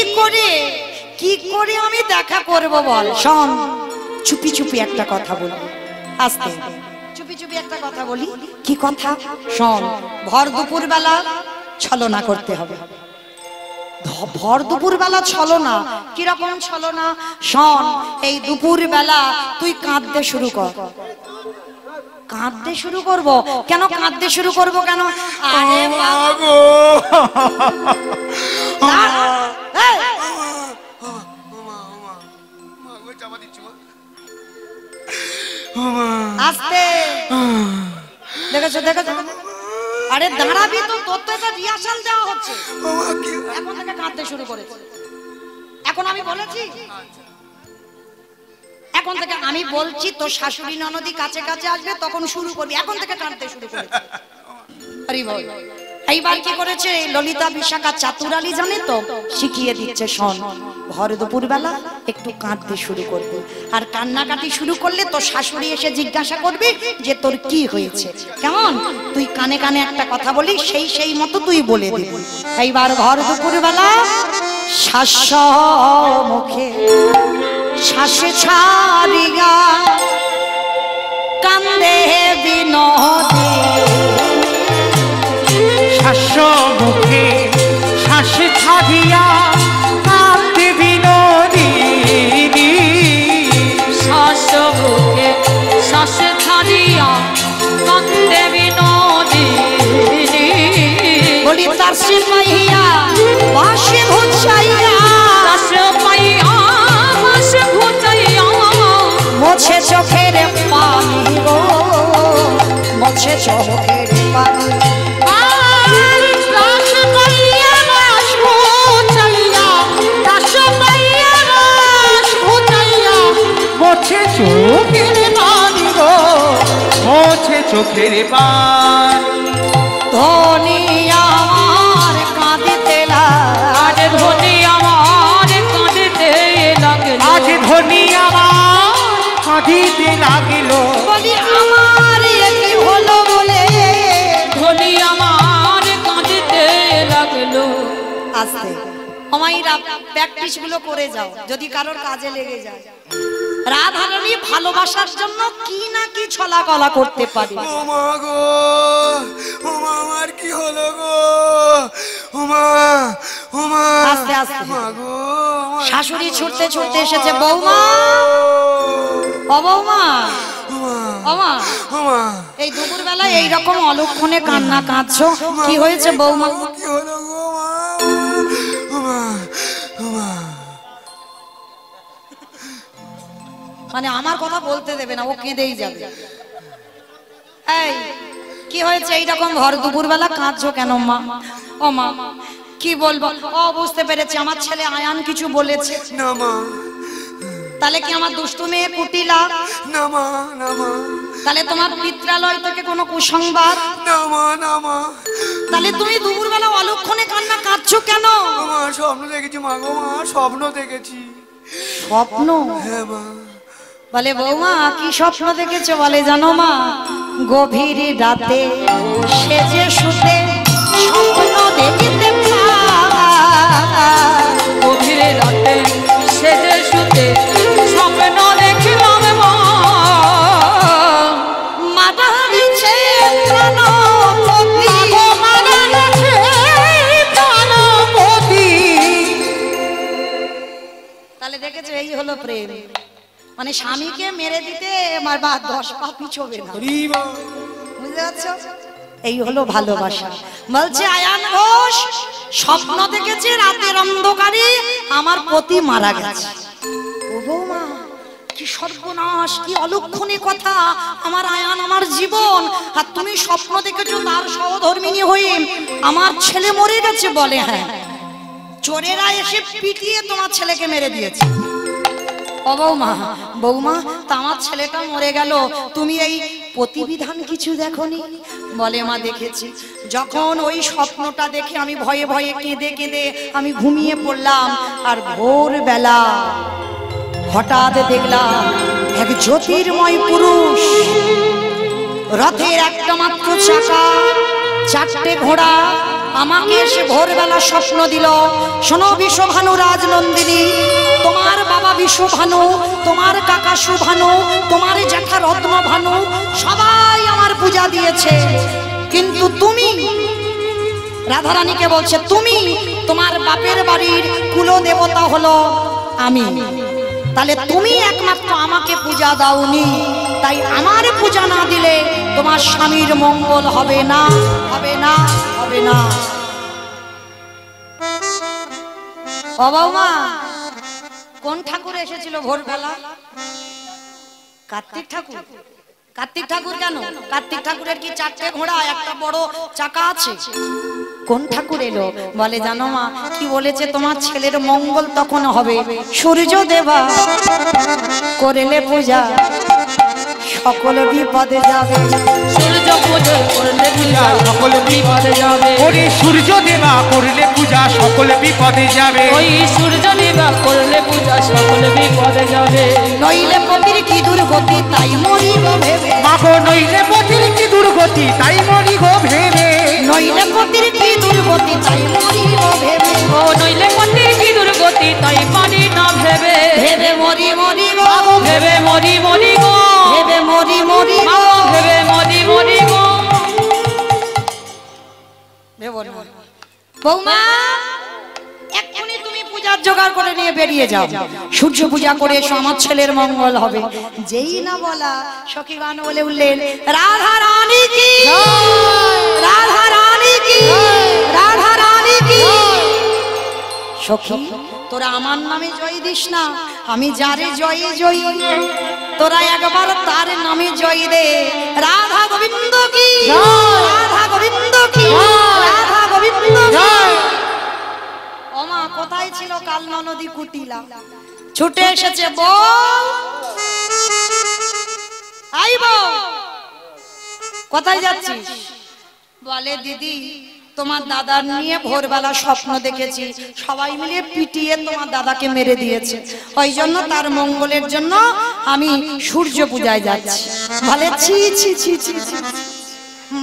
করে আমি দেখা করব বল? শোন, চুপি চুপি একটা কথা বলি, আস্তে চুপি চুপি একটা কথা বলি। কি কথা? শোন, ভর দুপুর বেলা ছলনা করতে হবে। ভর দুপুর বেলা ছলনা, কিরকম ছলনা? শোন, এই দুপুর বেলা তুই কাঁদতে শুরু কর। কাঁদতে শুরু করব কেন? কাঁদতে শুরু করব কেন? আরে বাবা, আস্তে, দেখেছো দেখেছো? আরে দাঁড়াবি তো, তোর তো এটা রিহার্সাল দেওয়া হচ্ছে। এখন থেকে কাঁদতে শুরু করেছে। এখন আমি বলেছি, এখন থেকে আমি বলছি, তোর শাশুড়ি ননদি কাছে কাছে আসবে তখন শুরু করবি। এখন থেকে কাঁদতে শুরু করেছে। হরি বল। এইবার কি করেছে ললিতা বিশাখা চাতুরালি জানে তো, শিখিয়ে দিচ্ছে। শোন, ভর দুপুর বেলা একটু কাঁদতে শুরু করবি, আর কান্নাকাটি শুরু করলে তোর শাশুড়ি এসে জিজ্ঞাসা করবি যে তোর কি হয়েছে। কেমন? তুই কানে কানে একটা কথা বলি, সেই মতো তুই বলে দিবি। এইবার ভর দুপুর বেলা শ্বাস মুখে শ্বাসে ছাড়িয়া কান্দে বিনোদী, শ্বাস মুখে শ্বাস ছাড়িয়া কাঁদে বিনোদিনী, শ্বাস মুখে শ্বাস ছাড়িয়া কান্দে বিনোদিনী। বলি তার সিপাহিয়া বাসে ভুচাইয়া, রস পাইয়া বাস ঘুচাইয়া, মোছে চোখের পানি গো, মোছে চোখের পানি। মোছে চোখের পানি গো, মোছে চোখের পানি। ধনী আমার কাঁদিতে আজ ধনী আমার কাঁদিতে লাগলো, আজ ধনী আমার কাঁদিতে লাগিল। বলি আমার কি হলো বলে, ধনী আমার কাঁদিতে লাগলো। আস্তে আমাইরা প্র্যাকটিস গুলো করে যাও, যদি কারোর কাজে লেগে যায়। রাধারানী ভালোবাসার জন্য কি না কি ছলা কলা করতে পারে। ও মা গো, ও মা, আমার কি হলো গো? ও মা, ও মা, আস্তে আস্তে। মা গো, আমার শাশুড়ি ছুটতে ছুটতে এসেছে। বৌমা, ও বৌমা, ও মা, ও মা, ও মা, এই দুপুর বেলা এইরকম অলক্ষণে কান্না কাঁদছো, কি হয়েছে বৌমা? কি হলো গো মা? ও মা, ও মা, মানে আমার কথা বলতে দেবে না, ও কেঁদেই যাবে। এই কি হয়েছে এইরকম ভর দুপুর বেলা কাঁদছো কেন মা? ও মা, কি বলবো? ও বুঝতে পেরেছি, আমার ছেলে আয়ান কিছু বলেছে। না মা, তাহলে কি আমার দুষ্টু মেয়ে কুটিলা? না মা, না মা, তাহলে তোমার পিত্রালয় থেকে কোনো কুসংবাদ? না মা, না মা, তাহলে তুমি দুপুর বেলা অলক্ষণে কান্না কাঁদছো কেন? মা, স্বপ্ন দেখেছি মা গো, মা, স্বপ্ন দেখেছি। স্বপ্ন? হ্যাঁ মা। বলে বৌমা কি স্বপ্ন দেখেছো? বলে জানো মা, গভীর রাতে সেজে শুতে স্বপ্ন দেখিতে পাই, গভীর রাতে সেজে শুতে স্বপ্ন দেখিলাম মাথা দিচ্ছে তাহলে দেখেছো, এই হলো প্রেম। মানে স্বামীকে মেরে দিতে আমার বা 10 পা পিছবে না, বুঝতে পারছো? এই হলো ভালোবাসা। বলছে আয়ান ঘোষ স্বপ্ন দেখেছে রাতের অন্ধকারে আমার পতি মারা গেছে। ও বৌমা, কি সর্বনাশ, কি অলক্ষণী কথা! আমার আয়ান আমার জীবন, আর তুমি স্বপ্ন দেখেছো তার সহধর্মিণী হয়ে আমার ছেলে মরে গেছে। বলে হ্যাঁ, চোরেরা এসে পিটিয়ে তোমার ছেলেকে মেরে দিয়েছে। ও বৌমা, বৌমা তা আমার ছেলেটা মরে গেল, তুমি এই প্রতিবিধান কিছু দেখোনি? বলে মা দেখেছি। যখন ওই স্বপ্নটা দেখে আমি ভয়ে ভয়ে কেঁদে কেঁদে আমি ঘুমিয়ে পড়লাম, আর ভোরবেলা হঠাৎ দেখলাম এক জ্যোতির্ময় পুরুষ, রথের একটা মাত্র চাকা, চারটে ঘোড়া, আমাকে এসে ভোরবেলা স্বপ্ন দিল। শোনো বিশ্বভানু রাজনন্দিনী, তোমার বাবা বিশ্বভানু, তোমার কাকা সুভানু, তোমার জ্যাঠা রত্নভানু সবাই আমার পূজা দিয়েছে, কিন্তু তুমি, রাধারানীকে বলছে, তুমি তোমার বাপের বাড়ির কুলদেবতা হলো আমি, তাহলে তুমি একমাত্র আমাকে পূজা দাওনি, তাই আমার পূজা না দিলে তোমার স্বামীর মঙ্গল হবে না, হবে না, হবে না। ও বৌমা, কোন ঠাকুর এসেছিল ভোরবেলা? কার্তিক ঠাকুর। কার্তিক ঠাকুর কেন? কার্তিক ঠাকুরের কি চারটে ঘোড়া একটা বড় চাকা আছে? কোন ঠাকুর এলো? বলে জানো মা কি বলেছে? তোমার ছেলের মঙ্গল তখন হবে, সূর্য দেবা করলে পূজা সকল বিপদে যাবে। সূর্য পূজা করলে পূজা সকল বিপদে যাবে। ওরে সূর্য দেবা করলে পূজা সকল বিপদে যাবে। ওই সূর্য দেবা করলে পূজা সকল বিপদে যাবে। নইলে পতির কি দুর্গতি তাই মরিব ভেবে। মাগো নইলে পতির কি দুর্গতি তাই মরি গো ভেবে। নইলে পতির কি দুর্গতি তাই মরিব ভেবে। ও নইলে পতির কি দুর্গতি তাই পারি না ভেবে। ভেবে মরি মরি গো, ভেবে মরি মরি গো, ভেবে মরি মরি গো, ভেবে মরি মরি গো। বৌমা এক্ষুনি তুমি পূজার জোগাড় করে নিয়ে বেরিয়ে যাও, সূর্য পূজা করে এসো, আমার ছেলের মঙ্গল হবে। যেই না বলা সখী গান বলে উঠলেন, রাধা রানী কি, রাধা রানী কি, রাধা রানী কি। সখী তোরা আমার নামে জয় দিস না, আমি যারে জয়ে জয়ী, তোরা একবার তার নামে জয় দে। রাধা গোবিন্দ কি, রাধা গোবিন্দ কি, রাধা গোবিন্দ কি। ওমা কোথায় ছিল কাল নদী কুটিলা, ছুটে এসেছে বউ। আই বউ, কোথায় যাচ্ছিস? বলে দিদি তোমার দাদা নিয়ে ভোরবেলা স্বপ্ন দেখেছি, সবাই মিলে পিটিয়ে তোমার দাদাকে মেরে দিয়েছে, ওই জন্য তার মঙ্গলের জন্য আমি সূর্য পূজায় যাচ্ছি। বলে ছি ছি ছি ছি ছি,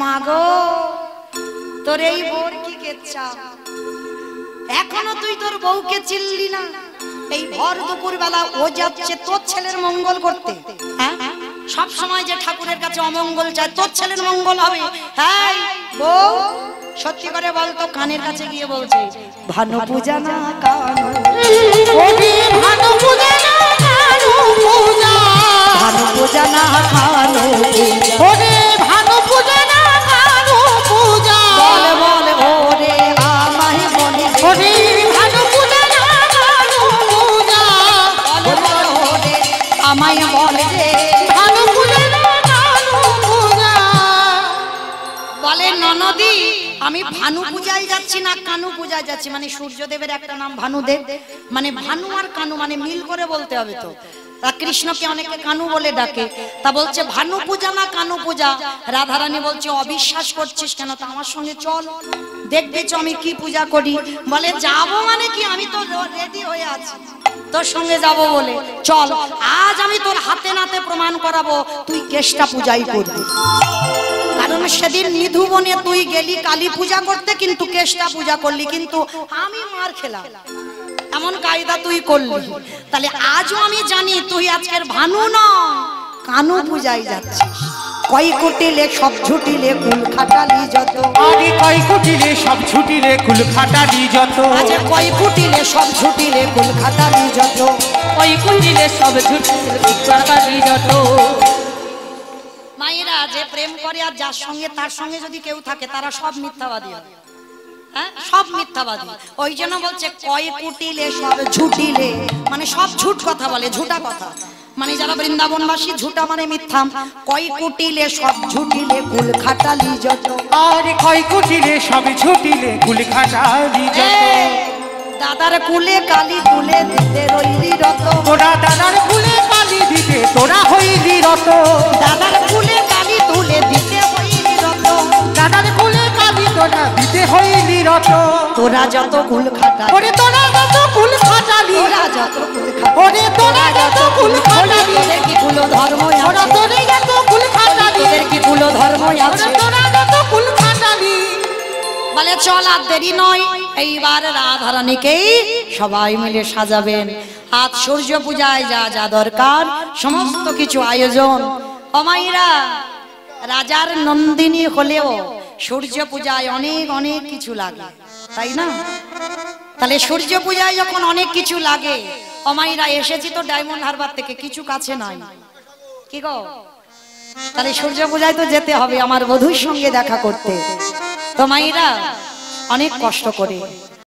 মাগো তোর এই বোর কি কেচ্ছা, এখনো তুই তোর বউকে চিনলি না? এই ভর দুপুর বেলা ও যাচ্ছে তোর ছেলের মঙ্গল করতে। হ্যাঁ সব সময় যে ঠাকুরের কাছে অমঙ্গল চায়, তোর ছেলের মঙ্গল হবে। হ্যাঁ বউ সত্যি করে বলতো, কানের কাছে গিয়ে বলছে, ভানু পূজা না কানু, ওরে ভানু পূজা না কানু পূজা, ভানু পূজা না কানু পূজা, ওরে ভানু পূজা না কানু পূজা। বল বল ওরে আমায় বলে, ওরে ভানু পূজা না কানু পূজা, বল বল ওরে আমায় বলে রে, ভানু পূজা না কানু পূজা। বলে ননদি আমি ভানু পূজায় যাচ্ছি না কানু পূজায় যাচ্ছি। মানে সূর্যদেবের একটা নাম ভানুদেব, মানে ভানু আর কানু মানে মিল করে বলতে হবে তো। কৃষ্ণকে অনেকে কানু বলে ডাকে, তা বলছে ভানু পূজা না কানু পূজা। রাধারানী বলছে অবিশ্বাস করছিস কেন, তা আমার সঙ্গে চল দেখবি তো আমি কি পূজা করি। বলে যাবো মানে কি, আমি তো রেডি হয়ে আছি তোর সঙ্গে যাব বলে, চল আজ আমি তোর হাতে নাতে প্রমাণ করাবো তুই কেষ্টা পূজাই করবি। কারণ সেদিন নিধুবনে তুই গেলি কালী পূজা করতে, কিন্তু কেষ্টা পূজা করলি, কিন্তু আমি মার খেলাম, এমন কায়দা তুই করলি। তাহলে আজও আমি জানি তুই আজকের ভানু ন কানু পূজায় যাচ্ছিস। কই কুটিলে সব ঝুটিলে কুল খাটালি যত, আরে কই কুটিলে সব ছুটিলে কুল খাটালি যত, আজ কই কুটিলে সব ঝুটিলে কুল খাটালি যত, ওই কুঞ্জিলে সব ঝুটিলে কুলখাটালি যত। মায়েরা যে প্রেম করে আর যার সঙ্গে তার সঙ্গে যদি কেউ থাকে তারা সব মিথ্যাবাদী হবে, হ্যাঁ সব মিথ্যাবাদী। ওই জন্য বলছে কয় কুটিলে সব ঝুটিলে, মানে সব ঝুট কথা বলে, ঝুটা কথা, মানে যারা বৃন্দাবনবাসী ঝুটা মানে মিথ্যা। কয় কুটিলে সব ঝুটিলে কুল খাটালি যত, আরে কই কুটিলে সব ছুটিলে কুল খাটালি যত। দাদা দাদার কুলে কালি তুলে দিতে রইলি রত তোরা দাদার কুলে কালি দিতে তোরা হইলি রত দাদার কুলে কালি তুলে দিতে হইলি রত দাদার কুলে কালি তোরা দিতে হইলি রত তোরা যত কুল খাটা ওরে তোরা যত কুল খাটালি তোরা যত কুল খাটা ওরে তোরা যত কুল খাটালি তোদের কি কুল ধর্ম ওরা আছে তোরে যত কুল খাটালি তোদের কি কুল ধর্ম ওরে আছে তোরা যত কুল খাটালি বলে চল আর দেরি নয় এইবার রাধারানীকেই সবাই মিলে সাজাবেন আজ সূর্য পূজায় যা যা দরকার সমস্ত কিছু আয়োজন অমাইরা রাজার নন্দিনী হলেও সূর্য পূজায় অনেক অনেক কিছু লাগে তাই না তাহলে সূর্য পূজায় যখন অনেক কিছু লাগে অমাইরা এসেছি তো ডায়মন্ড হারবার থেকে কিছু কাছে নাই কি গো তাহলে সূর্য পূজায় তো যেতে হবে আমার বধূর সঙ্গে দেখা করতে তো মাইরা অনেক কষ্ট করে